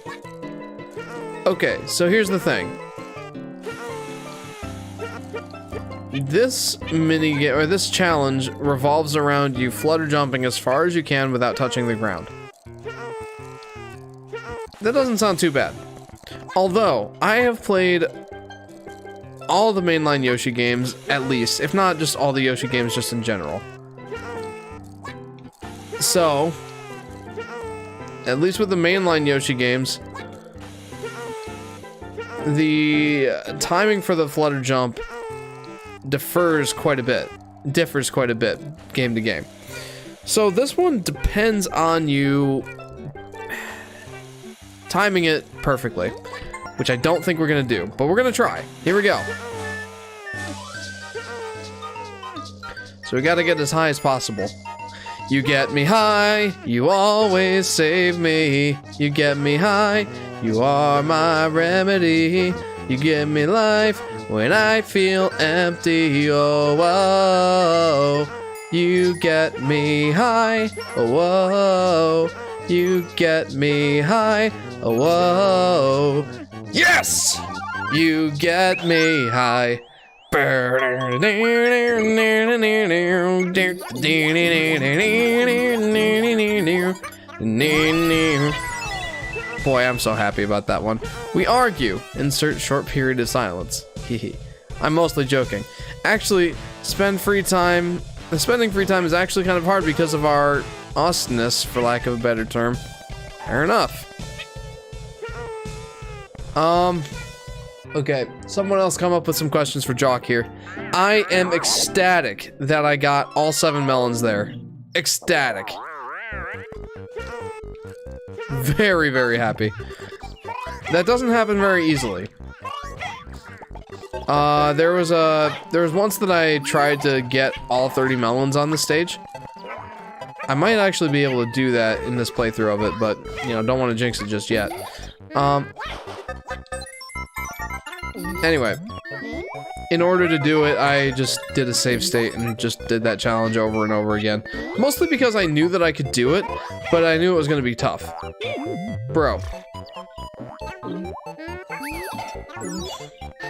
Okay, so here's the thing. This minigame, or this challenge, revolves around you flutter jumping as far as you can without touching the ground. That doesn't sound too bad. Although, I have played all the mainline Yoshi games, at least, if not just all the Yoshi games just in general. So, at least with the mainline Yoshi games, the timing for the flutter jump differs quite a bit game to game. So this one depends on you timing it perfectly, which I don't think we're gonna do, but we're gonna try. Here we go. So we gotta get as high as possible. You get me high, you always save me. You get me high, you are my remedy. You give me life when I feel empty. Oh, whoa. You get me high. Oh, whoa. You get me high. Oh, whoa. Yes! You get me high. Boy, I'm so happy about that one. We argue. Insert short period of silence. Hehe. I'm mostly joking. Actually, spending free time is actually kind of hard because of our usness, for lack of a better term. Fair enough. Okay, someone else come up with some questions for Jock here. I am ecstatic that I got all 7 melons there. Ecstatic. Very, very happy. That doesn't happen very easily. There was once that I tried to get all 30 melons on the stage. I might actually be able to do that in this playthrough of it, but, you know, don't want to jinx it just yet. Anyway, in order to do it, I just did a save state and just did that challenge over and over again. Mostly because I knew that I could do it, but I knew it was going to be tough. Bro.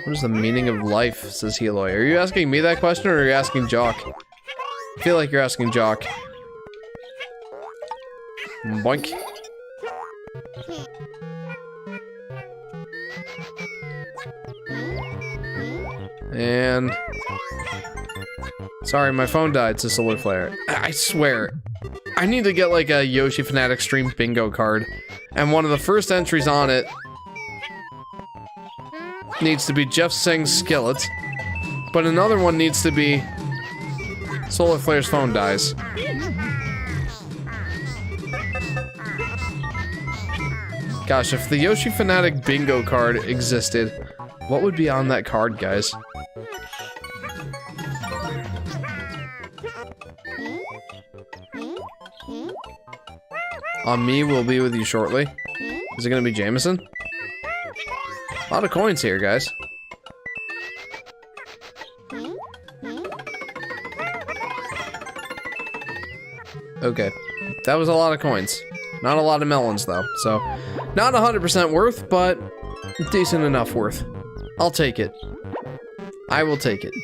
What is the meaning of life, says Heloy. Are you asking me that question, or are you asking Jock? I feel like you're asking Jock. Boink. And... sorry, my phone died, says Solar Flare. I swear, I need to get like a Yoshi Fanatic stream bingo card. And one of the first entries on it needs to be Jeff Singh's skillet. But another one needs to be Solar Flare's phone dies. Gosh, if the Yoshi Fanatic bingo card existed, what would be on that card, guys? Me will be with you shortly. Is it gonna be Jameson? A lot of coins here, guys. Okay, that was a lot of coins. Not a lot of melons, though, so not 100% worth, but decent enough worth. I'll take it. I will take it.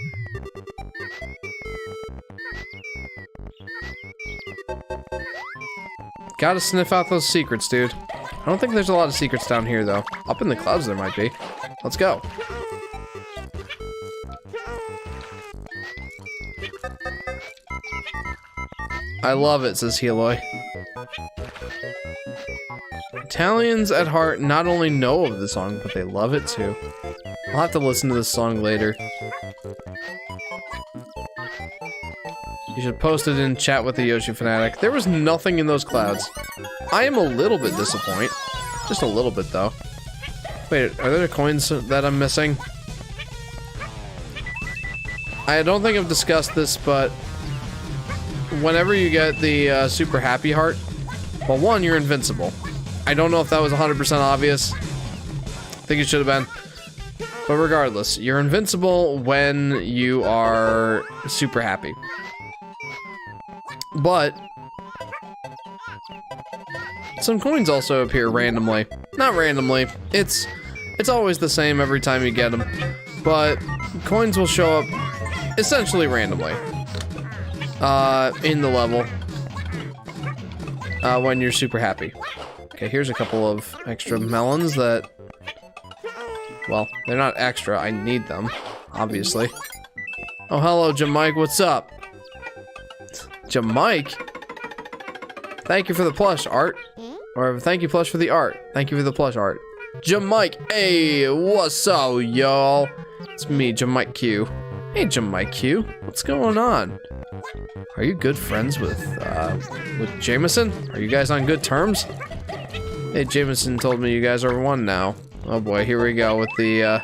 Gotta sniff out those secrets, dude. I don't think there's a lot of secrets down here, though. Up in the clouds there might be. Let's go. I love it, says Heloy. Italians at heart not only know of the song, but they love it too. I'll have to listen to this song later. You should post it in chat with the Yoshi Fanatic. There was nothing in those clouds. I am a little bit disappointed. Just a little bit, though. Wait, are there coins that I'm missing? I don't think I've discussed this, but whenever you get the super happy heart, well, one, you're invincible. I don't know if that was 100% obvious. I think it should have been. But regardless, you're invincible when you are super happy. But some coins also appear randomly. Not randomly. It's always the same every time you get them. But coins will show up essentially randomly in the level when you're super happy. Okay, here's a couple of extra melons that, well, they're not extra. I need them, obviously. Oh, hello, Jamike. What's up? Jamike? Thank you for the plush art. Or thank you, plush, for the art. Thank you for the plush art. Jamike, hey, what's up, y'all? It's me, Jamike Q. Hey, Jamike Q. What's going on? Are you good friends with Jameson? Are you guys on good terms? Hey, Jameson told me you guys are one now. Oh boy, here we go with the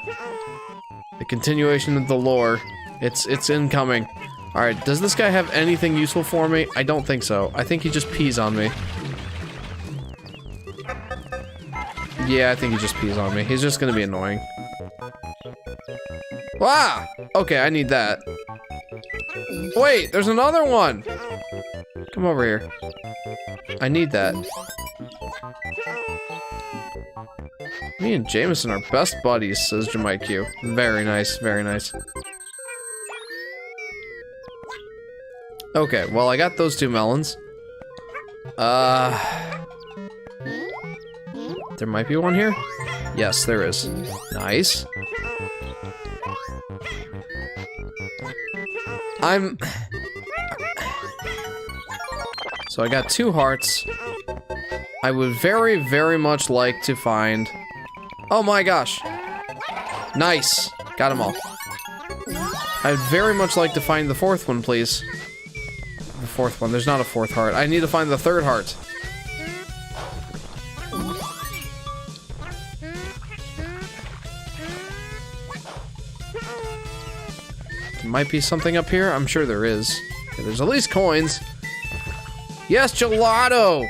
continuation of the lore. It's incoming. Alright, does this guy have anything useful for me? I don't think so. I think he just pees on me. Yeah, I think he just pees on me. He's just gonna be annoying. Wow! Okay, I need that. Wait, there's another one! Come over here. I need that. Me and Jameson are best buddies, says Jamike Q. Very nice, very nice. Okay, well, I got those two melons. There might be one here? Yes, there is. Nice. So I got 2 hearts. I would very, very much like to find... Oh my gosh. Nice. Got them all. I'd very much like to find the 4th one, please. The 4th one. There's not a 4th heart. I need to find the 3rd heart. There might be something up here. I'm sure there is. Okay, there's at least coins. Yes, gelato!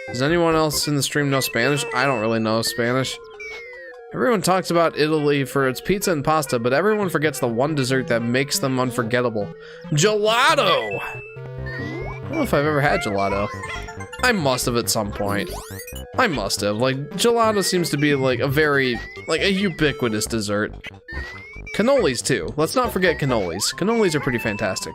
Does anyone else in the stream know Spanish? I don't really know Spanish. Everyone talks about Italy for its pizza and pasta, but everyone forgets the one dessert that makes them unforgettable. Gelato! I don't know if I've ever had gelato. I must have at some point. I must have. Like, gelato seems to be like a very, like a ubiquitous dessert. Cannolis too. Let's not forget cannolis. Cannolis are pretty fantastic.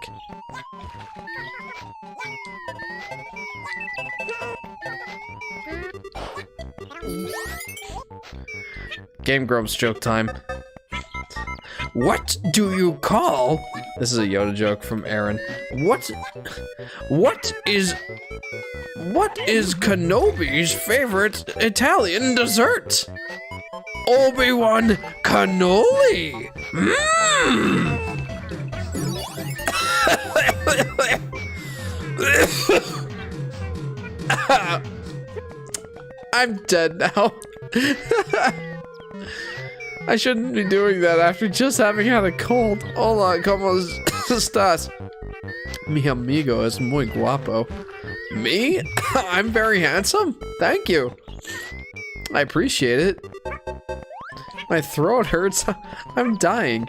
Game Grumps joke time. What do you call? This is a Yoda joke from Aaron. What is Kenobi's favorite Italian dessert? Obi-Wan cannoli. I'm dead now. I shouldn't be doing that after just having had a cold. Hola, ¿cómo estás? Mi amigo es muy guapo. Me? I'm very handsome? Thank you. I appreciate it. My throat hurts. I'm dying.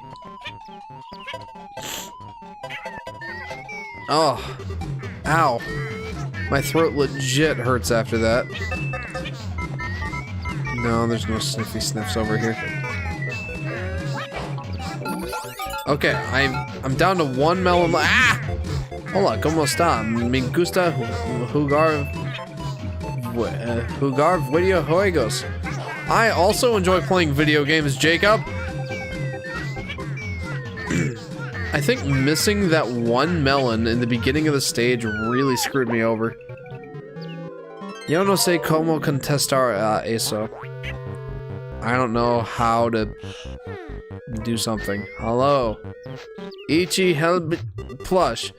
Oh. Ow. My throat legit hurts after that. No, there's no sniffy sniffs over here. Okay, I'm down to one melon. Ah! Hola, ¿cómo está? Me gusta jugar videojuegos. I also enjoy playing video games, Jacob. I think missing that one melon in the beginning of the stage really screwed me over. Yo no sé cómo contestar eso. I don't know how to do something. Hello. Ichi help plush.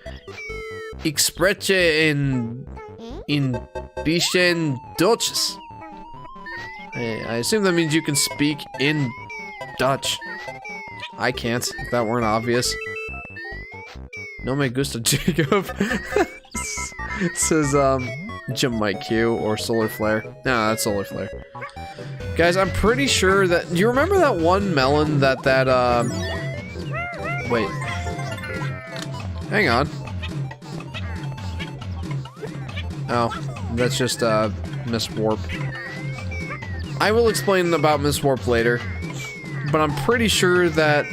Expreche in Bishen Dutch. I assume that means you can speak in Dutch. I can't, if that weren't obvious. No me gusta, Jacob. Says, Jim Mike Q or Solar Flare. No, that's Solar Flare. Guys, I'm pretty sure that... Do you remember that one melon that wait. Hang on. Oh, that's just, Miss Warp. I will explain about Miss Warp later, but I'm pretty sure that...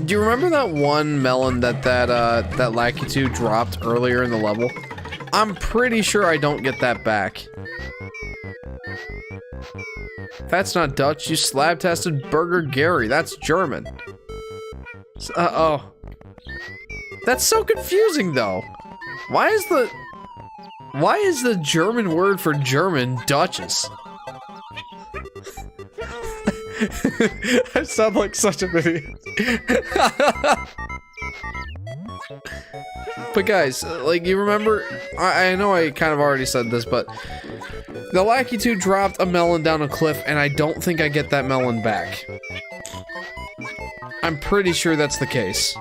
Do you remember that one melon that Lakitu dropped earlier in the level? I'm pretty sure I don't get that back. That's not Dutch, you slab-tested Burger Gary. That's German. Uh-oh. That's so confusing, though. Why is the German word for German Duchess? I sound like such an idiot. But guys, like, you remember, I know I kind of already said this, but the Lakitu dropped a melon down a cliff, and I don't think I get that melon back. I'm pretty sure that's the case.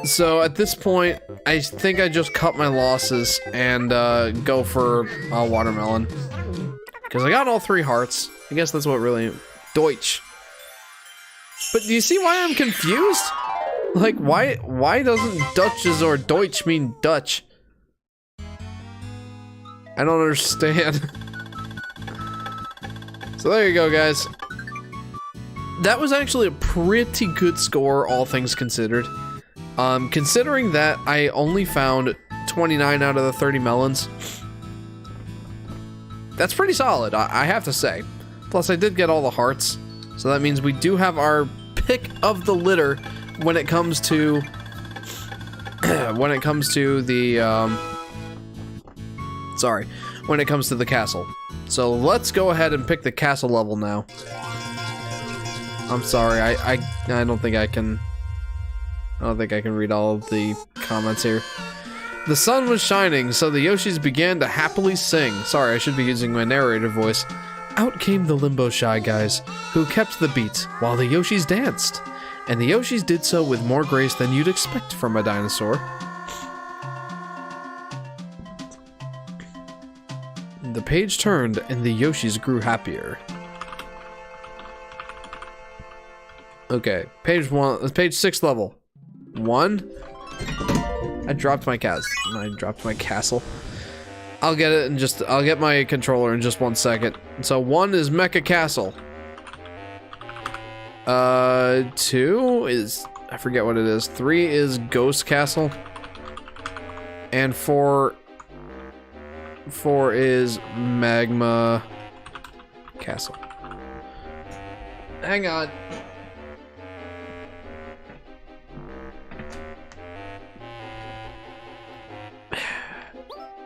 So at this point, I think I just cut my losses and go for a watermelon. Because I got all 3 hearts. I guess that's what really... Deutsch. But do you see why I'm confused? Like, why doesn't Dutches or Deutsch mean Dutch? I don't understand. So there you go, guys. That was actually a pretty good score, all things considered. Considering that I only found 29 out of the 30 melons, that's pretty solid, I have to say. Plus, I did get all the hearts, so that means we do have our pick of the litter when it comes to when it comes to the castle. So let's go ahead and pick the castle level now. I'm sorry, I don't think I can. I don't think I can read all of the comments here. The sun was shining, so the Yoshis began to happily sing. Sorry, I should be using my narrator voice. Out came the Limbo Shy Guys, who kept the beat while the Yoshis danced. And the Yoshis did so with more grace than you'd expect from a dinosaur. The page turned, and the Yoshis grew happier. Okay, page 6 level. 1. I dropped my castle. I'll get it in just, I'll get my controller in just 1 second. So 1 is Mecca Castle. 2 is, I forget what it is. 3 is Ghost Castle. And 4 is Magma Castle. Hang on.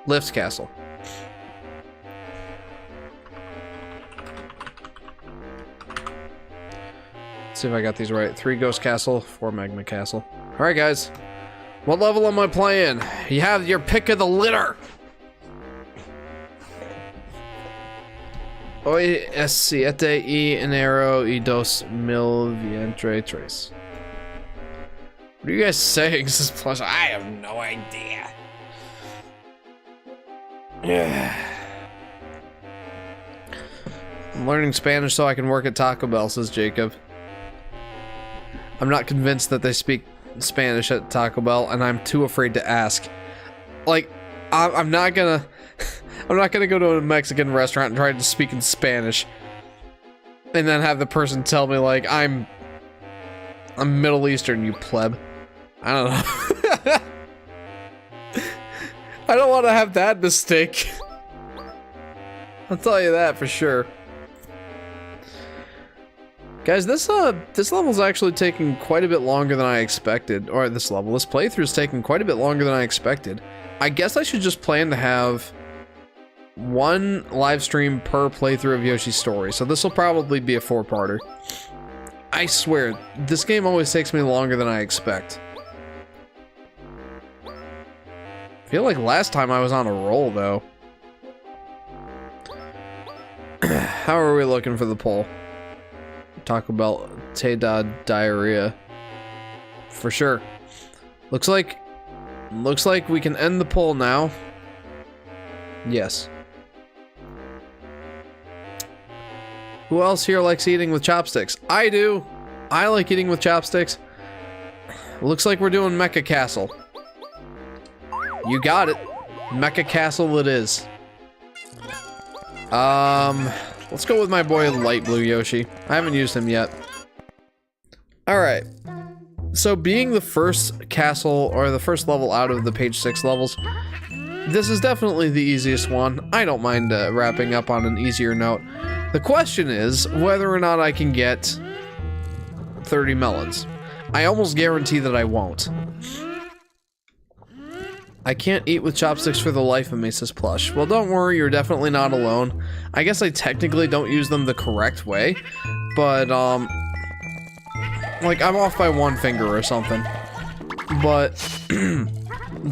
Lift Castle. Let's see if I got these right. 3 Ghost Castle, 4 Magma Castle. Alright guys. What level am I playing? You have your pick of the litter. Hoy es 7 y enero y 2023. What are you guys saying? This is plus. I have no idea. Yeah. I'm learning Spanish so I can work at Taco Bell, says Jacob. I'm not convinced that they speak Spanish at Taco Bell, and I'm too afraid to ask. Like, I'm not gonna go to a Mexican restaurant and try to speak in Spanish, and then have the person tell me like I'm Middle Eastern, you pleb. I don't know. I don't want to have that mistake. I'll tell you that for sure. Guys, this level's actually taking quite a bit longer than I expected. Or this playthrough's taking quite a bit longer than I expected. I guess I should just plan to have 1 live stream per playthrough of Yoshi's Story. So this will probably be a 4-parter. I swear, this game always takes me longer than I expect. I feel like last time I was on a roll, though. How are we looking for the poll? Taco Bell Teda diarrhea. For sure. Looks like we can end the poll now. Yes. Who else here likes eating with chopsticks? I do. I like eating with chopsticks. Looks like we're doing Mecca Castle. You got it. Mecca Castle it is. Let's go with my boy Light Blue Yoshi. I haven't used him yet. Alright. So being the first castle, or the first level out of the page 6 levels, this is definitely the easiest one. I don't mind wrapping up on an easier note. The question is whether or not I can get 30 melons. I almost guarantee that I won't. I can't eat with chopsticks for the life of me, says Plush. Well, don't worry, you're definitely not alone. I guess I technically don't use them the correct way, but, like, I'm off by 1 finger or something. But,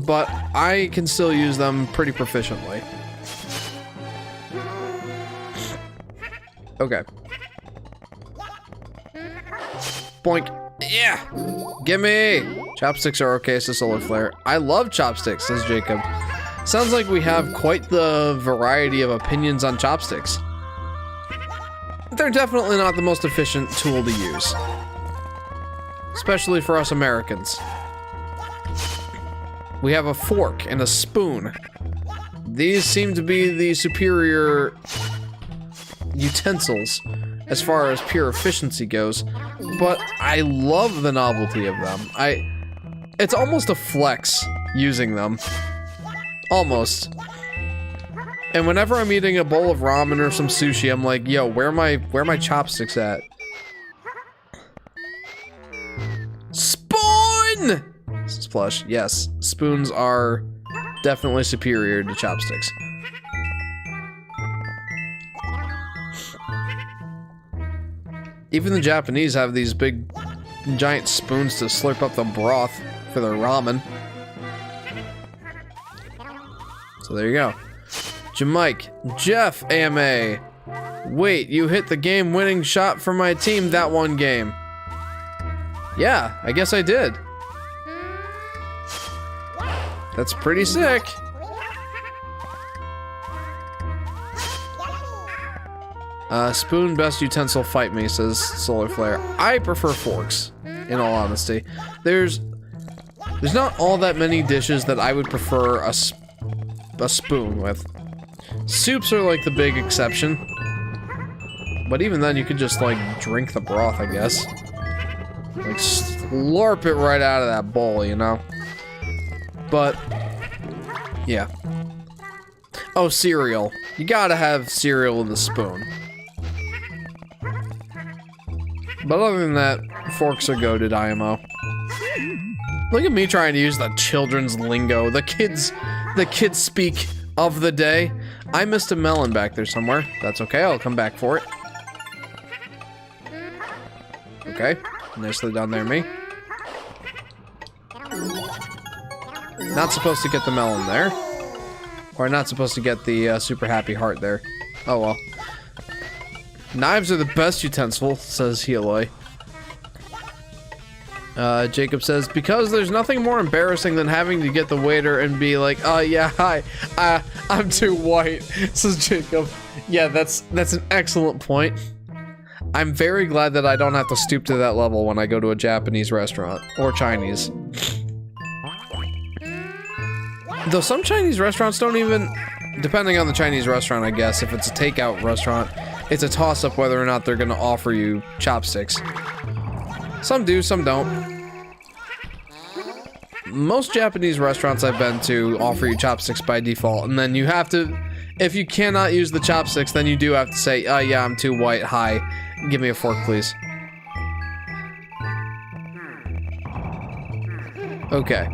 but I can still use them pretty proficiently. Okay. Boink. Yeah! Gimme! Chopsticks are okay, says Solar Flare. I love chopsticks, says Jacob. Sounds like we have quite the variety of opinions on chopsticks. They're definitely not the most efficient tool to use. Especially for us Americans. We have a fork and a spoon. These seem to be the superior utensils as far as pure efficiency goes, but I love the novelty of them. It's almost a flex using them. Almost. And whenever I'm eating a bowl of ramen or some sushi, I'm like, yo, where are my chopsticks at? Spoon! This is Plush. Yes, spoons are definitely superior to chopsticks. Even the Japanese have these big, giant spoons to slurp up the broth for their ramen. So there you go. Jamike, Jeff AMA. Wait, you hit the game-winning shot for my team that one game. Yeah, I guess I did. That's pretty sick. Spoon best utensil fight me, says Solar Flare. I prefer forks, in all honesty. There's not all that many dishes that I would prefer a spoon with. Soups are like the big exception. But even then, you could just like drink the broth, I guess. Like slurp it right out of that bowl, you know? But, yeah. Oh, cereal. You gotta have cereal in the spoon. But other than that, forks are goated, IMO. Look at me trying to use the children's lingo. The kids speak of the day. I missed a melon back there somewhere. That's okay, I'll come back for it. Okay, nicely done there, me. Not supposed to get the melon there. Or not supposed to get the super happy heart there. Oh well. Knives are the best utensil, says Heloy. Jacob says, because there's nothing more embarrassing than having to get the waiter and be like, oh yeah, hi, I'm too white, says Jacob. Yeah, that's an excellent point. I'm very glad that I don't have to stoop to that level when I go to a Japanese restaurant, or Chinese. Though some Chinese restaurants don't even, depending on the Chinese restaurant, I guess, if it's a takeout restaurant, it's a toss-up whether or not they're gonna offer you chopsticks. Some do, some don't. Most Japanese restaurants I've been to offer you chopsticks by default, and then you have to, if you cannot use the chopsticks, then you do have to say, oh yeah, I'm too white, hi, give me a fork, please. Okay.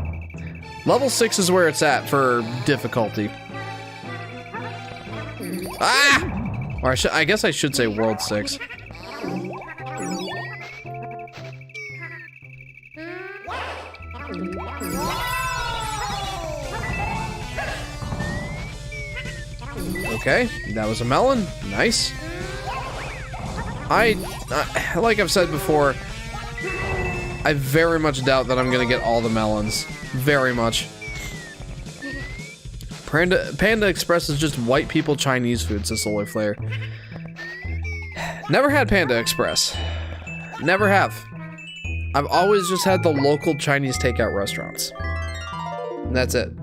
Level 6 is where it's at for difficulty. Ah! Or I guess I should say World 6. Okay, that was a melon. Nice. Like I've said before, I very much doubt that I'm gonna get all the melons. Very much. Panda Express is just white people Chinese food, says Solar Flare. Never had Panda Express. Never have. I've always just had the local Chinese takeout restaurants. And that's it.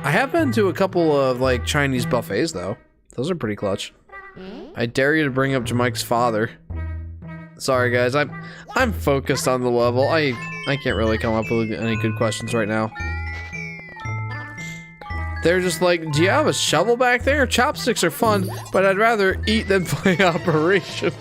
I have been to a couple of, like, Chinese buffets, though. Those are pretty clutch. I dare you to bring up Jamaica's father. Sorry, guys. I'm focused on the level. I can't really come up with any good questions right now. They're just like, do you have a shovel back there? Chopsticks are fun, but I'd rather eat than play Operation.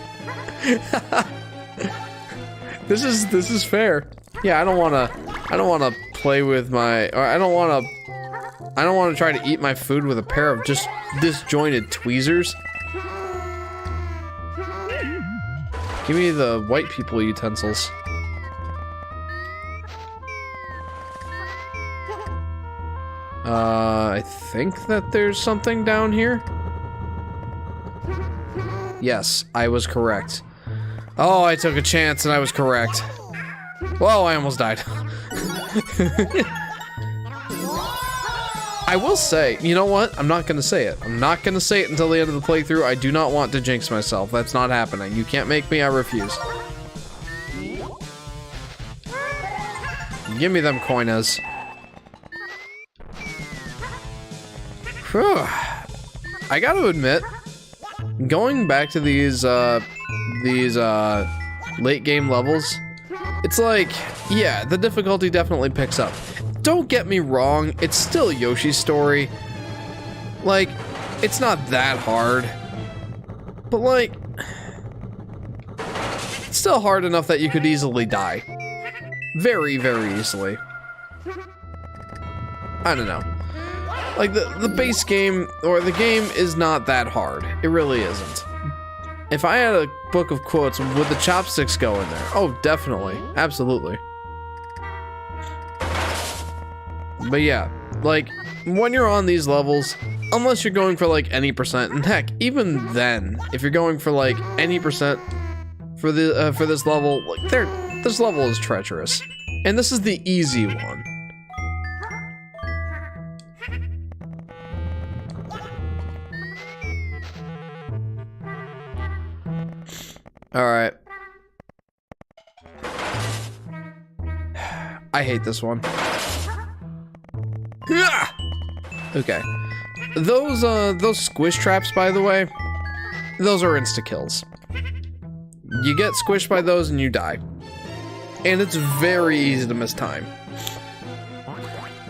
This is fair. Yeah, I don't wanna play with my, or I don't wanna try to eat my food with a pair of just disjointed tweezers. Give me the white people utensils. I think that there's something down here. Yes, I was correct. Oh, I took a chance and I was correct. Whoa, I almost died. I will say, you know what? I'm not gonna say it. I'm not gonna say it until the end of the playthrough. I do not want to jinx myself. That's not happening. You can't make me, I refuse. Give me them coinas. Whew. I gotta admit, going back to these late game levels, it's like, yeah, the difficulty definitely picks up. Don't get me wrong, it's still Yoshi's story. Like, it's not that hard. But like, it's still hard enough that you could easily die. Very, very easily. I don't know. Like, the base game, or the game is not that hard. It really isn't. If I had a book of quotes, would the chopsticks go in there? Oh, definitely. Absolutely. But yeah, like, when you're on these levels, unless you're going for like any percent, and heck, even then, if you're going for like any percent for this level, like, this level is treacherous. And this is the easy one. Alright. I hate this one. Okay. Those squish traps, by the way, those are insta-kills. You get squished by those and you die. And it's very easy to miss time.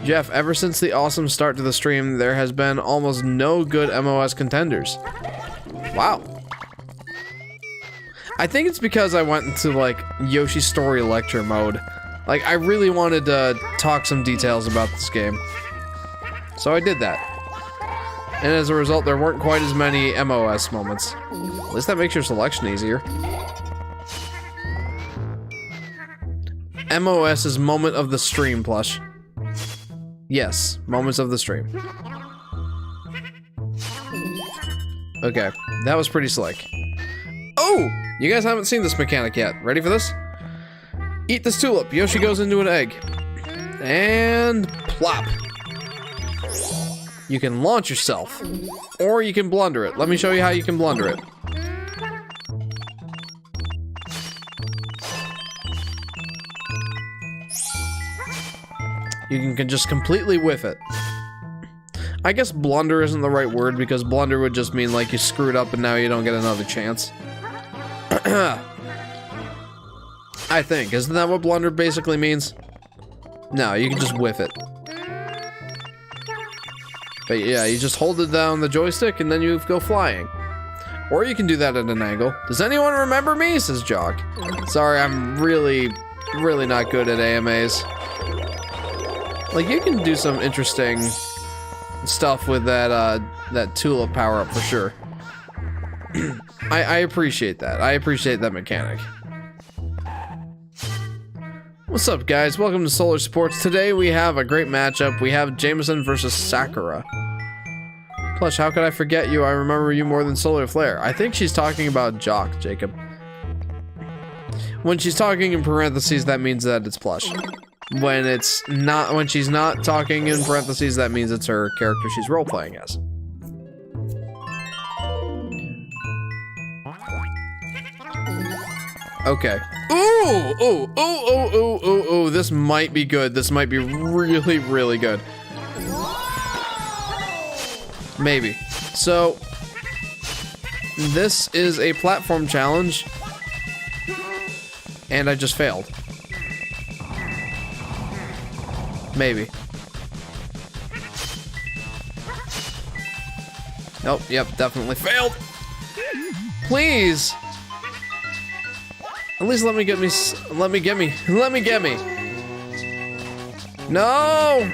Jeff, ever since the awesome start to the stream, there has been almost no good MOS contenders. Wow. I think it's because I went into, like, Yoshi Story Lecture mode. Like, I really wanted to talk some details about this game. So I did that. And as a result, there weren't quite as many MOS moments. At least that makes your selection easier. MOS is Moment of the Stream plush. Yes, Moments of the Stream. Okay, that was pretty slick. Oh! You guys haven't seen this mechanic yet. Ready for this? Eat this tulip. Yoshi goes into an egg. And plop. You can launch yourself. Or you can blunder it. Let me show you how you can blunder it. You can just completely whiff it. I guess blunder isn't the right word because blunder would just mean like you screwed up and now you don't get another chance. I think. Isn't that what blunder basically means? No, you can just whiff it. But yeah, you just hold it down the joystick and then you go flying. Or you can do that at an angle. Does anyone remember me? Says Jock. Sorry, I'm really not good at AMAs. Like, you can do some interesting stuff with that, that tulip power-up for sure. I appreciate that. I appreciate that mechanic. What's up, guys? Welcome to Solar Sports. Today we have a great matchup. We have Jameson versus Sakura. Plush, how could I forget you? I remember you more than Solar Flare. I think she's talking about Jock, Jacob. When she's talking in parentheses, that means that it's Plush. When she's not talking in parentheses, that means it's her character she's role-playing as. Okay. Ooh, this might be good. This might be really good. Maybe. So, this is a platform challenge, and I just failed. Maybe. Nope, yep, definitely failed. Please! At least let me get me. No!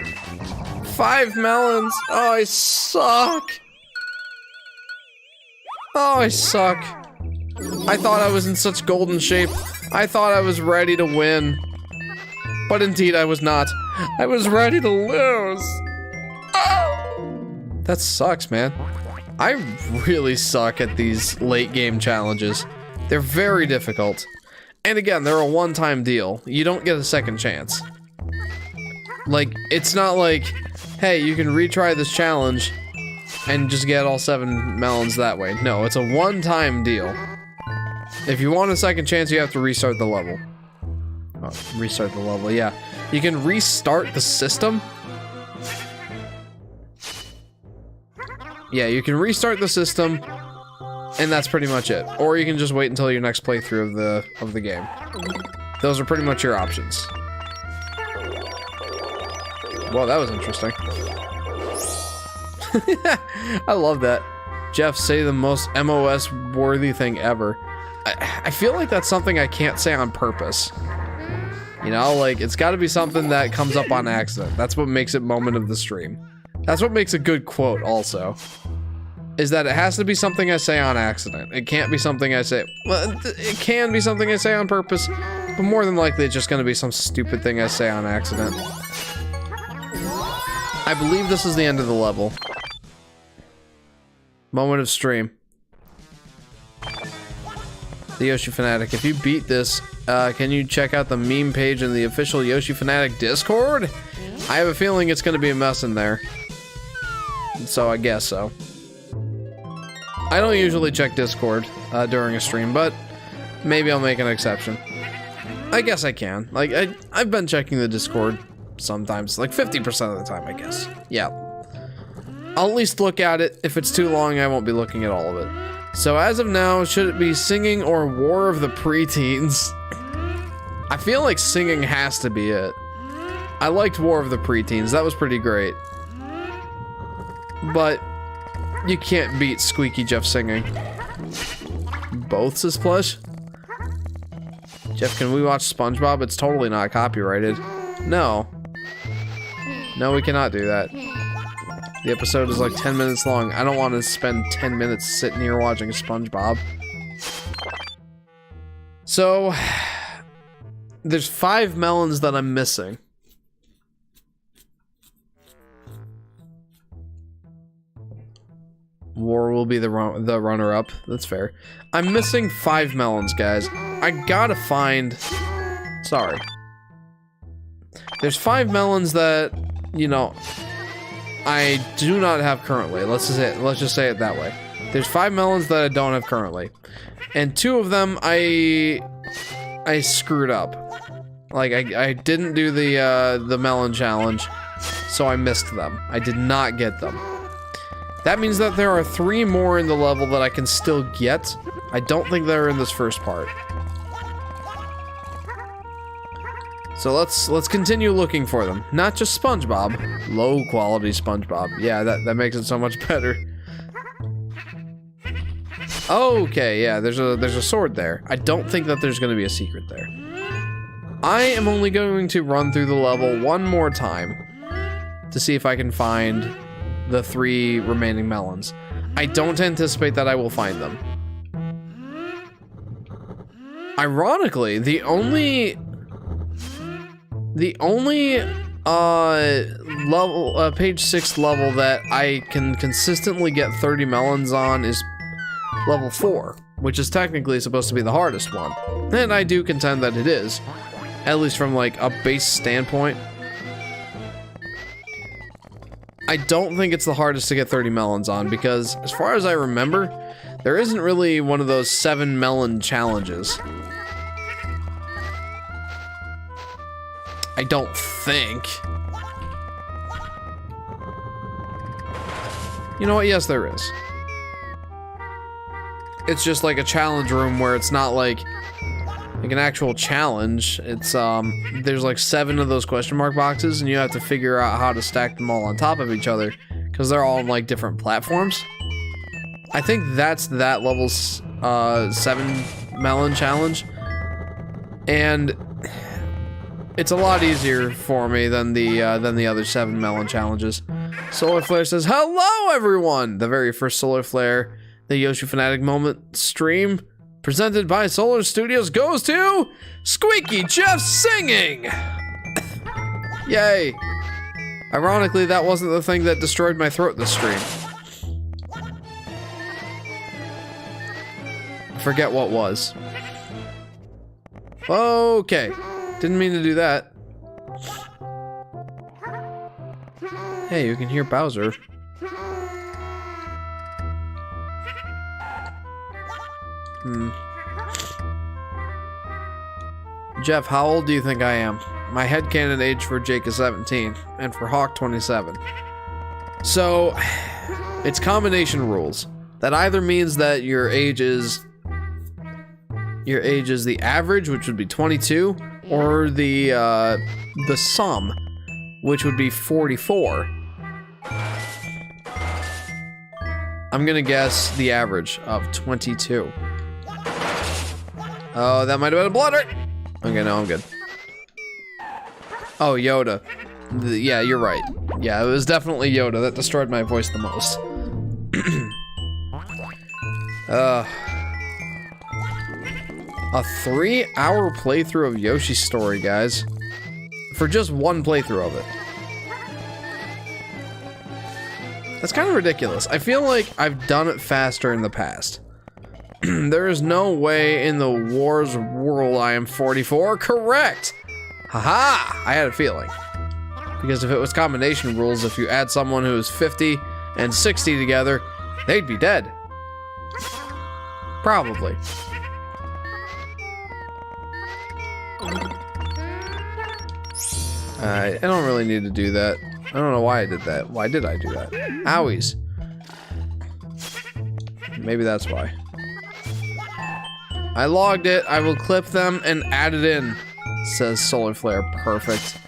5 melons. Oh, I suck. Oh, I suck. I thought I was in such golden shape. I thought I was ready to win. But indeed, I was not. I was ready to lose. Oh! That sucks, man. I really suck at these late game challenges. They're very difficult. And again, they're a one-time deal. You don't get a second chance. Like, it's not like, hey, you can retry this challenge and just get all 7 melons that way. No, it's a one-time deal. If you want a second chance, you have to restart the level. Oh, restart the level, yeah. You can restart the system. Yeah, you can restart the system, and that's pretty much it. Or you can just wait until your next playthrough of the game. Those are pretty much your options. Well, that was interesting. I love that. Jeff, say the most MOS-worthy thing ever. I feel like that's something I can't say on purpose. You know, like, it's gotta be something that comes up on accident. That's what makes it moment of the stream. That's what makes a good quote, also. Is that it has to be something I say on accident. It can't be something I say... Well, it can be something I say on purpose, but more than likely it's just gonna be some stupid thing I say on accident. I believe this is the end of the level. Moment of stream. The Yoshi Fanatic. If you beat this, can you check out the meme page in the official Yoshi Fanatic Discord? I have a feeling it's gonna be a mess in there. So I guess so. I don't usually check Discord during a stream, but maybe I'll make an exception. I guess I can. Like, I've been checking the Discord sometimes, like 50% of the time, I guess. Yeah. I'll at least look at it. If it's too long, I won't be looking at all of it. So as of now, should it be singing or War of the Preteens? I feel like singing has to be it. I liked War of the Preteens. That was pretty great. But you can't beat Squeaky Jeff singing. Both, says Plush? Jeff, can we watch SpongeBob? It's totally not copyrighted. No. No, we cannot do that. The episode is like 10 minutes long. I don't want to spend 10 minutes sitting here watching SpongeBob. So, there's 5 melons that I'm missing. War will be the runner-up. That's fair. I'm missing 5 melons, guys. I gotta find... Sorry. There's 5 melons that, you know, I do not have currently. Let's just say it that way. There's 5 melons that I don't have currently. And 2 of them I screwed up. Like, I didn't do the melon challenge, so I missed them. I did not get them. That means that there are 3 more in the level that I can still get. I don't think they're in this first part. So let's continue looking for them. Not just SpongeBob. Low quality SpongeBob. Yeah, that makes it so much better. Okay, yeah, there's a sword there. I don't think that there's gonna be a secret there. I am only going to run through the level one more time to see if I can find the 3 remaining melons. I don't anticipate that I will find them. Ironically, the only level page 6 level that I can consistently get 30 melons on is level 4, which is technically supposed to be the hardest one. And I do contend that it is, at least from like a base standpoint. I don't think it's the hardest to get 30 melons on because, as far as I remember, there isn't really one of those 7 melon challenges. I don't think. You know what? Yes, there is. It's just like a challenge room where it's not like an actual challenge. It's there's like 7 of those question mark boxes and you have to figure out how to stack them all on top of each other because they're all on like different platforms. I think that's that level's 7 melon challenge, and it's a lot easier for me than the other 7 melon challenges. Solar Flare says, "Hello everyone!" The very first Solar Flare, the Yoshi Fanatic moment stream presented by Solar Studios goes to Squeaky Jeff singing! Yay! Ironically, that wasn't the thing that destroyed my throat this stream. Forget what was. Okay. Didn't mean to do that. Hey, you can hear Bowser. Jeff, how old do you think I am? My headcanon age for Jake is 17, and for Hawk 27. So, it's combination rules. That either means that your age is the average, which would be 22, or the sum, which would be 44. I'm gonna guess the average of 22. Oh, that might have been a blunder. Okay, no, I'm good. Oh, Yoda. Yeah, you're right. Yeah, it was definitely Yoda that destroyed my voice the most. A 3-hour playthrough of Yoshi's Story, guys. For just one playthrough of it. That's kind of ridiculous. I feel like I've done it faster in the past. There is no way in the Wars world I am 44. Correct! Haha! I had a feeling. Because if it was combination rules, if you add someone who is 50 and 60 together, they'd be dead. Probably. I don't really need to do that. I don't know why I did that. Why did I do that? Owies. Maybe that's why. I logged it. I will clip them and add it in. Says Solar Flare. Perfect.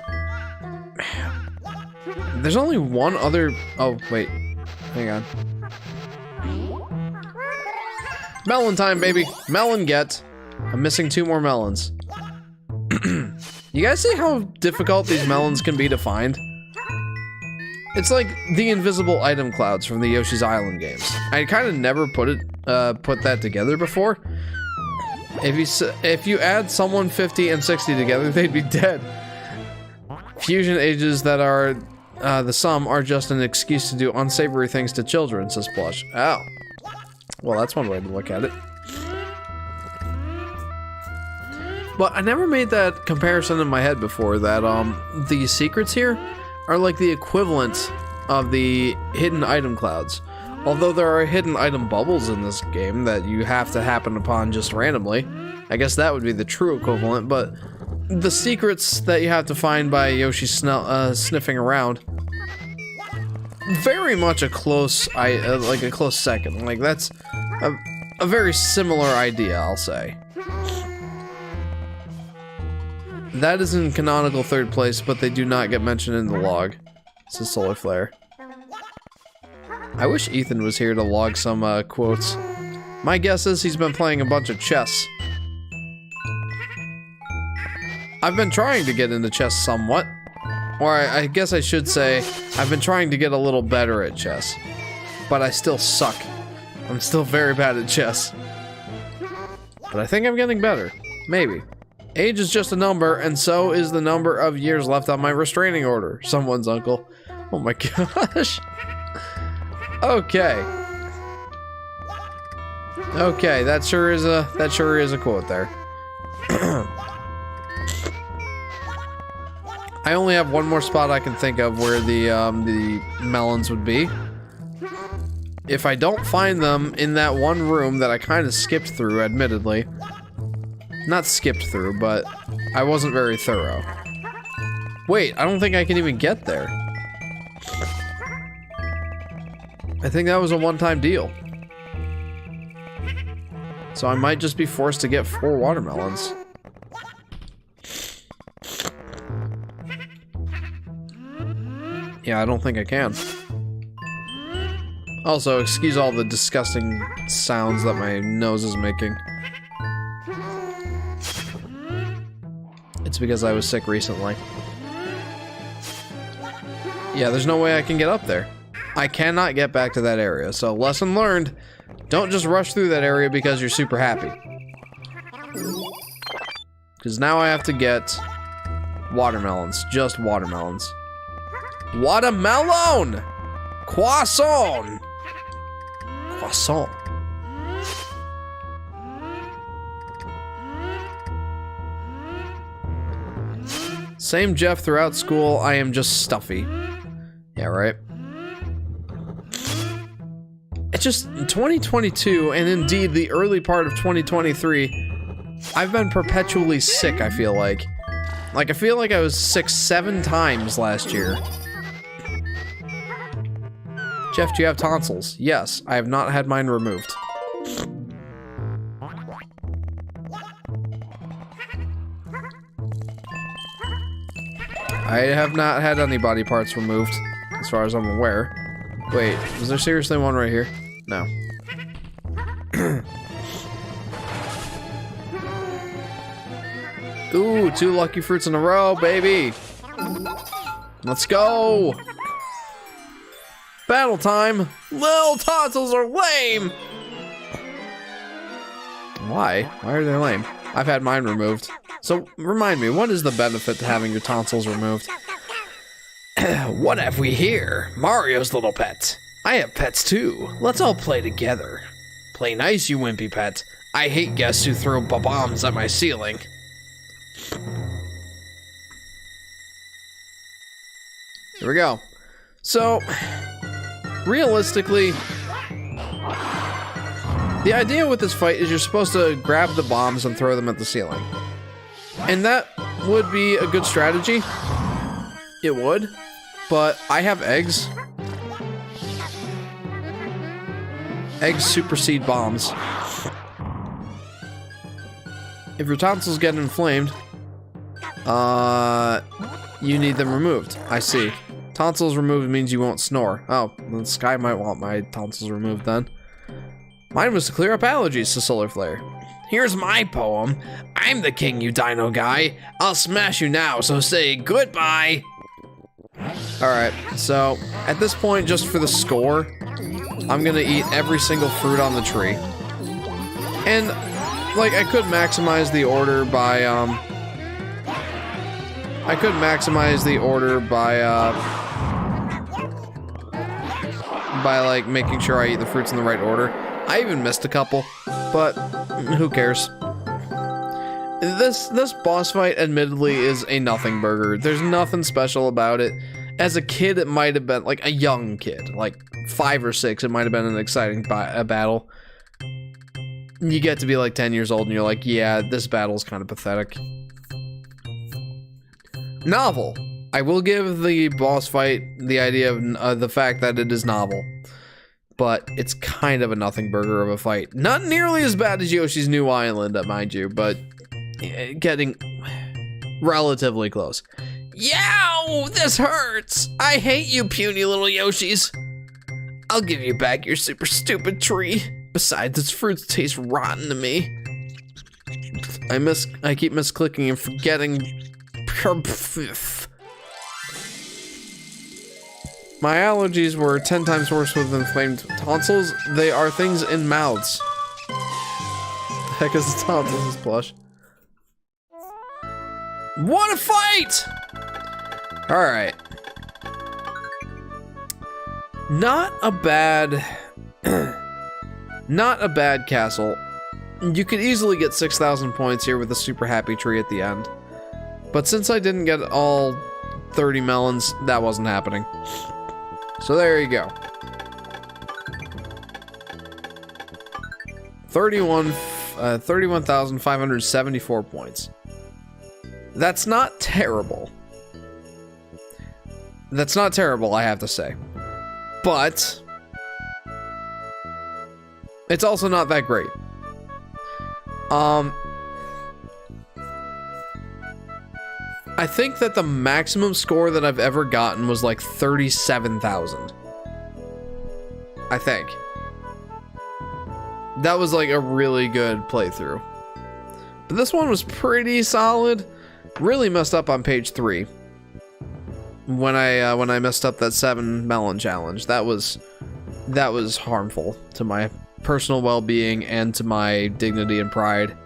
There's only one other... Oh, wait. Hang on. Melon time, baby. Melon get. I'm missing 2 more melons. You guys see how difficult these melons can be to find? It's like the invisible item clouds from the Yoshi's Island games. I kind of never put that together before. If you add someone 50 and 60 together, they'd be dead. Fusion ages that are the sum are just an excuse to do unsavory things to children, says Plush. Oh. Well, that's one way to look at it. But I never made that comparison in my head before, that the secrets here are like the equivalent of the hidden item clouds. Although there are hidden item bubbles in this game that you have to happen upon just randomly. I guess that would be the true equivalent, but the secrets that you have to find by Yoshi sniffing around, very much a close, like a close second. Like that's a very similar idea, I'll say. That is in canonical 3rd place, but they do not get mentioned in the log. This is Solar Flare. I wish Ethan was here to log some quotes. My guess is he's been playing a bunch of chess. I've been trying to get into chess somewhat. Or I guess I should say, I've been trying to get a little better at chess. But I still suck. I'm still very bad at chess. But I think I'm getting better. Maybe. Age is just a number, and so is the number of years left on my restraining order. Someone's uncle. Oh my gosh. Okay. Okay, that sure is a quote there. I only have one more spot I can think of where the melons would be. If I don't find them in that one room that I kind of skipped through, admittedly. Not skipped through, but I wasn't very thorough. Wait, I don't think I can even get there. I think that was a one-time deal. So I might just be forced to get 4 watermelons. Yeah, I don't think I can. Also, excuse all the disgusting sounds that my nose is making. It's because I was sick recently. Yeah, there's no way I can get up there. I cannot get back to that area, so lesson learned. Don't just rush through that area because you're super happy. Because now I have to get watermelons. Just watermelons. Watermelon! Croissant! Croissant. Same Jeff throughout school, I am just stuffy. Yeah, right? It's just 2022, and indeed the early part of 2023, I've been perpetually sick, I feel like. Like, I feel like I was sick 7 times last year. Jeff, do you have tonsils? Yes, I have not had mine removed. I have not had any body parts removed, as far as I'm aware. Wait, is there seriously one right here? No. Ooh, 2 lucky fruits in a row, baby! Let's go! Battle time! Little tonsils are lame! Why? Why are they lame? I've had mine removed. So, remind me, what is the benefit to having your tonsils removed? What have we here? Mario's little pet. I have pets too. Let's all play together. Play nice, you wimpy pet. I hate guests who throw bombs at my ceiling. Here we go. So, realistically, the idea with this fight is you're supposed to grab the bombs and throw them at the ceiling. And that would be a good strategy. It would. but I have eggs. Eggs supersede bombs. If your tonsils get inflamed, you need them removed. I see. Tonsils removed means you won't snore. Oh, the Sky might want my tonsils removed then. Mine was to clear up allergies to solar flare. Here's my poem. I'm the king, you dino guy. I'll smash you now, so say goodbye. Alright, so at this point, just for the score, I'm gonna eat every single fruit on the tree. And, like, I could maximize the order by, like, making sure I eat the fruits in the right order. I even missed a couple, but who cares? This boss fight, admittedly, is a nothing burger. There's nothing special about it. As a kid, it might have been, like, a young kid, like 5 or 6, it might have been an exciting battle. You get to be like 10 years old and you're like, yeah, this battle's kind of pathetic. Novel. I will give the boss fight the idea of the fact that it is novel. But it's kind of a nothing burger of a fight. Not nearly as bad as Yoshi's New Island, mind you, but getting relatively close. Yow! This hurts! I hate you, puny little Yoshis. I'll give you back your super stupid tree. Besides, its fruits taste rotten to me. I keep misclicking and forgetting. My allergies were 10 times worse with inflamed tonsils. They are things in mouths. The heck is the tonsils plush? What a fight! Alright. Not a bad castle. You could easily get 6,000 points here with a super happy tree at the end. But since I didn't get all 30 melons, that wasn't happening. So there you go. 31,574 points. That's not terrible. That's not terrible, I have to say. But it's also not that great. I think that the maximum score that I've ever gotten was like 37,000. I think. That was like a really good playthrough. But this one was pretty solid. Really messed up on page 3. When I messed up that 7 melon challenge. That was harmful to my personal well-being and to my dignity and pride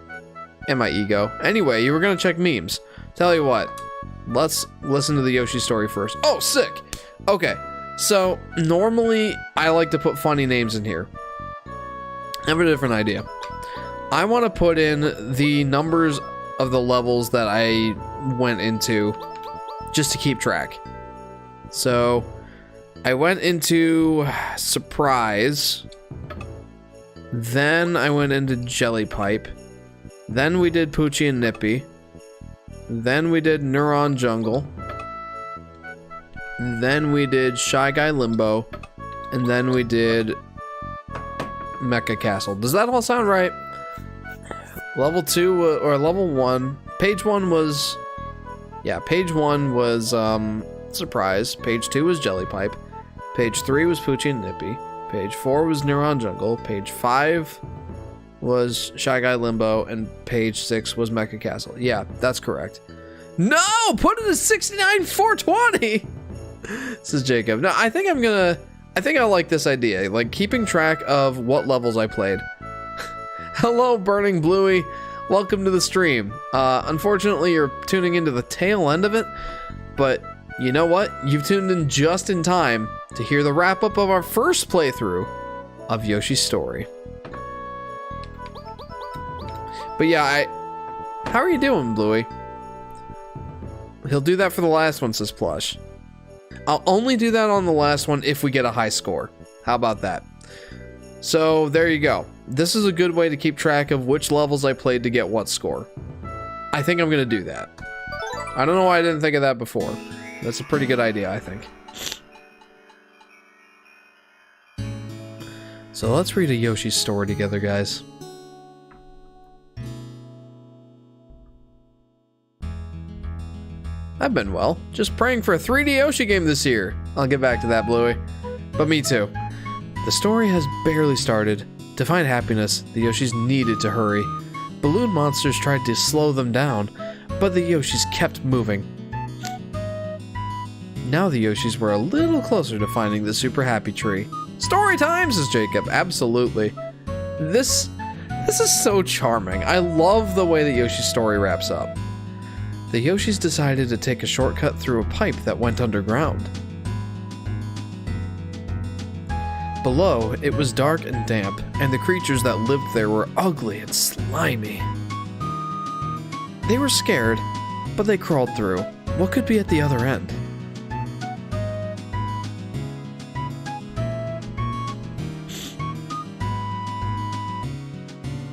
and my ego. Anyway, you were gonna check memes. Tell you what, let's listen to the Yoshi story first. Oh, sick. Okay, so normally I like to put funny names in here. I have a different idea. I want to put in the numbers of the levels that I went into just to keep track. So I went into Surprise, then I went into Jelly Pipe, then we did Poochie and Nippy, then we did Neuron Jungle, then we did Shy Guy Limbo, and then we did Mecca Castle. Does that all sound right? Level 2 or level 1. Page 1 was, yeah, page 1 was Surprise. Page 2 was Jelly Pipe. Page 3 was Poochie and Nippy. Page 4 was Neuron Jungle. Page 5 was Shy Guy Limbo, and page 6 was Mecca Castle. Yeah, that's correct. No, put it as 69,420. This is Jacob. No, I think I like this idea, like keeping track of what levels I played. Hello, Burning Bluey. Welcome to the stream. Unfortunately, you're tuning into the tail end of it, but you know what? You've tuned in just in time to hear the wrap-up of our first playthrough of Yoshi's Story. But yeah, how are you doing, Bluey? He'll do that for the last one, says Plush. I'll only do that on the last one if we get a high score. How about that? So, there you go. This is a good way to keep track of which levels I played to get what score. I think I'm gonna do that. I don't know why I didn't think of that before. That's a pretty good idea, I think. So let's read a Yoshi story together, guys. I've been well, just praying for a 3D Yoshi game this year. I'll get back to that, Bluey. But me too. The story has barely started. To find happiness, the Yoshis needed to hurry. Balloon monsters tried to slow them down, but the Yoshis kept moving. Now the Yoshis were a little closer to finding the super happy tree. Story time, says Jacob. Absolutely. This is so charming. I love the way the Yoshi story wraps up. The Yoshis decided to take a shortcut through a pipe that went underground. Below, it was dark and damp, and the creatures that lived there were ugly and slimy. They were scared, but they crawled through. What could be at the other end?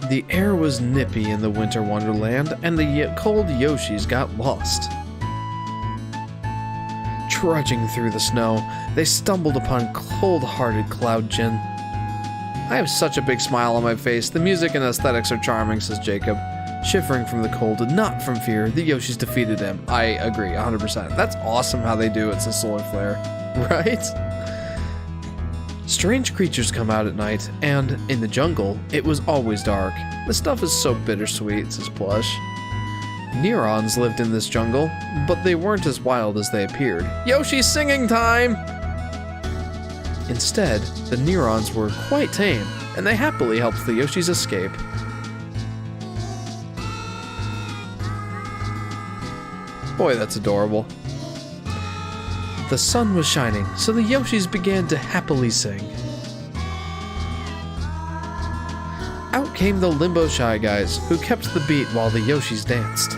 The air was nippy in the winter wonderland, and the cold Yoshis got lost. Trudging through the snow, they stumbled upon cold-hearted Cloud Jin. I have such a big smile on my face. The music and aesthetics are charming, says Jacob. Shivering from the cold and not from fear, the Yoshis defeated him. I agree, 100%. That's awesome how they do it, says Solar Flare. Right? Strange creatures come out at night, and in the jungle, it was always dark. This stuff is so bittersweet, says Plush. Neurons lived in this jungle, but they weren't as wild as they appeared. Yoshi singing time! Instead, the Neurons were quite tame, and they happily helped the Yoshis escape. Boy, that's adorable. The sun was shining, so the Yoshis began to happily sing. Out came the Limbo Shy Guys, who kept the beat while the Yoshis danced.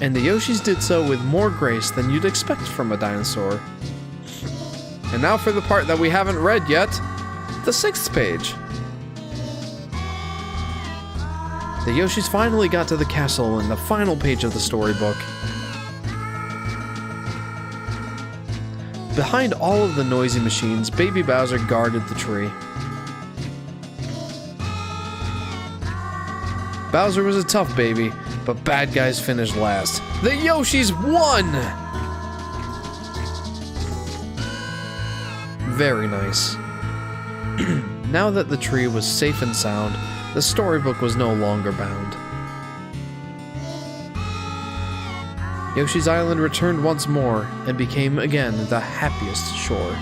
And the Yoshis did so with more grace than you'd expect from a dinosaur. And now for the part that we haven't read yet, the 6th page. The Yoshis finally got to the castle in the final page of the storybook. Behind all of the noisy machines, Baby Bowser guarded the tree. Bowser was a tough baby, but bad guys finished last. The Yoshis won! Very nice. Now that the tree was safe and sound, the storybook was no longer bound. Yoshi's Island returned once more and became again the happiest shore.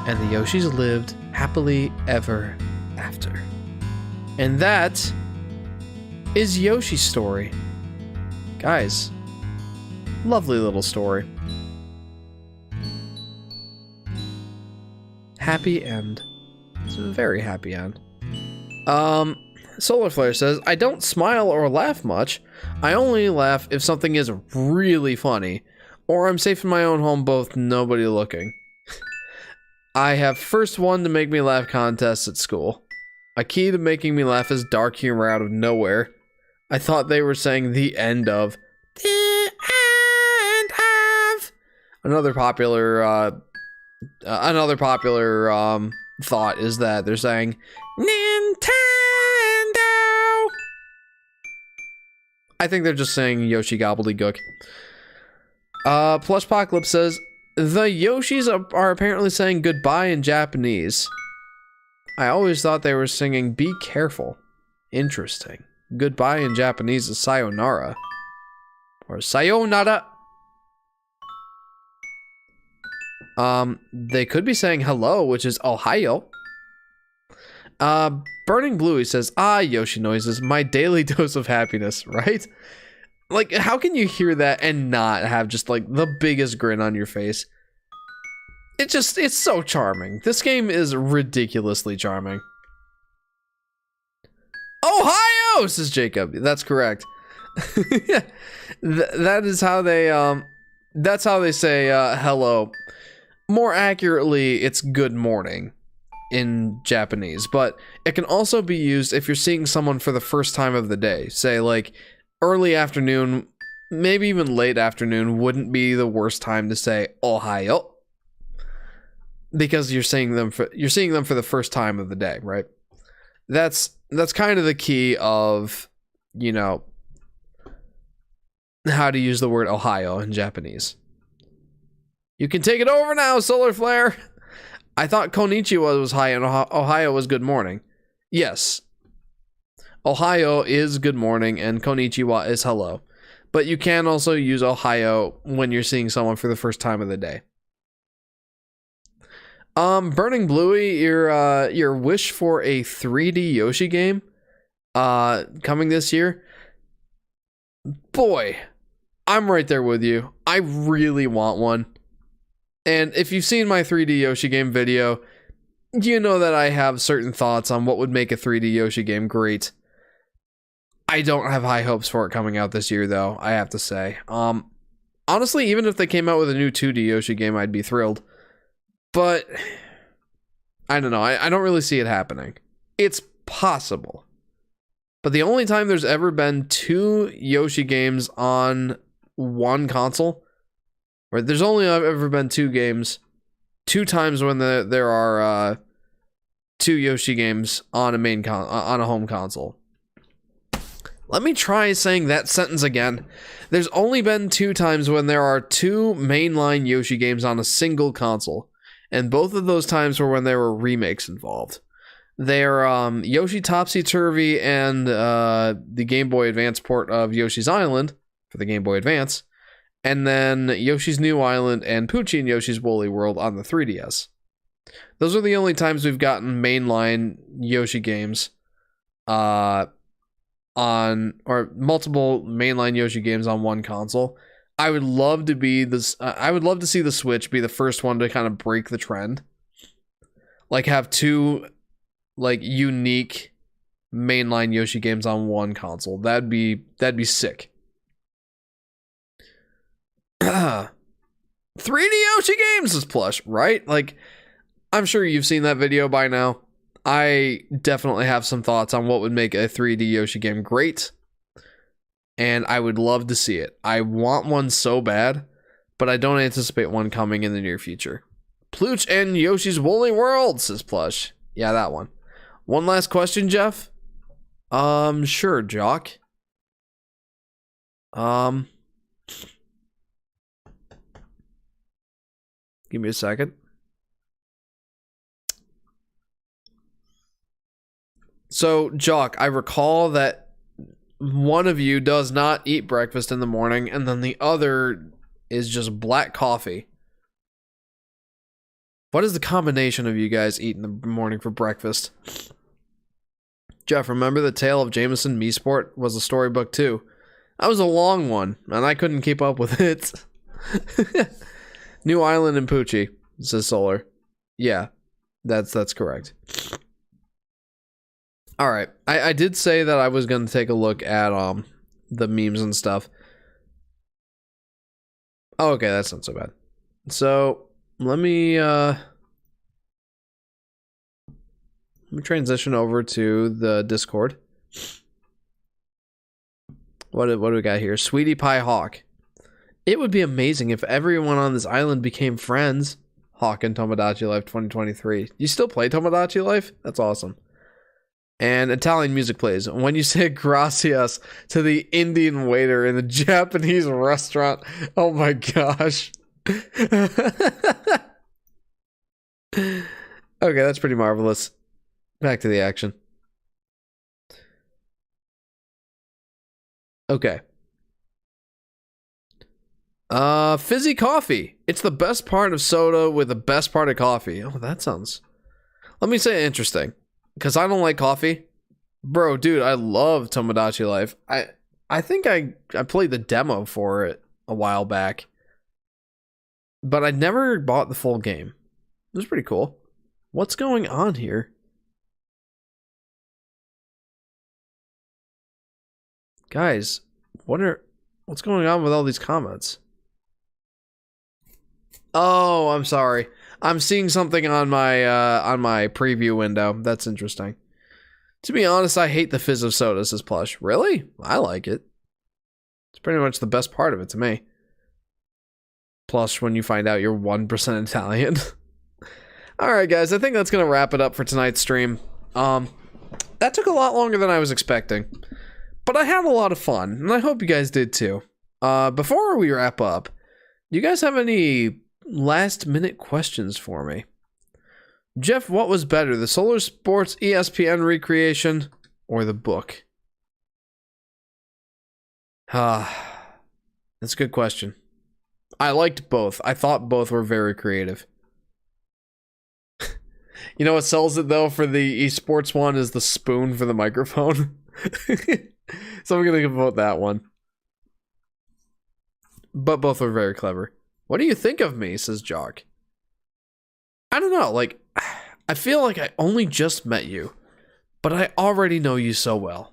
And the Yoshis lived happily ever after. And that is Yoshi's story. Guys, lovely little story. Happy end. It's a very happy end. Solar Flare says, I don't smile or laugh much. I only laugh if something is really funny, or I'm safe in my own home, both nobody looking. I have first one to make me laugh contests at school. A key to making me laugh is dark humor out of nowhere. I thought they were saying the end of. The end of. Another popular thought is that they're saying Nintendo. I think they're just saying Yoshi gobbledygook. Plushpocalypse says the Yoshis are apparently saying goodbye in Japanese. I always thought they were singing be careful. Interesting. Goodbye in Japanese is sayonara. Or sayonara. They could be saying hello, which is Ohio. Burning Bluey says, Yoshi noises, my daily dose of happiness, right? Like, how can you hear that and not have just, like, the biggest grin on your face? It's so charming. This game is ridiculously charming. Ohio, says Jacob. That's correct. That's how they say, hello. More accurately, it's good morning in Japanese, but it can also be used if you're seeing someone for the first time of the day. Say, like, early afternoon, maybe even late afternoon wouldn't be the worst time to say Ohio. because you're seeing them for the first time of the day, right? That's kind of the key of, you know, how to use the word Ohio in Japanese. You can take it over now, Solar Flare. I thought Konnichiwa was hi and Ohio was good morning. Yes. Ohio is good morning and Konnichiwa is hello. But you can also use Ohio when you're seeing someone for the first time of the day. Burning Bluey, your wish for a 3D Yoshi game coming this year. Boy, I'm right there with you. I really want one. And if you've seen my 3D Yoshi game video, you know that I have certain thoughts on what would make a 3D Yoshi game great. I don't have high hopes for it coming out this year, though, I have to say. Honestly, even if they came out with a new 2D Yoshi game, I'd be thrilled. But I don't know. I don't really see it happening. It's possible. But the only time there's ever been 2 Yoshi games on one console, right? There's only ever been 2 games, 2 times when there are 2 Yoshi games on a home console. Let me try saying that sentence again. There's only been 2 times when there are 2 mainline Yoshi games on a single console, and both of those times were when there were remakes involved. They're Yoshi Topsy Turvy and the Game Boy Advance port of Yoshi's Island for the Game Boy Advance, and then Yoshi's New Island and Poochie and Yoshi's Woolly World on the 3DS. Those are the only times we've gotten mainline Yoshi games or multiple mainline Yoshi games on one console. I would love to be this. I would love to see the Switch be the first one to kind of break the trend, like have 2 like unique mainline Yoshi games on one console. That'd be sick. 3D Yoshi games is plush, right? Like, I'm sure you've seen that video by now. I definitely have some thoughts on what would make a 3D Yoshi game great, and I would love to see it. I want one so bad, but I don't anticipate one coming in the near future. Plooch and Yoshi's Woolly World, says Plush. Yeah, that one. One last question, Jeff? Sure, Jock. Give me a second. So, Jock, I recall that one of you does not eat breakfast in the morning, and then the other is just black coffee. What is the combination of you guys eat in the morning for breakfast? Jeff, remember the Tale of Jameson Meesport was a storybook too. That was a long one, and I couldn't keep up with it. New Island and Poochie, says Solar. Yeah, that's correct. All right, I did say that I was going to take a look at the memes and stuff. Oh, okay, that's not so bad. So let me transition over to the Discord. What do we got here? Sweetie Pie Hawk. It would be amazing if everyone on this island became friends. Hawk and Tomodachi Life 2023. You still play Tomodachi Life? That's awesome. And Italian music plays. When you say gracias to the Indian waiter in the Japanese restaurant, oh my gosh. Okay, that's pretty marvelous. Back to the action. Okay. Fizzy coffee. It's the best part of soda with the best part of coffee. Oh, that sounds... Let me say interesting. Because I don't like coffee. Bro, dude, I love Tomodachi Life. I think I played the demo for it a while back. But I never bought the full game. It was pretty cool. What's going on here? Guys, what's going on with all these comments? Oh, I'm sorry. I'm seeing something on my preview window. That's interesting. To be honest, I hate the fizz of soda, says Plush. Really? I like it. It's pretty much the best part of it to me. Plus, when you find out you're 1% Italian. Alright, guys, I think that's going to wrap it up for tonight's stream. That took a lot longer than I was expecting. But I had a lot of fun, and I hope you guys did too. Before we wrap up, do you guys have any last-minute questions for me? Jeff, what was better, the Solar Sports ESPN recreation or the book? That's a good question. I liked both. I thought both were very creative. You know what sells it, though, for the esports one is the spoon for the microphone. So I'm going to vote that one. But both were very clever. What do you think of me, says Jock. I don't know, like, I feel like I only just met you, but I already know you so well.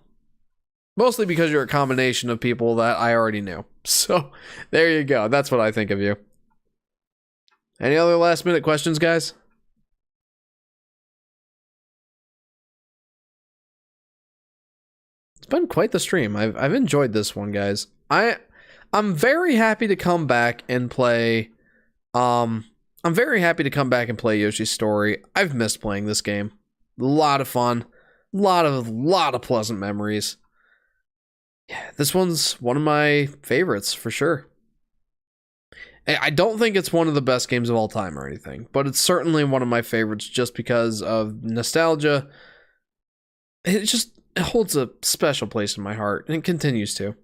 Mostly because you're a combination of people that I already knew. So, there you go. That's what I think of you. Any other last minute questions, guys? It's been quite the stream. I've enjoyed this one, guys. I'm very happy to come back and play. I'm very happy to come back and play Yoshi's Story. I've missed playing this game. A lot of fun. Lot of pleasant memories. Yeah, this one's one of my favorites for sure. I don't think it's one of the best games of all time or anything, but it's certainly one of my favorites just because of nostalgia. It holds a special place in my heart, and it continues to.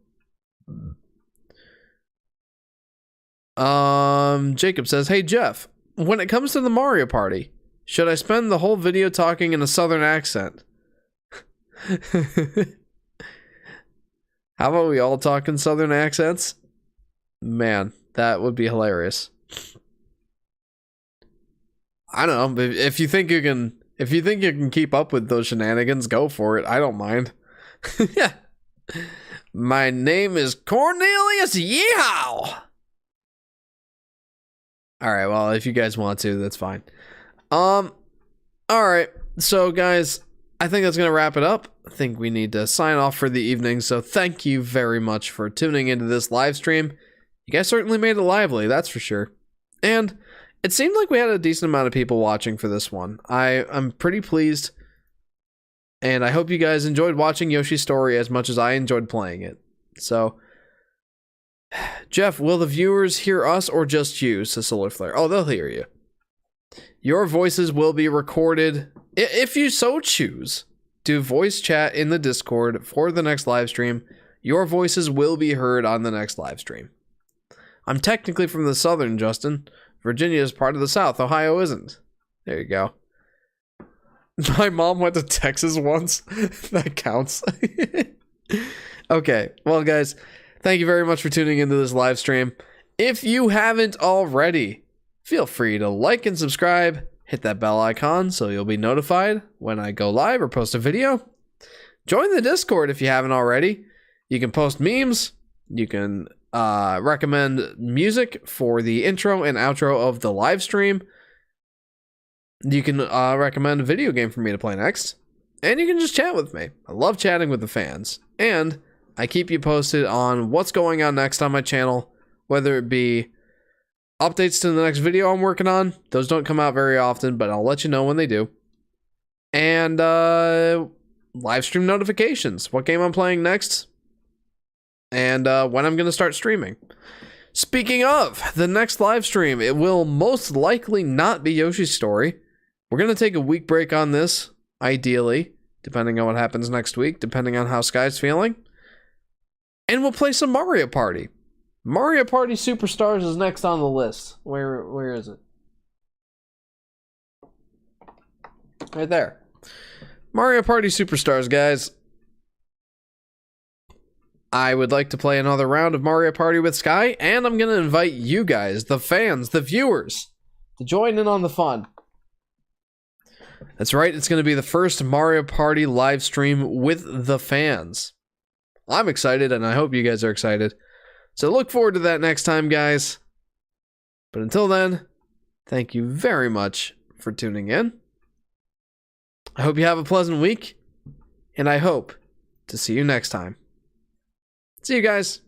Jacob says, hey Jeff, when it comes to the Mario Party, should I spend the whole video talking in a southern accent? How about we all talk in southern accents? Man, that would be hilarious. I don't know, if you think you can keep up with those shenanigans, go for it. I don't mind. Yeah. My name is Cornelius Yeehaw. Alright, well, if you guys want to, that's fine. Alright, so guys, I think that's going to wrap it up. I think we need to sign off for the evening, so thank you very much for tuning into this live stream. You guys certainly made it lively, that's for sure. And it seemed like we had a decent amount of people watching for this one. I'm pretty pleased, and I hope you guys enjoyed watching Yoshi's Story as much as I enjoyed playing it. So, Jeff, will the viewers hear us or just you, says Solar Flare? Oh, they'll hear you. Your voices will be recorded, if you so choose. Do voice chat in the Discord for the next live stream. Your voices will be heard on the next live stream. I'm technically from the southern, Justin. Virginia is part of the south. Ohio isn't. There you go. My mom went to Texas once. That counts. Okay, well guys, thank you very much for tuning into this live stream. If you haven't already, feel free to like and subscribe. Hit that bell icon so you'll be notified when I go live or post a video. Join the Discord if you haven't already. You can post memes. You can recommend music for the intro and outro of the live stream. You can recommend a video game for me to play next. And you can just chat with me. I love chatting with the fans. And I keep you posted on what's going on next on my channel, whether it be updates to the next video I'm working on. Those don't come out very often, but I'll let you know when they do. And live stream notifications. What game I'm playing next. And when I'm going to start streaming. Speaking of the next live stream, it will most likely not be Yoshi's Story. We're going to take a week break on this, ideally, depending on what happens next week, depending on how Sky's feeling. And we'll play some Mario Party. Mario Party Superstars is next on the list. Where is it? Right there. Mario Party Superstars, guys. I would like to play another round of Mario Party with Sky, and I'm going to invite you guys, the fans, the viewers, to join in on the fun. That's right, it's going to be the first Mario Party live stream with the fans. I'm excited, and I hope you guys are excited. So look forward to that next time, guys. But until then, thank you very much for tuning in. I hope you have a pleasant week, and I hope to see you next time. See you guys.